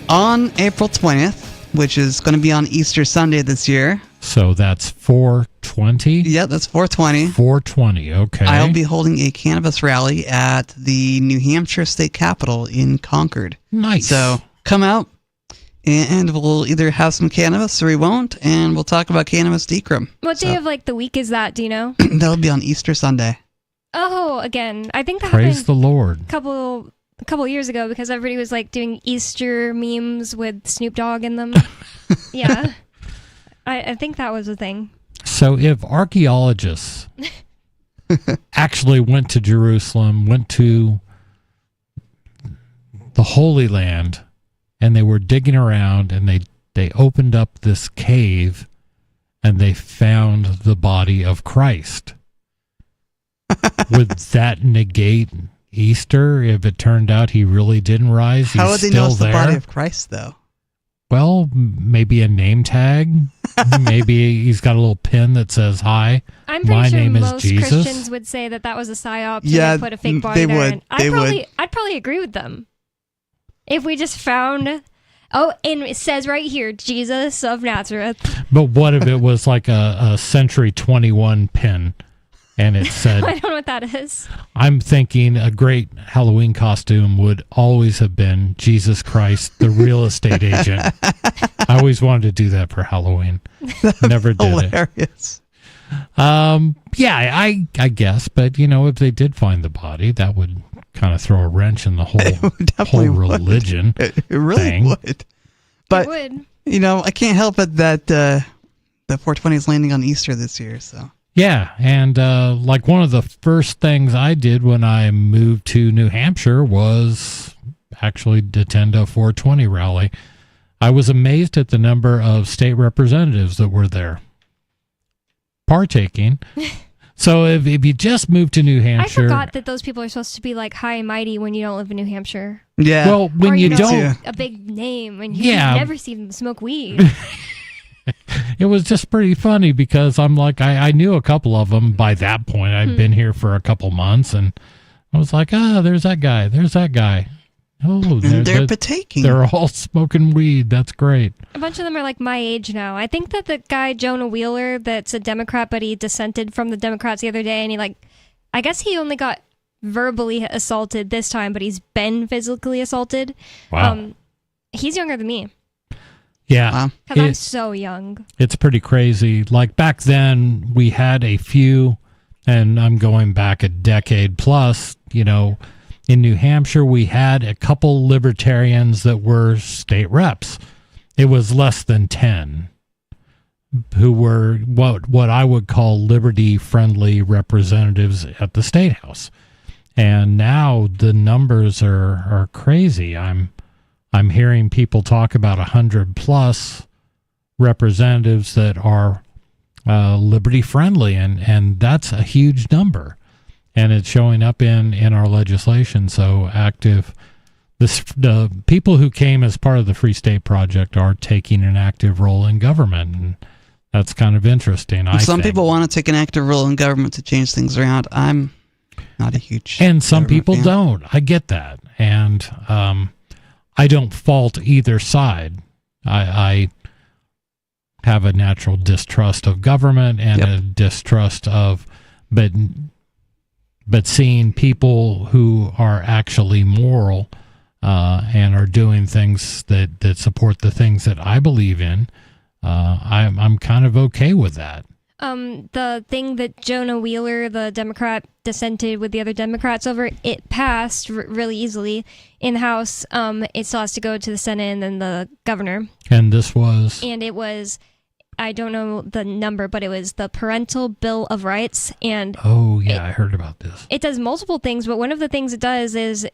Speaker 2: on April 20th, which is going to be on Easter Sunday this year.
Speaker 1: So that's 420?
Speaker 2: Yeah, that's 420.
Speaker 1: 420, okay.
Speaker 2: I'll be holding a cannabis rally at the New Hampshire State Capitol in Concord.
Speaker 1: Nice.
Speaker 2: So, come out, and we'll either have some cannabis or we won't, and we'll talk about cannabis decrim.
Speaker 10: What day of the week is that? Do you know?
Speaker 2: That'll be on Easter Sunday.
Speaker 10: Oh, again, I think that
Speaker 1: Praise
Speaker 10: happened
Speaker 1: the Lord.
Speaker 10: a couple years ago, because everybody was doing Easter memes with Snoop Dogg in them. Yeah, I think that was a thing.
Speaker 1: So if archaeologists actually went to Jerusalem, went to the Holy Land, and they were digging around, and they opened up this cave, and they found the body of Christ, would that negate Easter if it turned out he really didn't rise?
Speaker 2: How would they know it's the body of Christ, though?
Speaker 1: Well, maybe a name tag. Maybe he's got a little pin that says, "Hi,
Speaker 10: I'm pretty
Speaker 1: my
Speaker 10: sure
Speaker 1: name
Speaker 10: most
Speaker 1: is Jesus."
Speaker 10: Christians would say that was a psyop to put a fake body
Speaker 2: they
Speaker 10: there.
Speaker 2: would.
Speaker 10: And
Speaker 2: They
Speaker 10: I'd probably agree with them. If we just found, and it says right here, Jesus of Nazareth.
Speaker 1: But what if it was like a Century 21 pin, and it said,
Speaker 10: I don't know what that is.
Speaker 1: I'm thinking a great Halloween costume would always have been Jesus Christ, the real estate agent. I always wanted to do that for Halloween. Never did
Speaker 2: hilarious.
Speaker 1: Yeah, I guess. But, if they did find the body, that would kind of throw a wrench in the whole religion.
Speaker 2: It really
Speaker 1: thing.
Speaker 2: would. But,
Speaker 10: it would.
Speaker 2: I can't help it that the 420 is landing on Easter this year, so.
Speaker 1: Yeah, and one of the first things I did when I moved to New Hampshire was actually attend a 420 rally. I was amazed at the number of state representatives that were there partaking. So if you just moved to New Hampshire...
Speaker 10: I forgot that those people are supposed to be high and mighty when you don't live in New Hampshire.
Speaker 2: Yeah.
Speaker 1: Well, when
Speaker 10: or,
Speaker 1: you don't...
Speaker 10: a big name and you never see them smoke weed.
Speaker 1: It was just pretty funny because I'm I knew a couple of them by that point. I'd been here for a couple months, and I was like, there's that guy. There's that guy. Oh,
Speaker 2: they're partaking.
Speaker 1: They're all smoking weed. That's great.
Speaker 10: A bunch of them are my age now. I think that the guy, Jonah Wheeler, that's a Democrat, but he dissented from the Democrats the other day, and he I guess he only got verbally assaulted this time, but he's been physically assaulted.
Speaker 1: Wow.
Speaker 10: He's younger than me.
Speaker 1: Yeah.
Speaker 10: Because I'm so young.
Speaker 1: It's pretty crazy. Back then, we had a few, and I'm going back a decade plus, in New Hampshire, we had a couple libertarians that were state reps. It was less than 10 who were what I would call liberty-friendly representatives at the State House. And now the numbers are crazy. I'm hearing people talk about 100 plus representatives that are liberty friendly, and that's a huge number, and it's showing up in our legislation. So active, the people who came as part of the Free State Project are taking an active role in government, and that's kind of interesting.
Speaker 2: Some people want to take an active role in government to change things around. I'm not a huge
Speaker 1: and some people
Speaker 2: fan.
Speaker 1: don't. I get that, and I don't fault either side. I have a natural distrust of government and a distrust of, but seeing people who are actually moral and are doing things that support the things that I believe in, I'm kind of okay with that.
Speaker 10: The thing that Jonah Wheeler, the Democrat, dissented with the other Democrats over, it passed really easily in the House. It still has to go to the Senate and then the governor.
Speaker 1: And this was?
Speaker 10: And it was, I don't know the number, but it was the Parental Bill of Rights. And
Speaker 1: oh, yeah, I heard about this.
Speaker 10: It does multiple things, but one of the things it does is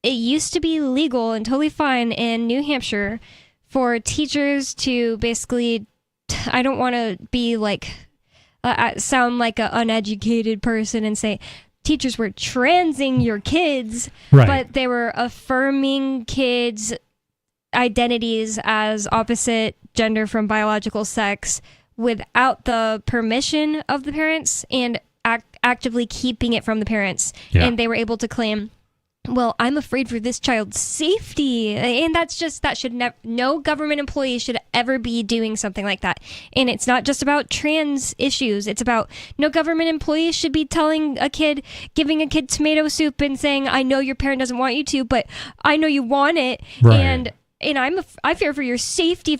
Speaker 10: it used to be legal and totally fine in New Hampshire for teachers to basically, I don't want to be sound like an uneducated person and say, teachers were transing your kids,
Speaker 1: Right.
Speaker 10: but they were affirming kids' identities as opposite gender from biological sex without the permission of the parents and actively keeping it from the parents.
Speaker 1: Yeah.
Speaker 10: And they were able to claim, well, I'm afraid for this child's safety. And that should never, no government employee should ever be doing something like that. And it's not just about trans issues. It's about no government employee should be giving a kid tomato soup and saying, I know your parent doesn't want you to, but I know you want it.
Speaker 1: Right.
Speaker 10: And I fear for your safety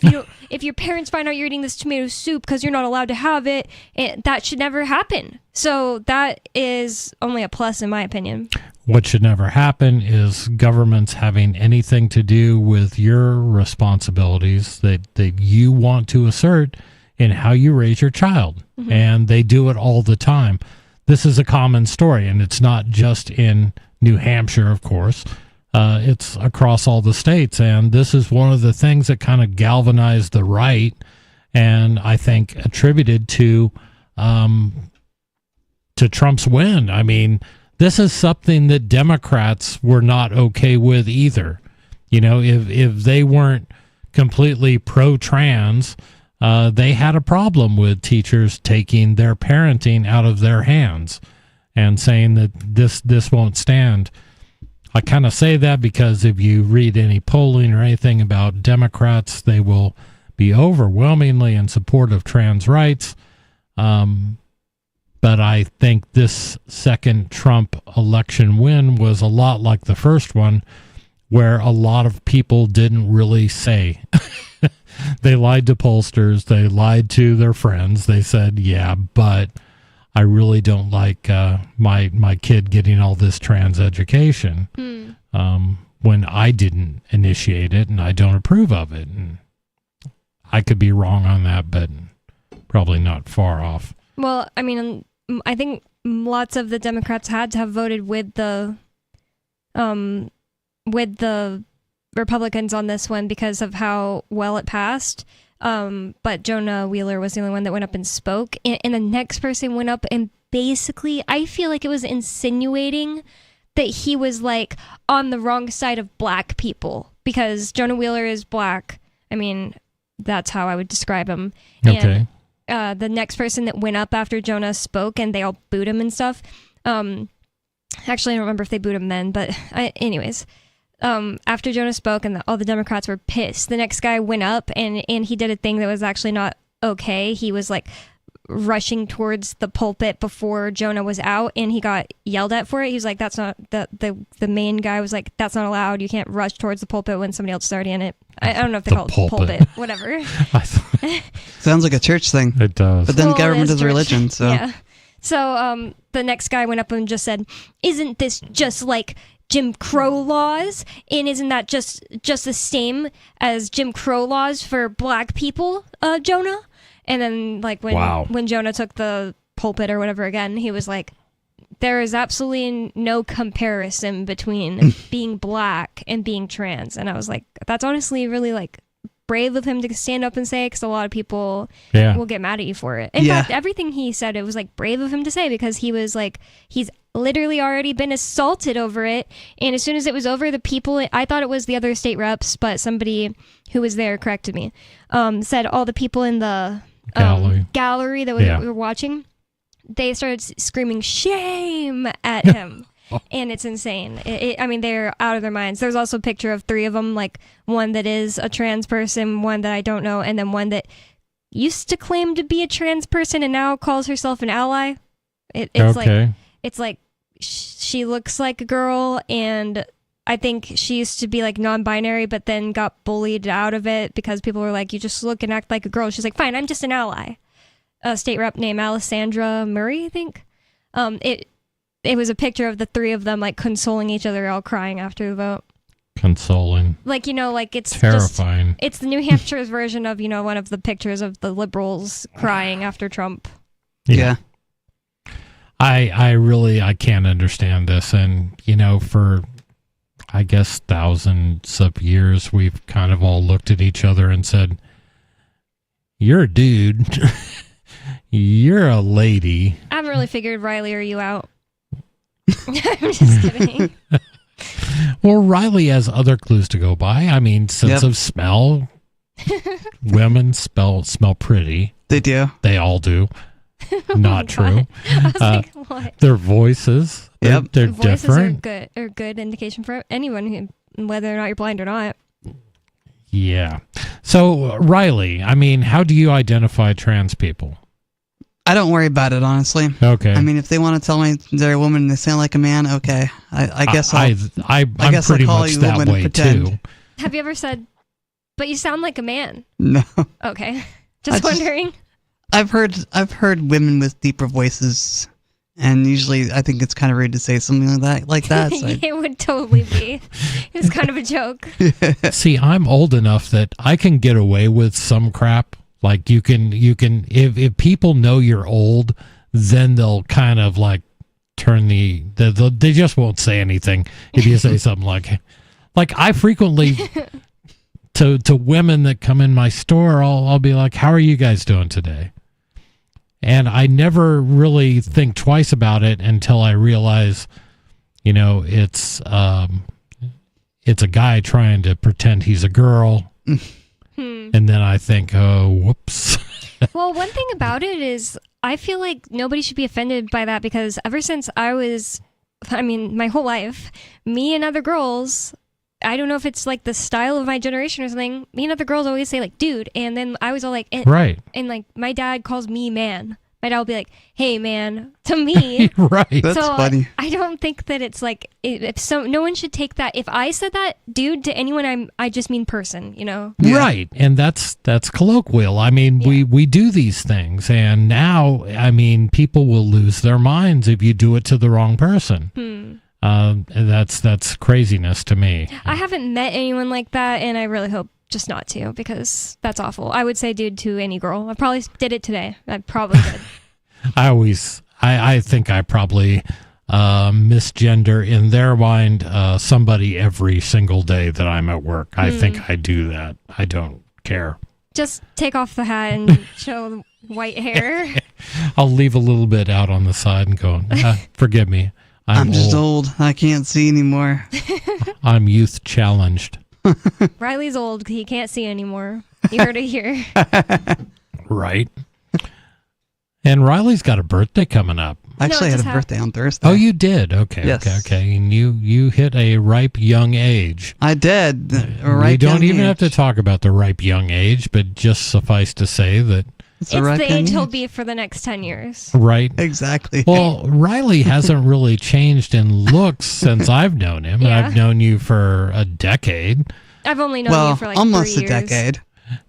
Speaker 10: if your parents find out you're eating this tomato soup because you're not allowed to have it. That should never happen. So that is only a plus in my opinion.
Speaker 1: What should never happen is governments having anything to do with your responsibilities that you want to assert in how you raise your child. Mm-hmm. And they do it all the time. This is a common story, and it's not just in New Hampshire, of course. It's across all the states, and this is one of the things that kind of galvanized the right, and I think attributed to Trump's win. I mean, this is something that Democrats were not okay with either. You know, if they weren't completely pro-trans, they had a problem with teachers taking their parenting out of their hands and saying that this won't stand. I kind of say that because if you read any polling or anything about Democrats, they will be overwhelmingly in support of trans rights. But I think this second Trump election win was a lot like the first one, where a lot of people didn't really say. They lied to pollsters. They lied to their friends. They said, yeah, but I really don't like my kid getting all this trans education when I didn't initiate it and I don't approve of it. And I could be wrong on that, but probably not far off.
Speaker 10: Well, I mean, I think lots of the Democrats had to have voted with the Republicans on this one because of how well it passed. But Jonah Wheeler was the only one that went up and spoke. And the next person went up and basically, I feel like it was insinuating that he was like on the wrong side of black people because Jonah Wheeler is black. I mean, that's how I would describe him.
Speaker 1: Okay.
Speaker 10: And the next person that went up after Jonah spoke and they all booed him and stuff. Actually, I don't remember if they booed him then, but anyways. After Jonah spoke and all the Democrats were pissed, the next guy went up and he did a thing that was actually not okay. He was like rushing towards the pulpit before Jonah was out and he got yelled at for it. He was like, that's not, the main guy was like, that's not allowed. You can't rush towards the pulpit when somebody else is already in it. I don't know if they call it pulpit, whatever.
Speaker 2: Sounds like a church thing.
Speaker 1: It does.
Speaker 2: But then
Speaker 10: Well,
Speaker 2: government
Speaker 10: it
Speaker 2: is a religion, so.
Speaker 10: Yeah. So the next guy went up and just said, isn't this just like Jim Crow laws? And isn't that just the same as Jim Crow laws for black people, Jonah? And then like when Jonah took the pulpit or whatever again, he was like, there is absolutely no comparison between being black and being trans. And I was like, that's honestly really like brave of him to stand up and say, because a lot of people will get mad at you for it. In fact, everything he said, it was like brave of him to say, because he was like, he's literally already been assaulted over it. And as soon as it was over, the people, I thought it was the other state reps, but somebody who was there corrected me, said all the people in the gallery that were watching, they started screaming shame at him. And it's insane. I mean, they're out of their minds. There's also a picture of 3 of them, like one that is a trans person, one that I don't know, and then one that used to claim to be a trans person and now calls herself an ally. It's like she looks like a girl, and I think she used to be like non-binary, but then got bullied out of it because people were like, you just look and act like a girl. She's like, fine, I'm just an ally. A state rep named Alessandra Murray, I think. It was a picture of the 3 of them like consoling each other, all crying after the vote.
Speaker 1: Consoling.
Speaker 10: Like, you know, like it's
Speaker 1: terrifying.
Speaker 10: It's the New Hampshire's version of, you know, one of the pictures of the liberals crying after Trump.
Speaker 1: Yeah. I can't understand this. And, you know, for, I guess, thousands of years, we've kind of all looked at each other and said, you're a dude. You're a lady.
Speaker 10: I haven't really figured Riley or you out. I'm just kidding.
Speaker 1: Well, Riley has other clues to go by. I mean, sense of smell. Women smell pretty.
Speaker 2: They do.
Speaker 1: They all do. Not true.
Speaker 10: I was like, what?
Speaker 1: Their voices. They're
Speaker 10: Voices
Speaker 1: different.
Speaker 10: are good indication for anyone, whether or not you're blind or not.
Speaker 1: Yeah. So, Riley, I mean, how do you identify trans people?
Speaker 2: I don't worry about it, honestly.
Speaker 1: Okay.
Speaker 2: I mean, if they want to tell me they're a woman and they sound like a man, okay. I guess
Speaker 1: I'm pretty
Speaker 2: call
Speaker 1: much
Speaker 2: you
Speaker 1: that
Speaker 2: woman and
Speaker 1: way
Speaker 2: pretend.
Speaker 1: too.
Speaker 10: Have you ever said, but you sound like a man?
Speaker 2: No.
Speaker 10: Okay. Just wondering.
Speaker 2: I've heard women with deeper voices, and usually I think it's kind of rude to say something like that. So
Speaker 10: It would totally be. It's kind of a joke.
Speaker 1: See, I'm old enough that I can get away with some crap. Like you can if people know you're old, then they'll kind of like turn they just won't say anything if you say something like I frequently to women that come in my store, I'll be like, "How are you guys doing today?" And I never really think twice about it until I realize, it's a guy trying to pretend he's a girl. And then I think, oh, whoops.
Speaker 10: Well, one thing about it is I feel like nobody should be offended by that, because ever since my whole life, me and other girls, I don't know if it's like the style of my generation or something, me and other girls always say like, dude, and then I was all like,
Speaker 1: right.
Speaker 10: And like my dad calls me man. My dad will be like, hey man, to me.
Speaker 1: Right.
Speaker 2: That's funny.
Speaker 10: I don't think that it's like, no one should take that. If I said that dude to anyone, I just mean person,
Speaker 2: Yeah.
Speaker 1: Right. And that's colloquial. I mean, we do these things, and now, I mean, people will lose their minds if you do it to the wrong person. And that's craziness to me.
Speaker 10: I haven't met anyone like that, and I really hope just not to, because that's awful. I would say dude to any girl. I probably did it today. I probably did.
Speaker 1: I think I probably misgender in their mind somebody every single day that I'm at work. I think I do that. I don't care.
Speaker 10: Just take off the hat and show the white hair.
Speaker 1: I'll leave a little bit out on the side and go, forgive me.
Speaker 2: I'm just old. I can't see anymore.
Speaker 1: I'm youth challenged.
Speaker 10: Riley's old. He can't see anymore. You heard it here.
Speaker 1: Right. And Riley's got a birthday coming up.
Speaker 2: Actually, I had a birthday on Thursday.
Speaker 1: Oh, you did? Okay.
Speaker 2: Yes.
Speaker 1: Okay. And you hit a ripe young age.
Speaker 2: I did.
Speaker 1: We don't even have to talk about the ripe young age, but just suffice to say that
Speaker 10: it's the age he'll be for the next 10 years.
Speaker 1: Right.
Speaker 2: Exactly.
Speaker 1: Well, Riley hasn't really changed in looks since I've known him.
Speaker 10: Yeah.
Speaker 1: I've known you for a decade.
Speaker 10: I've only known you for like
Speaker 2: almost
Speaker 10: 3
Speaker 2: a
Speaker 10: years.
Speaker 2: decade.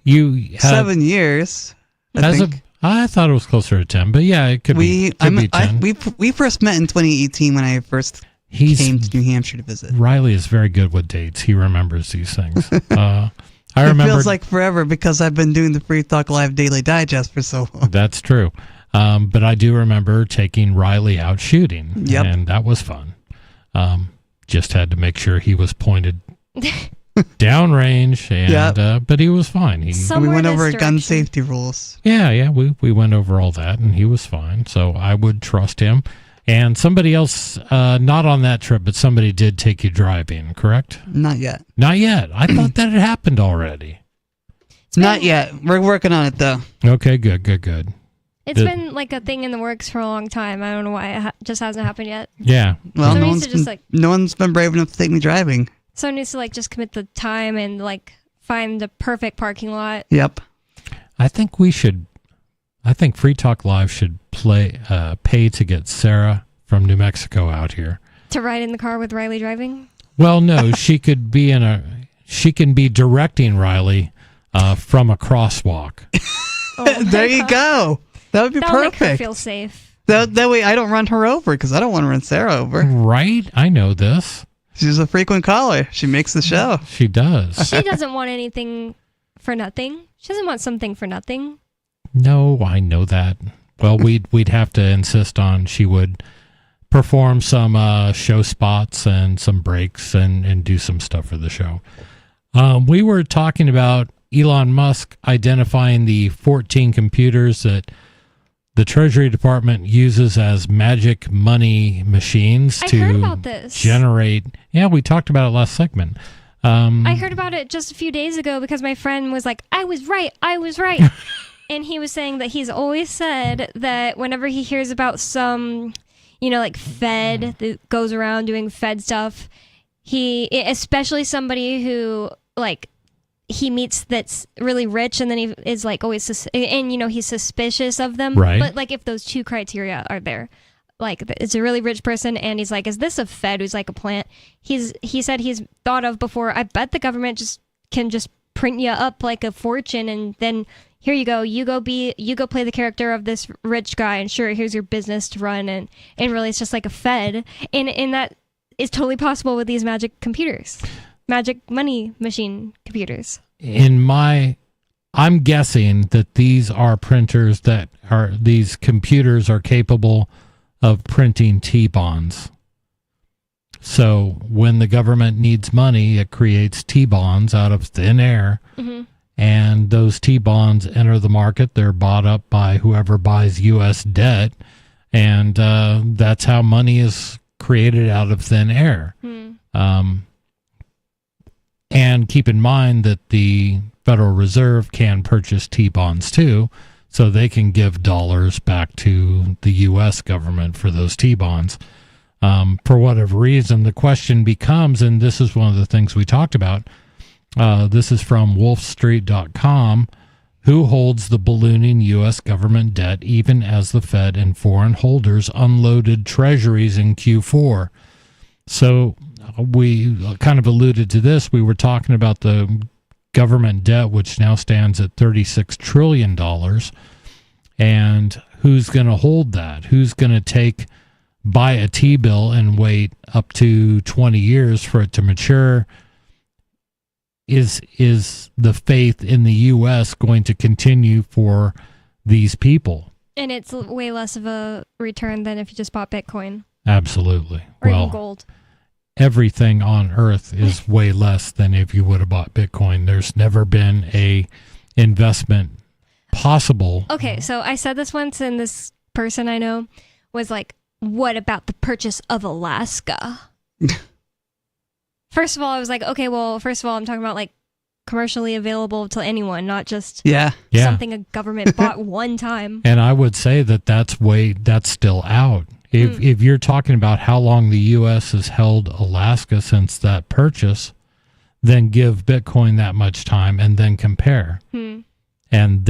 Speaker 1: You had,
Speaker 2: 7 years.
Speaker 1: I thought it was closer to 10, but yeah, it could be 10.
Speaker 2: We first met in 2018 when I first came to New Hampshire to visit.
Speaker 1: Riley is very good with dates. He remembers these things. I remember.
Speaker 2: It feels like forever because I've been doing the Free Talk Live Daily Digest for so long.
Speaker 1: That's true. But I do remember taking Riley out shooting.
Speaker 2: Yep.
Speaker 1: And that was fun. Just had to make sure he was pointed downrange, and but he was fine.
Speaker 2: We went over gun safety rules.
Speaker 1: Yeah, we went over all that, and he was fine. So I would trust him. And somebody else, not on that trip, but somebody did take you driving, correct?
Speaker 2: Not yet.
Speaker 1: Not yet. I thought that had happened already.
Speaker 2: Not yet. We're working on it, though.
Speaker 1: Okay, good.
Speaker 10: It's been like a thing in the works for a long time. I don't know why it just hasn't happened yet.
Speaker 1: Yeah.
Speaker 2: Well,
Speaker 10: Someone
Speaker 2: no one's been brave enough to take me driving.
Speaker 10: Someone needs to like just commit the time and like find the perfect parking lot.
Speaker 2: Yep.
Speaker 1: I think Free Talk Live should pay to get Sarah from New Mexico out here.
Speaker 10: To ride in the car with Riley driving?
Speaker 1: Well, no, she can be directing Riley from a crosswalk.
Speaker 2: There you go. That would be
Speaker 10: That'll
Speaker 2: perfect.
Speaker 10: make her feel safe.
Speaker 2: That way I don't run her over, because I don't want to run Sarah over.
Speaker 1: Right? I know this.
Speaker 2: She's a frequent caller. She makes the show.
Speaker 1: She does.
Speaker 10: She doesn't want anything for nothing. She doesn't want something for nothing.
Speaker 1: No, I know that. Well, we'd have to insist on she would perform some show spots and some breaks and do some stuff for the show. We were talking about Elon Musk identifying the 14 computers that the Treasury Department uses as magic money machines
Speaker 10: I heard
Speaker 1: to
Speaker 10: about this.
Speaker 1: generate. Yeah, we talked about it last segment.
Speaker 10: I heard about it just a few days ago because my friend was like, I was right. And he was saying that he's always said that whenever he hears about some, like Fed that goes around doing Fed stuff, especially somebody who, like, he meets that's really rich, and then he is like always, he's suspicious of them.
Speaker 1: Right.
Speaker 10: But like if those two criteria are there, like it's a really rich person, and he's like, is this a Fed who's like a plant? He said he's thought of before. I bet the government can just print you up like a fortune, and then here you go. You go play the character of this rich guy, and sure, here's your business to run, and really it's just like a Fed, and that is totally possible with these magic computers. Magic money machine computers.
Speaker 1: I'm guessing that these computers are capable of printing T-bonds. So when the government needs money, it creates T-bonds out of thin air, and those T-bonds enter the market. They're bought up by whoever buys U.S. debt, and that's how money is created out of thin air. And keep in mind that the Federal Reserve can purchase T-bonds too, so they can give dollars back to the U.S. government for those T-bonds. For whatever reason, the question becomes, and this is one of the things we talked about, this is from wolfstreet.com, who holds the ballooning U.S. government debt even as the Fed and foreign holders unloaded treasuries in Q4? So we kind of alluded to this. We were talking about the government debt, which now stands at $36 trillion. And who's going to hold that? Who's going to buy a T-bill and wait up to 20 years for it to mature? Is the faith in the U.S. going to continue for these people?
Speaker 10: And it's way less of a return than if you just bought Bitcoin.
Speaker 1: Absolutely.
Speaker 10: Or even gold.
Speaker 1: Everything on earth is way less than if you would have bought Bitcoin. There's never been a investment possible.
Speaker 10: Okay, so I said this once, and this person I know was like, what about the purchase of Alaska? First of all, I was like, okay, well, first of all, I'm talking about like commercially available to anyone, not just something a government bought one time.
Speaker 1: And I would say that's still out. If you're talking about how long the U.S. has held Alaska since that purchase, then give Bitcoin that much time and then compare. And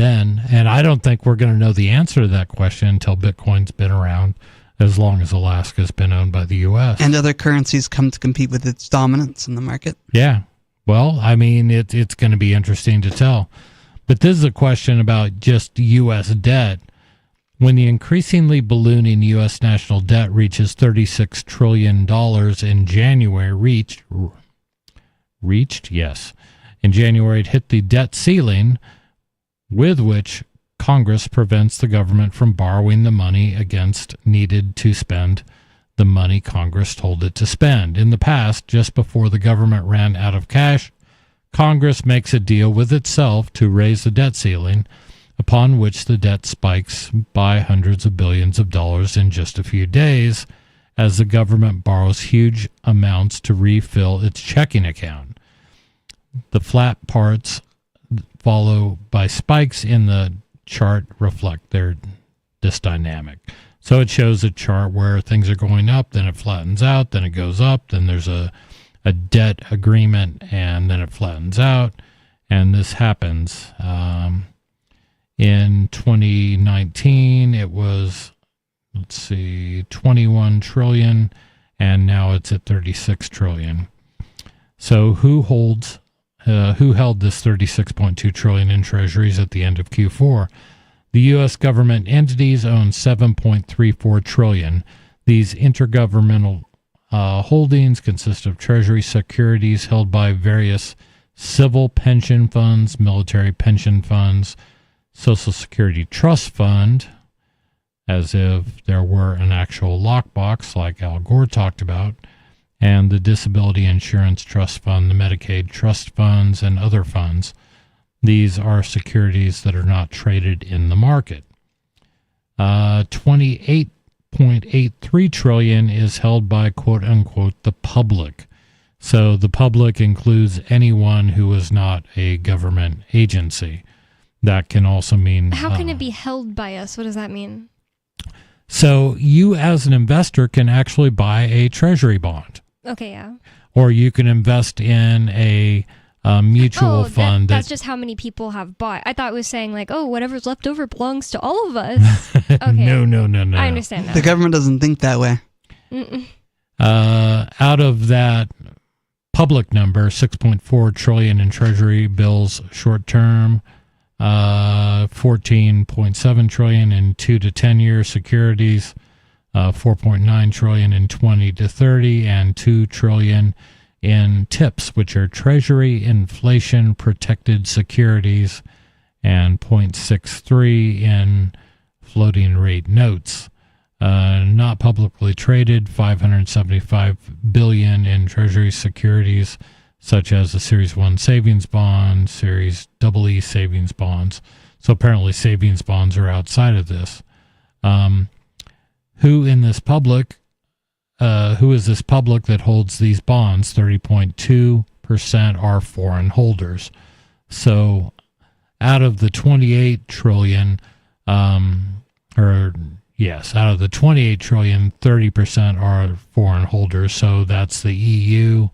Speaker 1: I don't think we're going to know the answer to that question until Bitcoin's been around as long as Alaska's been owned by the U.S.
Speaker 2: And other currencies come to compete with its dominance in the market.
Speaker 1: Yeah. Well, I mean, it's going to be interesting to tell. But this is a question about just U.S. debt. When the increasingly ballooning U.S. national debt reaches $36 trillion in January, in January, it hit the debt ceiling with which Congress prevents the government from borrowing the money needed to spend the money Congress told it to spend. In the past, just before the government ran out of cash, Congress makes a deal with itself to raise the debt ceiling, upon which the debt spikes by hundreds of billions of dollars in just a few days as the government borrows huge amounts to refill its checking account. The flat parts followed by spikes in the chart reflect this dynamic. So it shows a chart where things are going up, then it flattens out, then it goes up, then there's a debt agreement, and then it flattens out. And this happens. In 2019, it was, 21 trillion, and now it's at 36 trillion. So who held this 36.2 trillion in treasuries at the end of Q4? The U.S. government entities own 7.34 trillion. These intergovernmental holdings consist of treasury securities held by various civil pension funds, military pension funds, Social Security Trust Fund, as if there were an actual lockbox like Al Gore talked about, and the Disability Insurance Trust Fund, the Medicaid Trust Funds, and other funds. These are securities that are not traded in the market. 28.83 trillion is held by quote unquote the public. So the public includes anyone who is not a government agency. That can also mean...
Speaker 10: How can it be held by us? What does that mean?
Speaker 1: So you as an investor can actually buy a treasury bond.
Speaker 10: Okay, yeah.
Speaker 1: Or you can invest in a mutual fund.
Speaker 10: That's just how many people have bought. I thought it was saying like, oh, whatever's left over belongs to all of us. Okay.
Speaker 1: No.
Speaker 10: I understand now.
Speaker 2: The government doesn't think that way.
Speaker 1: Out of that public number, 6.4 trillion in treasury bills short term, 14.7 trillion in 2 to 10 year securities, 4.9 trillion in 20 to 30, and 2 trillion in TIPS, which are Treasury inflation protected securities, and 0.63 in floating rate notes. Not publicly traded, 575 billion in Treasury securities, such as the Series 1 savings bond, Series EE savings bonds. So apparently savings bonds are outside of this. Who is this public that holds these bonds? 30.2% are foreign holders. So out of the 28 trillion, out of the 28 trillion, 30% are foreign holders. So that's the EU,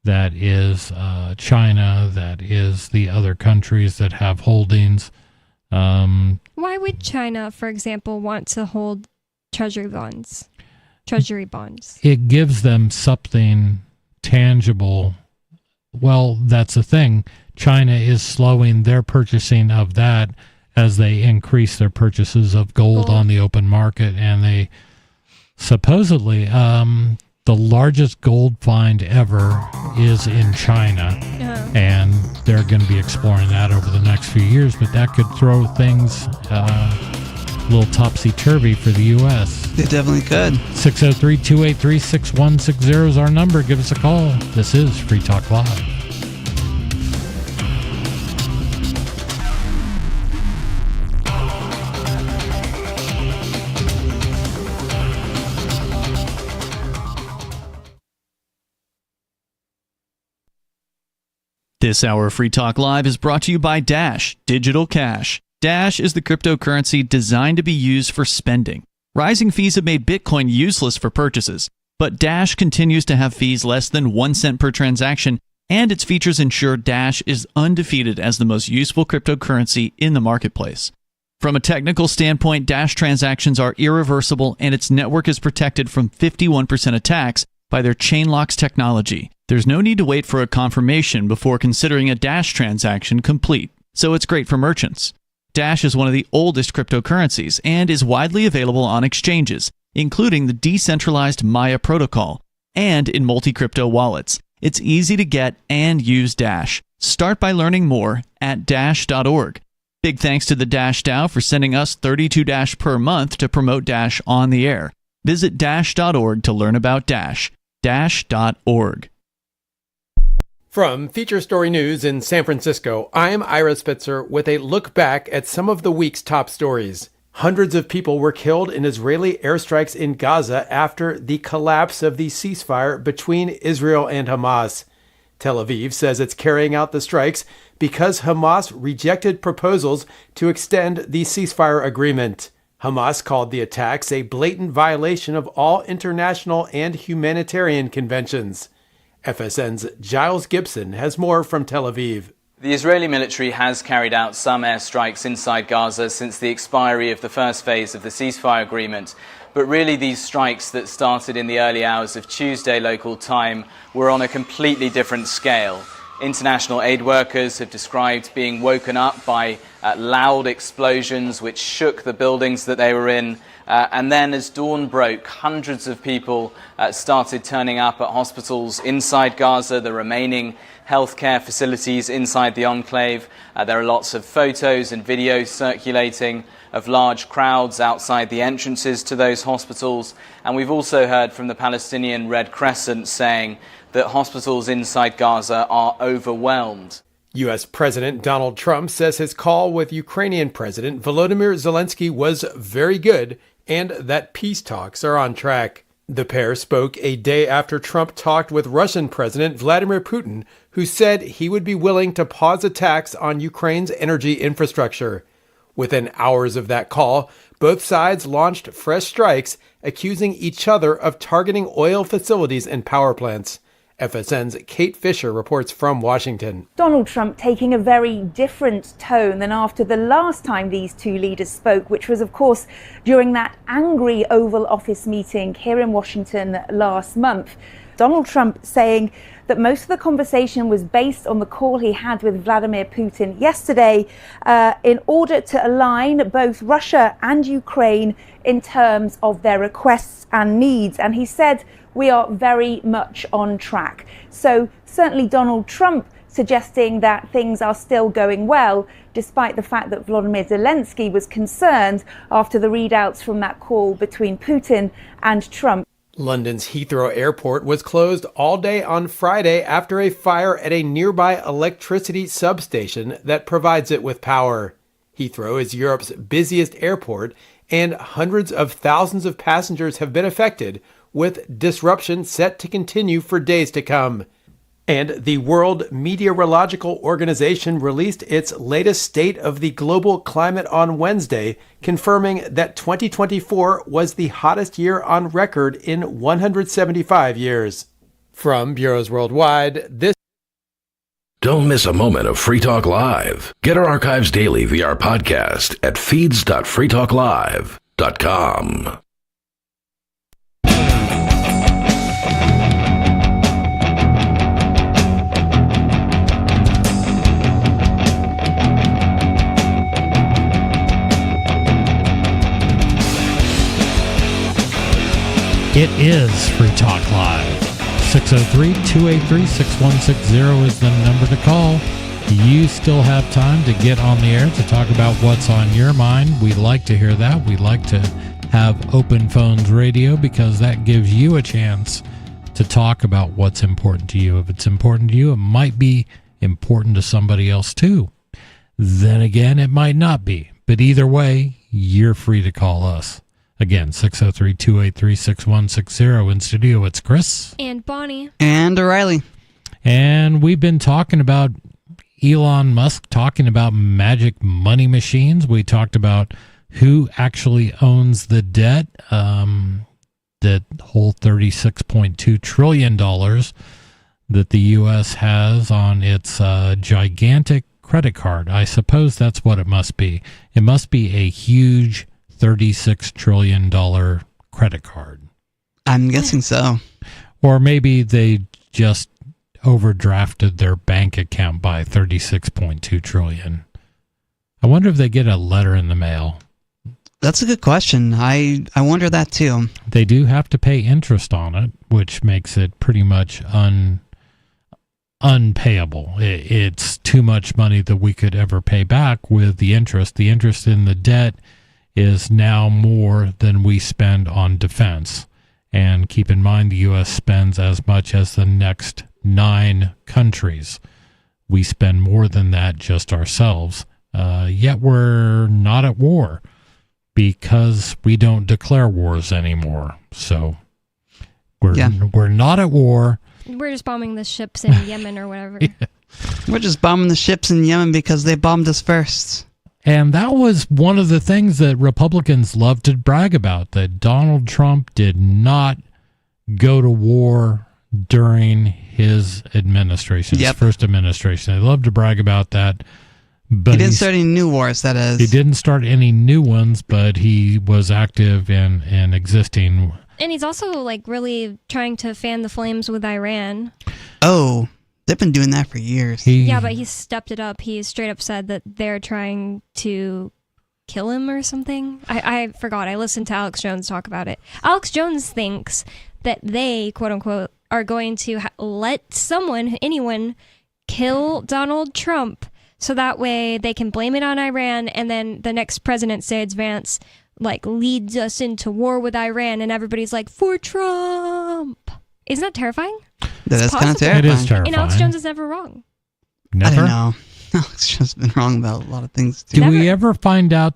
Speaker 1: that is China, that is the other countries that have holdings.
Speaker 10: Why would China, for example, want to hold treasury bonds?
Speaker 1: It gives them something tangible. Well, that's the thing. China is slowing their purchasing of that as they increase their purchases of gold on the open market, and they supposedly the largest gold find ever is in China, and they're going to be exploring that over the next few years, but that could throw things a little topsy-turvy for the U.S.
Speaker 2: It definitely could.
Speaker 1: 603-283-6160 is our number. Give us a call. This is Free Talk Live.
Speaker 4: This hour of Free Talk Live is brought to you by Dash Digital Cash. Dash is the cryptocurrency designed to be used for spending. Rising fees have made Bitcoin useless for purchases, but Dash continues to have fees less than 1 cent per transaction, and its features ensure Dash is undefeated as the most useful cryptocurrency in the marketplace. From a technical standpoint, Dash transactions are irreversible, and its network is protected from 51% attacks by their Chainlocks technology. There's no need to wait for a confirmation before considering a Dash transaction complete, so it's great for merchants. Dash is one of the oldest cryptocurrencies and is widely available on exchanges, including the decentralized Maya protocol, and in multi-crypto wallets. It's easy to get and use Dash. Start by learning more at dash.org. Big thanks to the Dash DAO for sending us 32 Dash per month to promote Dash on the air. Visit dash.org to learn about Dash. Dash.org.
Speaker 5: From Feature Story News in San Francisco, I'm Ira Spitzer with a look back at some of the week's top stories. Hundreds of people were killed in Israeli airstrikes in Gaza after the collapse of the ceasefire between Israel and Hamas. Tel Aviv says it's carrying out the strikes because Hamas rejected proposals to extend the ceasefire agreement. Hamas called the attacks a blatant violation of all international and humanitarian conventions. FSN's Giles Gibson has more from Tel Aviv.
Speaker 6: The Israeli military has carried out some airstrikes inside Gaza since the expiry of the first phase of the ceasefire agreement. But really these strikes that started in the early hours of Tuesday local time were on a completely different scale. International aid workers have described being woken up by loud explosions which shook the buildings that they were in. And then as dawn broke, hundreds of people started turning up at hospitals inside Gaza, the remaining healthcare facilities inside the enclave. There are lots of photos and videos circulating of large crowds outside the entrances to those hospitals. And we've also heard from the Palestinian Red Crescent saying that hospitals inside Gaza are overwhelmed.
Speaker 5: U.S. President Donald Trump says his call with Ukrainian President Volodymyr Zelensky was very good and that peace talks are on track. The pair spoke a day after Trump talked with Russian President Vladimir Putin, who said he would be willing to pause attacks on Ukraine's energy infrastructure. Within hours of that call, both sides launched fresh strikes, accusing each other of targeting oil facilities and power plants. FSN's Kate Fisher reports from Washington.
Speaker 7: Donald Trump taking a very different tone than after the last time these two leaders spoke, which was, of course, during that angry Oval Office meeting here in Washington last month. Donald Trump saying that most of the conversation was based on the call he had with Vladimir Putin yesterday in order to align both Russia and Ukraine in terms of their requests and needs. And he said, we are very much on track. So certainly Donald Trump suggesting that things are still going well, despite the fact that Volodymyr Zelensky was concerned after the readouts from that call between Putin and Trump.
Speaker 5: London's Heathrow Airport was closed all day on Friday after a fire at a nearby electricity substation that provides it with power. Heathrow is Europe's busiest airport, and hundreds of thousands of passengers have been affected, with disruption set to continue for days to come. And the World Meteorological Organization released its latest State of the Global Climate on Wednesday, confirming that 2024 was the hottest year on record in 175 years. From Bureaus Worldwide, this.
Speaker 8: Don't miss a moment of Free Talk Live. Get our archives daily via our podcast at feeds.freetalklive.com.
Speaker 1: It is Free Talk Live. 603-283-6160 is the number to call. You still have time to get on the air to talk about what's on your mind. We like to hear that. We like to have open phones radio because that gives you a chance to talk about what's important to you. If it's important to you, it might be important to somebody else too. Then again, it might not be. But either way, you're free to call us. Again, 603-283-6160 in studio. It's Chris.
Speaker 10: And Bonnie.
Speaker 2: And O'Reilly.
Speaker 1: And we've been talking about Elon Musk talking about magic money machines. We talked about who actually owns the debt, that whole $36.2 trillion that the U.S. has on its gigantic credit card. I suppose that's what it must be. It must be a huge $36 trillion credit card.
Speaker 2: I'm guessing so.
Speaker 1: Or maybe they just overdrafted their bank account by $36.2 trillion. I wonder if they get a letter in the mail.
Speaker 2: That's a good question. I wonder that too.
Speaker 1: They do have to pay interest on it, which makes it pretty much unpayable. It's too much money that we could ever pay back with the interest. The interest in the debt is now more than we spend on defense. And keep in mind, the U.S. spends as much as the next 9 countries. We spend more than that just ourselves. Yet we're not at war because we don't declare wars anymore. So we're not at war.
Speaker 10: We're just bombing the ships in Yemen or whatever.
Speaker 2: Yeah. We're just bombing the ships in Yemen because they bombed us first.
Speaker 1: And that was one of the things that Republicans love to brag about, that Donald Trump did not go to war during his administration, his first administration. They love to brag about that. But
Speaker 2: he didn't start any new wars, that is.
Speaker 1: He didn't start any new ones, but he was active in existing.
Speaker 10: And he's also really trying to fan the flames with Iran.
Speaker 2: Oh, they've been doing that for years.
Speaker 10: Yeah, but he stepped it up. He straight up said that they're trying to kill him or something. I forgot. I listened to Alex Jones talk about it. Alex Jones thinks that they, quote unquote, are going to let anyone, kill Donald Trump so that way they can blame it on Iran, and then the next president, say it's Vance, leads us into war with Iran, and everybody's like, for Trump. Isn't that terrifying?
Speaker 2: That is kind of terrifying.
Speaker 1: It is terrifying.
Speaker 10: And Alex Jones is never wrong.
Speaker 1: Never?
Speaker 2: I don't know. Alex just been wrong about a lot of things, too.
Speaker 1: Do we ever find out,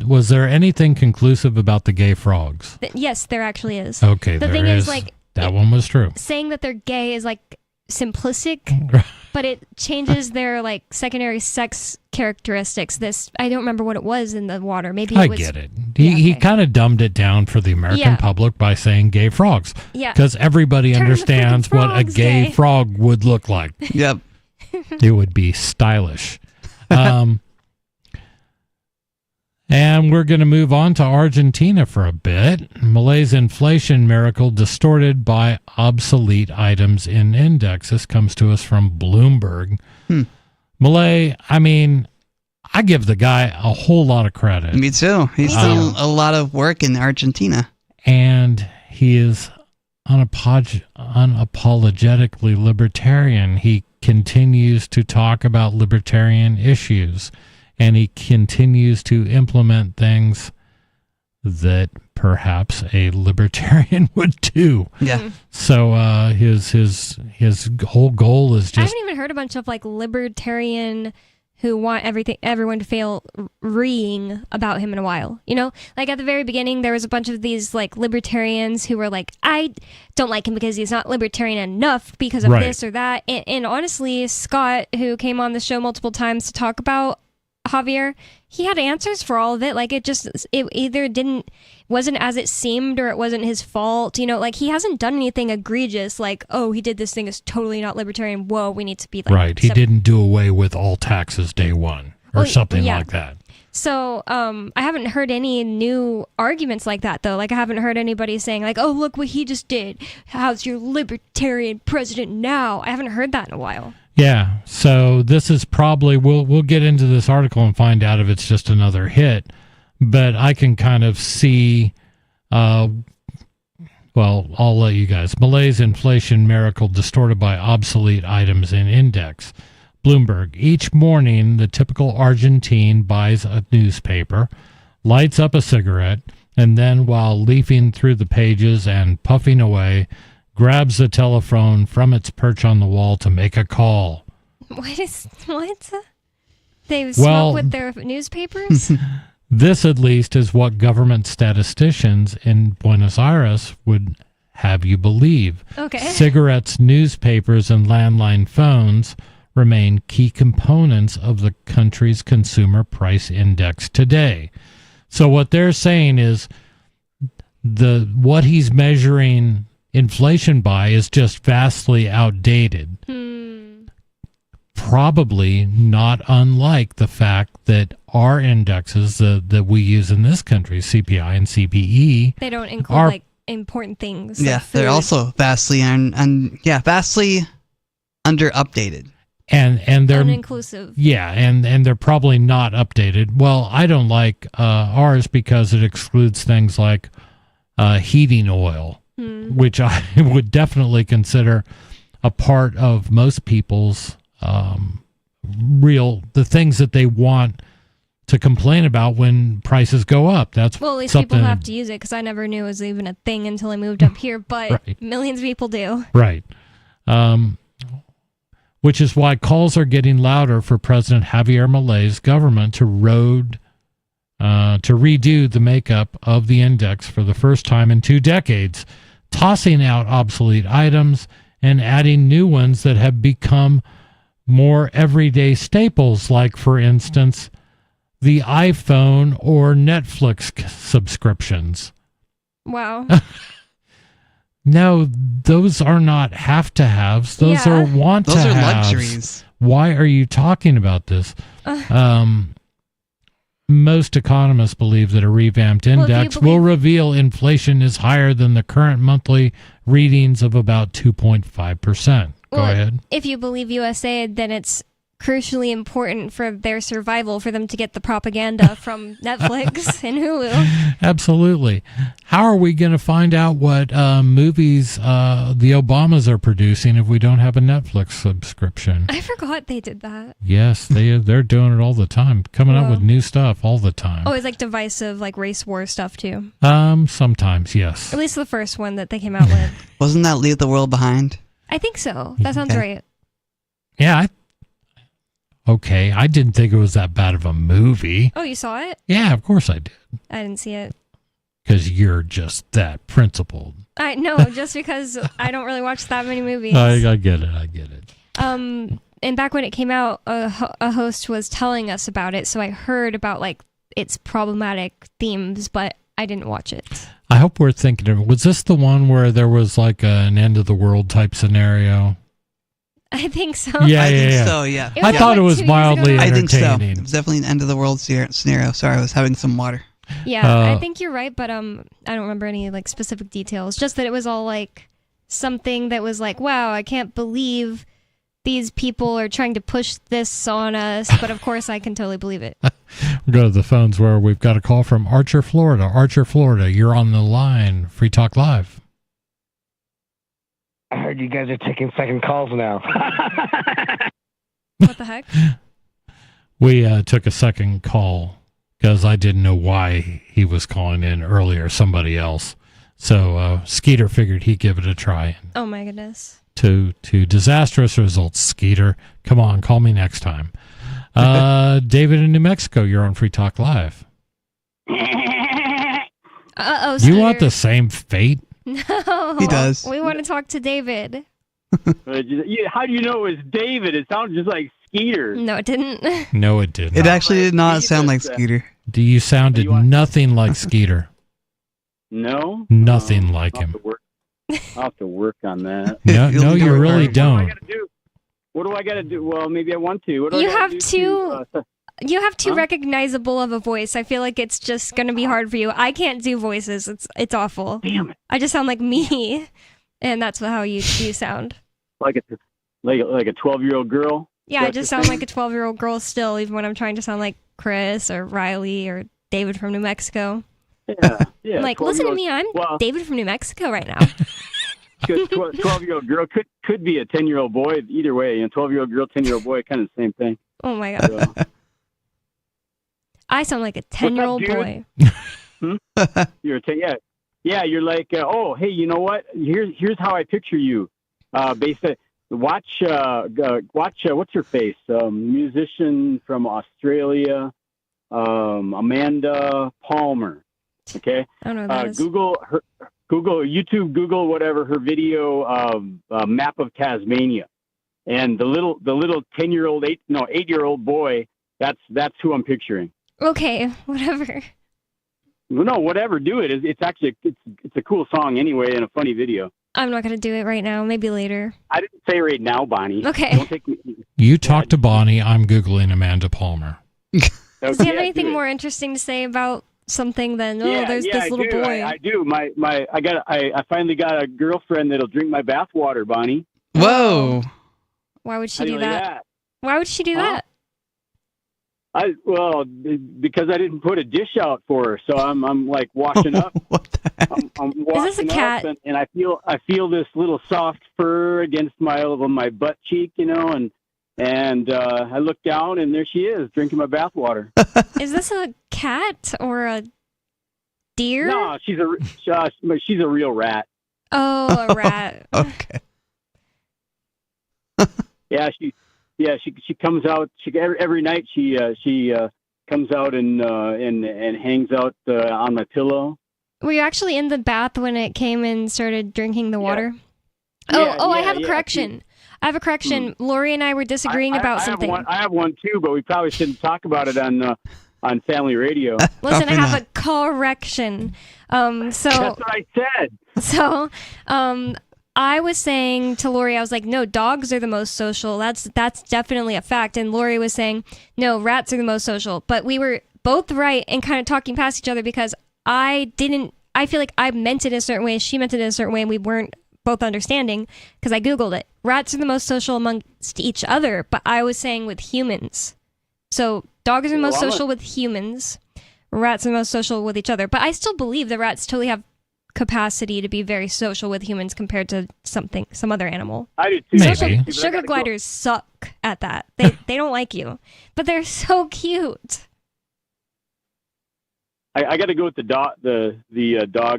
Speaker 1: was there anything conclusive about the gay frogs?
Speaker 10: Yes, there actually is.
Speaker 1: Okay,
Speaker 10: the
Speaker 1: there
Speaker 10: thing
Speaker 1: is.
Speaker 10: like,
Speaker 1: that one was true.
Speaker 10: saying that they're gay is like simplistic, but it changes their like secondary sex characteristics. I don't remember what it was in the water. Maybe it was,
Speaker 1: I get it. He kind of dumbed it down for the American public by saying gay frogs.
Speaker 10: Yeah.
Speaker 1: Because everybody
Speaker 10: Turn the
Speaker 1: understands
Speaker 10: freaking
Speaker 1: what a
Speaker 10: frogs
Speaker 1: gay
Speaker 10: gay.
Speaker 1: frog would look like.
Speaker 2: Yep.
Speaker 1: It would be stylish. And we're going to move on to Argentina for a bit. Malay's inflation miracle distorted by obsolete items in index. This comes to us from Bloomberg. Malay, I mean, I give the guy a whole lot of credit.
Speaker 2: Me too. He's done a lot of work in Argentina.
Speaker 1: And he is unapologetically libertarian. He continues to talk about libertarian issues. And he continues to implement things that perhaps a libertarian would do.
Speaker 2: Yeah.
Speaker 1: So his whole goal is
Speaker 10: I
Speaker 1: just.
Speaker 10: haven't even heard a bunch of like libertarian who want everyone to fail reeing about him in a while. You know, like at the very beginning, there was a bunch of these like libertarians who were like, I don't like him because he's not libertarian enough because of this or that. And honestly, Scott, who came on the show multiple times to talk about Javier, he had answers for all of it. Like it either wasn't as it seemed, or it wasn't his fault. You know, like he hasn't done anything egregious. Like, oh, he did this thing is totally not libertarian. Whoa, we need to be like
Speaker 1: right. He didn't do away with all taxes day one or something like that.
Speaker 10: So I haven't heard any new arguments like that, though. Like, I haven't heard anybody saying, like, oh, look what he just did. How's your libertarian president now? I haven't heard that in a while.
Speaker 1: Yeah, so this is probably, we'll get into this article and find out if it's just another hit, but I can kind of see, well, I'll let you guys. Malay's inflation miracle distorted by obsolete items in index. Bloomberg, each morning the typical Argentine buys a newspaper, lights up a cigarette, and then while leafing through the pages and puffing away, grabs the telephone from its perch on the wall to make a call.
Speaker 10: What? They smoke with their newspapers?
Speaker 1: This, at least, is what government statisticians in Buenos Aires would have you believe.
Speaker 10: Okay.
Speaker 1: Cigarettes, newspapers, and landline phones remain key components of the country's consumer price index today. So what they're saying is what he's measuring inflation by is just vastly outdated. Probably not unlike the fact that our indexes that we use in this country, CPI and CPE,
Speaker 10: they don't include like important things.
Speaker 2: Yeah,
Speaker 10: like
Speaker 2: they're also vastly vastly under updated.
Speaker 1: And they're
Speaker 10: uninclusive.
Speaker 1: Yeah, and they're probably not updated. Well, I don't like ours because it excludes things like heating oil, which I would definitely consider a part of most people's the things that they want to complain about when prices go up. That's
Speaker 10: well, at least
Speaker 1: something
Speaker 10: people have to use it, because I never knew it was even a thing until I moved up here, but millions of people do.
Speaker 1: Right. Which is why calls are getting louder for President Javier Milei's government to redo the makeup of the index for the first time in 2 decades, tossing out obsolete items and adding new ones that have become more everyday staples, like, for instance, the iPhone or Netflix subscriptions.
Speaker 10: Wow.
Speaker 1: No, those are not have-to-haves. Those are want-to-haves.
Speaker 2: Those are luxuries.
Speaker 1: Why are you talking about this? Most economists believe that a revamped index will reveal inflation is higher than the current monthly readings of about 2.5%. Go ahead.
Speaker 10: If you believe USA, then it's crucially important for their survival for them to get the propaganda from Netflix and Hulu.
Speaker 1: Absolutely. How are we going to find out what movies the Obamas are producing if we don't have a Netflix subscription?
Speaker 10: I forgot they did that.
Speaker 1: Yes, they're doing it all the time, coming up with new stuff all the time.
Speaker 10: Oh, it's like divisive, like race war stuff too.
Speaker 1: Sometimes, yes.
Speaker 10: At least the first one that they came out with.
Speaker 2: Wasn't that Leave the World Behind?
Speaker 10: I think so. That sounds right.
Speaker 1: Yeah, okay. I didn't think it was that bad of a movie.
Speaker 10: Oh, you saw it?
Speaker 1: Yeah, of course I did.
Speaker 10: I didn't see it.
Speaker 1: Because you're just that principled.
Speaker 10: I know, just because I don't really watch that many movies.
Speaker 1: I get it.
Speaker 10: And back when it came out, a host was telling us about it, so I heard about like its problematic themes, but I didn't watch it.
Speaker 1: I hope we're thinking of, was this the one where there was like an end of the world type scenario?
Speaker 10: I think so.
Speaker 1: Yeah,
Speaker 2: I think
Speaker 1: yeah.
Speaker 2: so, yeah.
Speaker 1: I thought it was mildly
Speaker 2: I think so.
Speaker 1: entertaining.
Speaker 2: It was definitely an end of the world scenario. Sorry, I was having some water.
Speaker 10: Yeah, I think you're right, but I don't remember any like specific details. Just that it was all like something that was like, wow, I can't believe these people are trying to push this on us, but of course I can totally believe it.
Speaker 1: We'll go to the phones where we've got a call from Archer, Florida. Archer, Florida, you're on the line. Free Talk Live.
Speaker 11: I heard you guys are taking second calls now.
Speaker 10: What the heck?
Speaker 1: We took a second call because I didn't know why he was calling in earlier, somebody else. So Skeeter figured he'd give it a try.
Speaker 10: Oh my goodness.
Speaker 1: To disastrous results, Skeeter. Come on, call me next time. David in New Mexico, you're on Free Talk Live.
Speaker 10: Uh-oh,
Speaker 1: You want the same fate?
Speaker 10: No.
Speaker 2: He does.
Speaker 10: We want to talk to David.
Speaker 12: How do you know it was David? It sounded just like Skeeter.
Speaker 10: No, it didn't.
Speaker 1: No, it didn't.
Speaker 2: It actually did not sound like Skeeter.
Speaker 1: You sounded nothing like Skeeter.
Speaker 12: No?
Speaker 1: Nothing like him.
Speaker 12: I'll have to work on that.
Speaker 1: No, you really don't.
Speaker 12: What do I got to do? Well, maybe I want to. What do I
Speaker 10: You
Speaker 12: gotta
Speaker 10: have
Speaker 12: do
Speaker 10: two. You have too
Speaker 12: Huh?
Speaker 10: recognizable of a voice. I feel like it's just gonna be hard for you. I can't do voices. It's awful.
Speaker 12: Damn it!
Speaker 10: I just sound like me, and that's how you sound.
Speaker 12: like a 12-year-old girl?
Speaker 10: Yeah, I just sound like a 12-year-old girl still, even when I'm trying to sound like Chris or Riley or David from New Mexico.
Speaker 12: Yeah.
Speaker 10: I'm like, listen to
Speaker 12: 12-year-old
Speaker 10: me, I'm
Speaker 12: well,
Speaker 10: David from New Mexico right now.
Speaker 12: 12-year-old girl could be a 10-year-old boy. Either way, 12-year-old girl, 10-year-old boy, kind of the same thing.
Speaker 10: Oh my god.
Speaker 12: So,
Speaker 10: I sound like a 10-year-old
Speaker 12: dude?
Speaker 10: boy.
Speaker 12: You're a 10, yeah. Yeah, you're like, oh, hey, you know what? Here's how I picture you. Basically, watch what's her face? Musician from Australia, Amanda Palmer. Okay.
Speaker 10: I don't know what that is.
Speaker 12: Google, whatever, her video map of Tasmania, and the little 10-year-old, 8-year-old boy. That's who I'm picturing.
Speaker 10: Okay, whatever.
Speaker 12: No, whatever. Do it. It's actually it's a cool song anyway, and a funny video.
Speaker 10: I'm not gonna do it right now. Maybe later.
Speaker 12: I didn't say right now, Bonnie.
Speaker 10: Okay.
Speaker 12: Don't take me.
Speaker 1: You talk to Bonnie. I'm Googling Amanda Palmer.
Speaker 10: Does he have anything more interesting to say about something than there's this little boy?
Speaker 12: I do. I finally got a girlfriend that'll drink my bathwater, Bonnie.
Speaker 2: Whoa.
Speaker 10: Why would she
Speaker 12: How do
Speaker 10: do
Speaker 12: you like
Speaker 10: that?
Speaker 12: that?
Speaker 10: Why would she do that?
Speaker 12: Because I didn't put a dish out for her, so I'm like washing up. I'm washing
Speaker 10: Is this a cat?
Speaker 12: up, and I feel this little soft fur against my butt cheek, and I look down, and there she is drinking my bathwater.
Speaker 10: Is this a cat or a deer?
Speaker 12: No, she's a real rat.
Speaker 10: Oh, a rat.
Speaker 2: Okay.
Speaker 12: She comes out. Every night she comes out and hangs out on my pillow.
Speaker 10: Were you actually in the bath when it came and started drinking the water?
Speaker 12: Yeah,
Speaker 10: I have a correction. I have a correction. Lori and I were disagreeing about something.
Speaker 12: I have one too, but we probably shouldn't talk about it on family radio.
Speaker 10: Listen, I have a correction.
Speaker 12: That's what I said.
Speaker 10: So, I was saying to Lori, I was like, no, dogs are the most social. That's definitely a fact. And Lori was saying, no, rats are the most social. But we were both right and kind of talking past each other because I feel like I meant it in a certain way, she meant it in a certain way, and we weren't both understanding because I Googled it. Rats are the most social amongst each other, but I was saying with humans. So dogs are the most social with humans. Rats are the most social with each other. But I still believe that rats totally have capacity to be very social with humans compared to some other animal.
Speaker 12: I do too.
Speaker 1: Maybe.
Speaker 10: Sugar gliders suck at that. They don't like you, but they're so cute.
Speaker 12: I got to go with the dog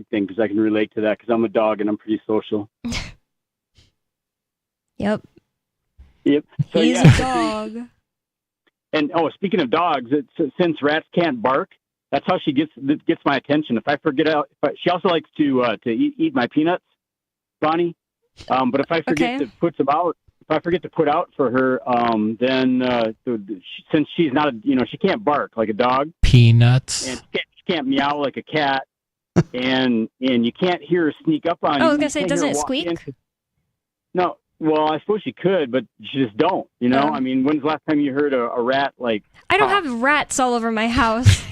Speaker 12: thing because I can relate to that because I'm a dog and I'm pretty social.
Speaker 10: Yep.
Speaker 12: So,
Speaker 10: He's a dog.
Speaker 12: And speaking of dogs, since rats can't bark, that's how she gets my attention. If I forget she also likes to eat my peanuts, Bonnie. But if I forget to put them out, if I forget to put out for her, then since she's not she can't bark like a dog.
Speaker 1: Peanuts.
Speaker 12: And she can't meow like a cat. and you can't hear her sneak up on you.
Speaker 10: I was gonna say, doesn't it squeak?
Speaker 12: No. Well, I suppose she could, but she just don't. I mean, when's the last time you heard a rat like?
Speaker 10: I don't have rats all over my house.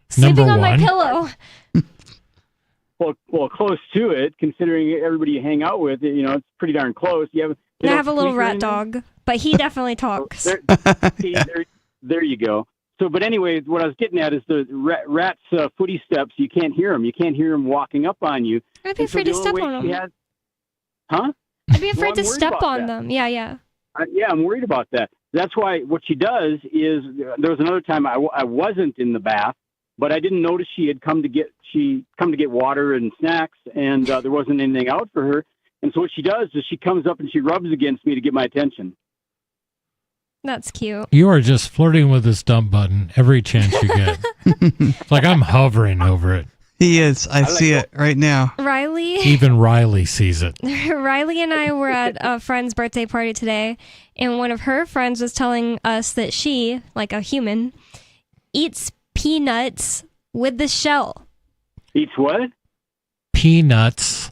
Speaker 10: Sleeping on my pillow.
Speaker 12: Well, close to it, considering everybody you hang out with. It's pretty darn close.
Speaker 10: I have a little rat dog, but he definitely talks.
Speaker 12: There you go. So, but anyway, what I was getting at is the rat's footy steps. You can't hear them. You can't hear them walking up on you.
Speaker 10: I'd be afraid to step on them.
Speaker 12: Huh?
Speaker 10: I'd be afraid to step on them. Yeah.
Speaker 12: Yeah, I'm worried about that. That's why what she does is there was another time I wasn't in the bath, but I didn't notice she had come to get water and snacks, and there wasn't anything out for her. And so what she does is she comes up and she rubs against me to get my attention.
Speaker 10: That's cute.
Speaker 1: You are just flirting with this dump button every chance you get. It's like I'm hovering over it.
Speaker 2: He is. I see it right now.
Speaker 10: Riley.
Speaker 1: Even Riley sees it.
Speaker 10: Riley and I were at a friend's birthday party today, and one of her friends was telling us that she, like a human, eats peanuts with the shell.
Speaker 12: Eats what?
Speaker 1: Peanuts.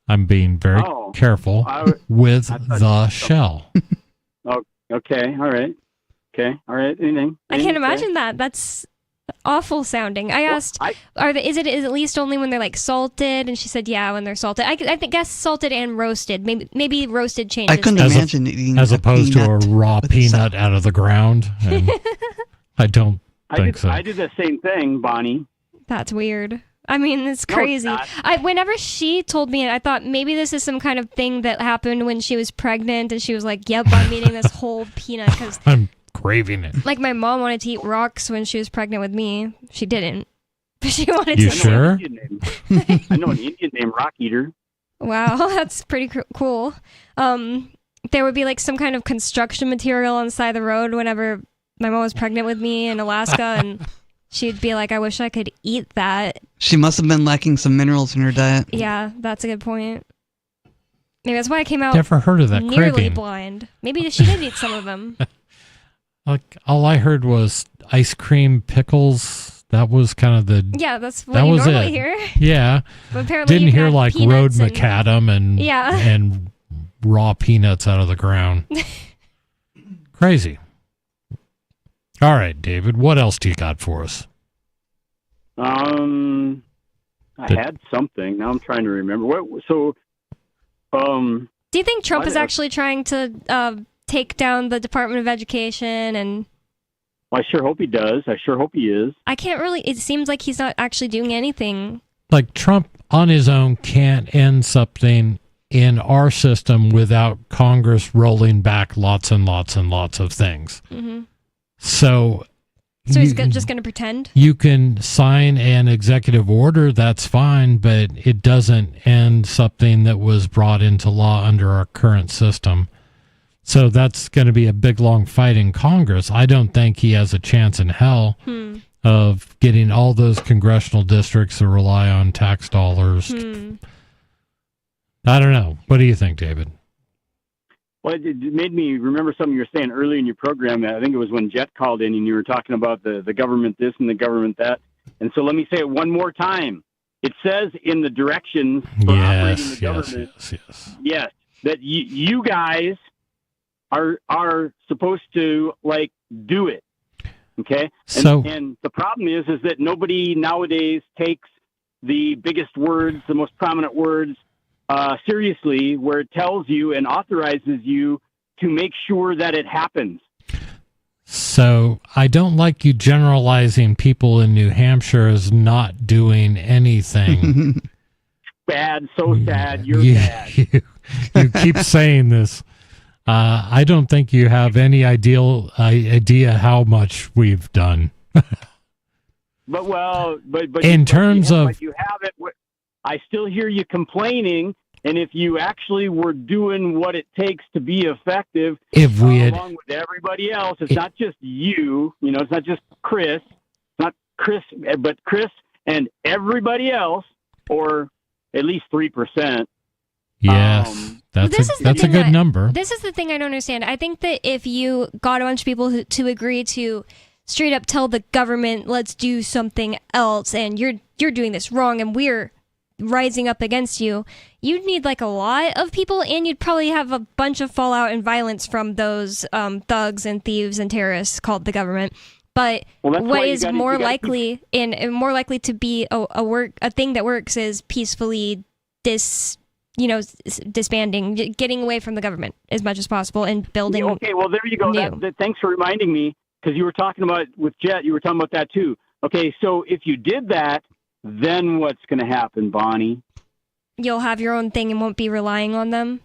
Speaker 1: I'm being very careful with the shell.
Speaker 12: Oh, okay. All right. Okay. All right. Anything?
Speaker 10: I can't imagine that. That's awful sounding. I asked, is it at least only when they're like salted? And she said, yeah, when they're salted. I guess salted and roasted. Maybe roasted changes.
Speaker 2: I couldn't imagine eating
Speaker 1: as opposed to a raw peanut out of the ground. And I don't think so.
Speaker 12: I did the same thing, Bonnie.
Speaker 10: That's weird. I mean, it's crazy.
Speaker 12: No, it's
Speaker 10: whenever she told me it, I thought maybe this is some kind of thing that happened when she was pregnant, and she was like, "Yep, I'm eating this whole peanut because
Speaker 1: I'm craving it."
Speaker 10: Like my mom wanted to eat rocks when she was pregnant with me. She didn't, but she wanted
Speaker 1: to. You
Speaker 10: to.
Speaker 1: sure?
Speaker 12: I know an Indian named Rock Eater.
Speaker 10: Wow, that's pretty cool. There would be like some kind of construction material on the side of the road whenever my mom was pregnant with me in Alaska, and she'd be like, I wish I could eat that.
Speaker 2: She must have been lacking some minerals in her diet.
Speaker 10: Yeah, that's a good point. Maybe that's why I came out
Speaker 1: Never heard of that
Speaker 10: nearly
Speaker 1: craving.
Speaker 10: blind. Maybe she did eat some of them.
Speaker 1: Like all I heard was ice cream pickles. That was kind of the
Speaker 10: that's what you normally hear.
Speaker 1: Yeah,
Speaker 10: but apparently
Speaker 1: didn't hear like road
Speaker 10: peanuts
Speaker 1: macadam and raw peanuts out of the ground. Crazy. All right, David, what else do you got for us?
Speaker 12: I had something. Now I'm trying to remember. Do
Speaker 10: you think Trump is actually trying to take down the Department of Education? And
Speaker 12: I sure hope he does. I sure hope he is.
Speaker 10: I can't really. It seems like he's not actually doing anything.
Speaker 1: Like Trump on his own can't end something in our system without Congress rolling back lots and lots and lots of things.
Speaker 10: Mm-hmm.
Speaker 1: So
Speaker 10: he's just going to pretend?
Speaker 1: You can sign an executive order, that's fine, but it doesn't end something that was brought into law under our current system. So that's going to be a big, long fight in Congress. I don't think he has a chance in hell of getting all those congressional districts that rely on tax dollars. I don't know. What do you think, David?
Speaker 12: Well, it made me remember something you were saying earlier in your program. I think it was when Jet called in and you were talking about the government this and the government that. And so let me say it one more time. It says in the directions for operating the government, yes, that you guys are supposed to like do it. Okay. And the problem is that nobody nowadays takes the biggest words, the most prominent words, seriously, where it tells you and authorizes you to make sure that it happens.
Speaker 1: So I don't like you generalizing people in New Hampshire as not doing anything.
Speaker 12: Bad, so sad, you're bad.
Speaker 1: You keep saying this. I don't think you have any idea how much we've done.
Speaker 12: But
Speaker 1: in terms of,
Speaker 12: like you have it. I still hear you complaining And if you actually were doing what it takes to be effective, along with everybody else, it's not just you. It's not just Chris. It's not Chris, but Chris and everybody else, or at least 3%.
Speaker 1: Yes, that's a good number.
Speaker 10: This is the thing I don't understand. I think that if you got a bunch of people to agree to straight up tell the government, let's do something else, and you're doing this wrong, and we're rising up against you, you'd need like a lot of people, and you'd probably have a bunch of fallout and violence from those thugs and thieves and terrorists called the government. But what is more likely and more likely to be a thing that works is peacefully disbanding, getting away from the government as much as possible and building.
Speaker 12: Okay, well there you go. Thanks for reminding me, because you were talking about with Jet. You were talking about that too. Okay, so if you did that, then what's going to happen, Bonnie?
Speaker 10: You'll have your own thing and won't be relying on them.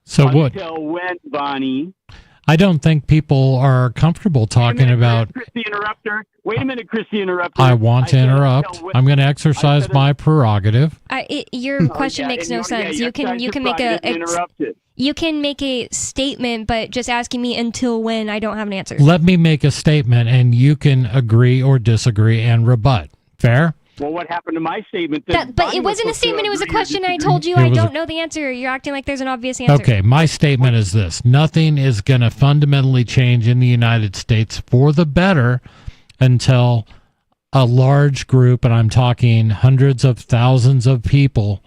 Speaker 1: So what?
Speaker 12: Until when, Bonnie?
Speaker 1: I don't think people are comfortable talking about.
Speaker 12: Chris the Interrupter. Wait a minute, Chris the Interrupter.
Speaker 1: I want to interrupt. I'm going to exercise my prerogative.
Speaker 10: Your question makes no sense. You can make a statement, but just asking me until when, I don't have an answer.
Speaker 1: Let me make a statement, and you can agree or disagree and rebut. Fair?
Speaker 12: Well, what happened to my statement?
Speaker 10: But it wasn't a statement. It was a question. I told you I don't know the answer. You're acting like there's an obvious answer.
Speaker 1: Okay, my statement is this. Nothing is going to fundamentally change in the United States for the better until a large group, and I'm talking hundreds of thousands of people,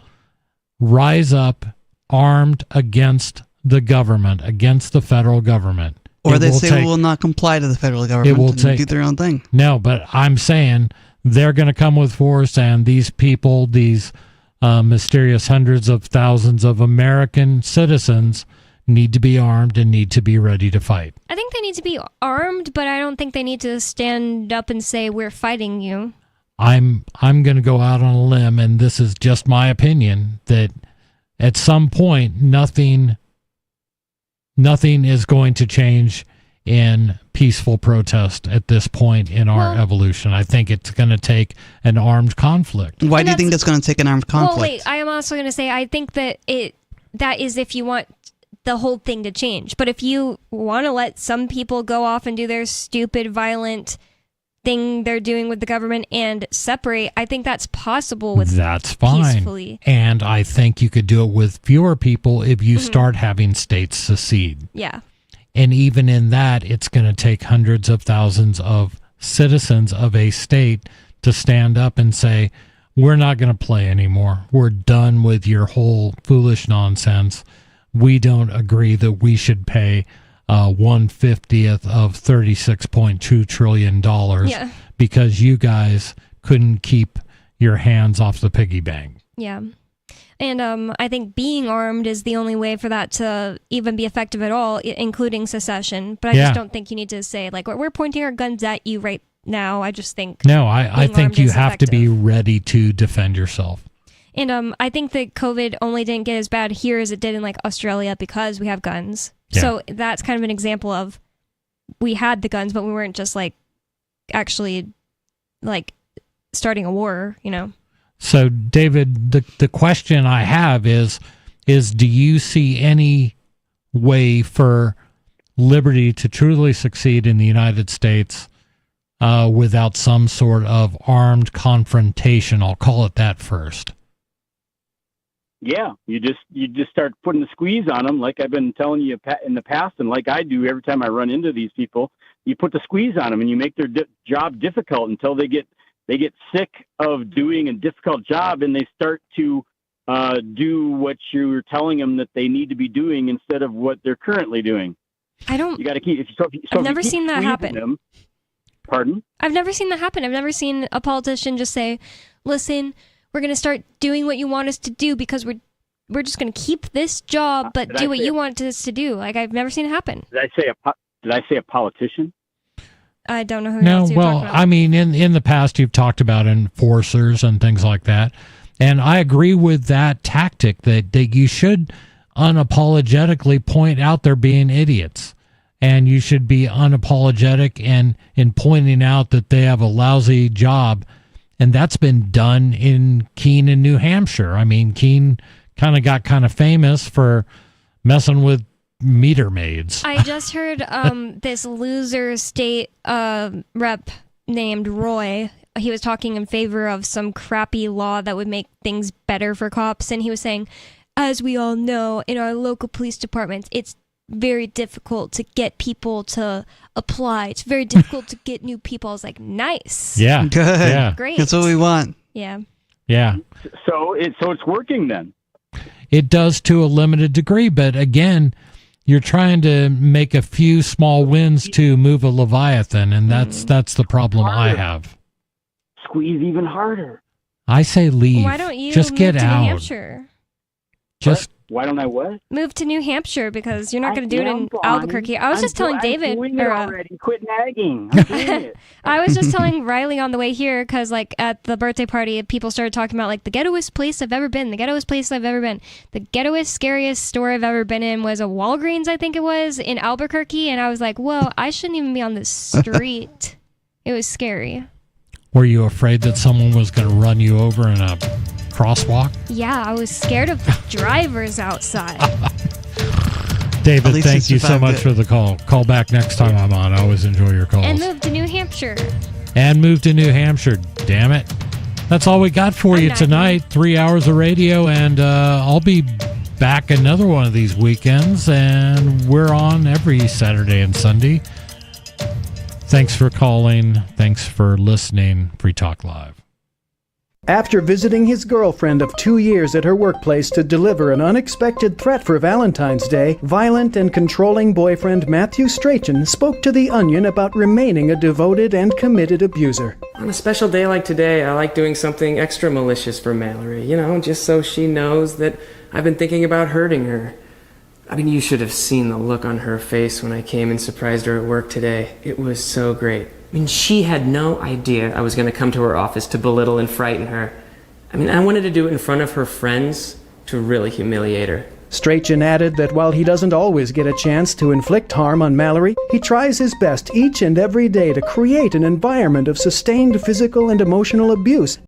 Speaker 1: rise up armed against the government, against the federal government.
Speaker 2: Or they say we will not comply to the federal government and do their own thing.
Speaker 1: No, but I'm saying they're going to come with force, and these people, these mysterious hundreds of thousands of American citizens, need to be armed and need to be ready to fight.
Speaker 10: I think they need to be armed, but I don't think they need to stand up and say, we're fighting you.
Speaker 1: I'm going to go out on a limb, and this is just my opinion, that at some point, nothing is going to change in peaceful protest at this point in our evolution. I think it's going to take an armed conflict.
Speaker 2: Why do you think it's going to take an armed conflict?
Speaker 10: Well, wait, I am also going to say I think that that is if you want the whole thing to change. But if you want to let some people go off and do their stupid, violent thing they're doing with the government and separate, I think that's possible with
Speaker 1: that's fine.
Speaker 10: Peacefully.
Speaker 1: And I think you could do it with fewer people if you start having states secede.
Speaker 10: Yeah.
Speaker 1: And even in that, it's going to take hundreds of thousands of citizens of a state to stand up and say, we're not going to play anymore. We're done with your whole foolish nonsense. We don't agree that we should pay 1/50th of $36.2 trillion because you guys couldn't keep your hands off the piggy bank.
Speaker 10: Yeah. And I think being armed is the only way for that to even be effective at all, including secession. But I just don't think you need to say, like, we're pointing our guns at you right now. I just think...
Speaker 1: No, I think you have to be ready to defend yourself.
Speaker 10: And I think that COVID only didn't get as bad here as it did in, like, Australia because we have guns. Yeah. So that's kind of an example of we had the guns, but we weren't just, like, actually, like, starting a war, you know?
Speaker 1: So, David, the question I have is do you see any way for liberty to truly succeed in the United States without some sort of armed confrontation? I'll call it that first.
Speaker 12: Yeah, you just start putting the squeeze on them, like I've been telling you in the past, and like I do every time I run into these people. You put the squeeze on them, and you make their job difficult until they get sick of doing a difficult job, and they start to do what you're telling them that they need to be doing instead of what they're currently doing.
Speaker 10: I don't.
Speaker 12: You got to keep.
Speaker 10: I've never seen that happen.
Speaker 12: Them, pardon?
Speaker 10: I've never seen that happen. I've never seen a politician just say, "Listen, we're going to start doing what you want us to do because we're just going to keep this job, but do what you want us to do." Like, I've never seen it happen.
Speaker 12: Did I say a politician?
Speaker 10: I don't know who
Speaker 1: else
Speaker 10: you're talking about.
Speaker 1: I mean, in the past, you've talked about enforcers and things like that. And I agree with that tactic that you should unapologetically point out they're being idiots. And you should be unapologetic in pointing out that they have a lousy job. And that's been done in Keene, New Hampshire. I mean, Keene got famous for messing with meter maids.
Speaker 10: I just heard this loser state rep named Roy. He was talking in favor of some crappy law that would make things better for cops, and he was saying, as we all know, in our local police departments, it's very difficult to get people to apply. It's very difficult to get new people. I was like, nice.
Speaker 1: Yeah.
Speaker 2: Good.
Speaker 1: Yeah.
Speaker 10: Great.
Speaker 2: That's what we want.
Speaker 10: Yeah.
Speaker 1: Yeah.
Speaker 12: So it's working then.
Speaker 1: It does to a limited degree, but again, you're trying to make a few small wins to move a Leviathan, and that's the problem I have.
Speaker 12: Squeeze even harder.
Speaker 1: I say leave.
Speaker 10: Why don't you
Speaker 1: just
Speaker 10: move
Speaker 1: get
Speaker 10: to
Speaker 1: out?
Speaker 10: New Hampshire?
Speaker 1: Just
Speaker 12: Why don't I what?
Speaker 10: Move to New Hampshire because you're not going to do it in
Speaker 12: Bonnie.
Speaker 10: Albuquerque. I was just telling David.
Speaker 12: I'm doing it already. Quit nagging. I'm doing it.
Speaker 10: I was just telling Riley on the way here because, at the birthday party, people started talking about, the ghettoest place I've ever been. The ghettoest place I've ever been. The ghettoest, scariest store I've ever been in was a Walgreens, I think it was, in Albuquerque. And I was like, whoa, I shouldn't even be on this street. It was scary.
Speaker 1: Were you afraid that someone was going to run you over in a crosswalk?
Speaker 10: Yeah, I was scared of the drivers outside.
Speaker 1: David, thank you so much for the call. Call back next time I'm on. I always enjoy your calls.
Speaker 10: And move to New Hampshire.
Speaker 1: And move to New Hampshire. Damn it. That's all we got for you tonight. 3 hours of radio, and I'll be back another one of these weekends, and we're on every Saturday and Sunday. Thanks for calling. Thanks for listening. Free Talk Live.
Speaker 9: After visiting his girlfriend of 2 years at her workplace to deliver an unexpected threat for Valentine's Day, violent and controlling boyfriend Matthew Strachan spoke to The Onion about remaining a devoted and committed abuser.
Speaker 15: On a special day like today, I like doing something extra malicious for Mallory, just so she knows that I've been thinking about hurting her. I mean, you should have seen the look on her face when I came and surprised her at work today. It was so great. I mean, she had no idea I was going to come to her office to belittle and frighten her. I mean, I wanted to do it in front of her friends to really humiliate her.
Speaker 9: Strachan added that while he doesn't always get a chance to inflict harm on Mallory, he tries his best each and every day to create an environment of sustained physical and emotional abuse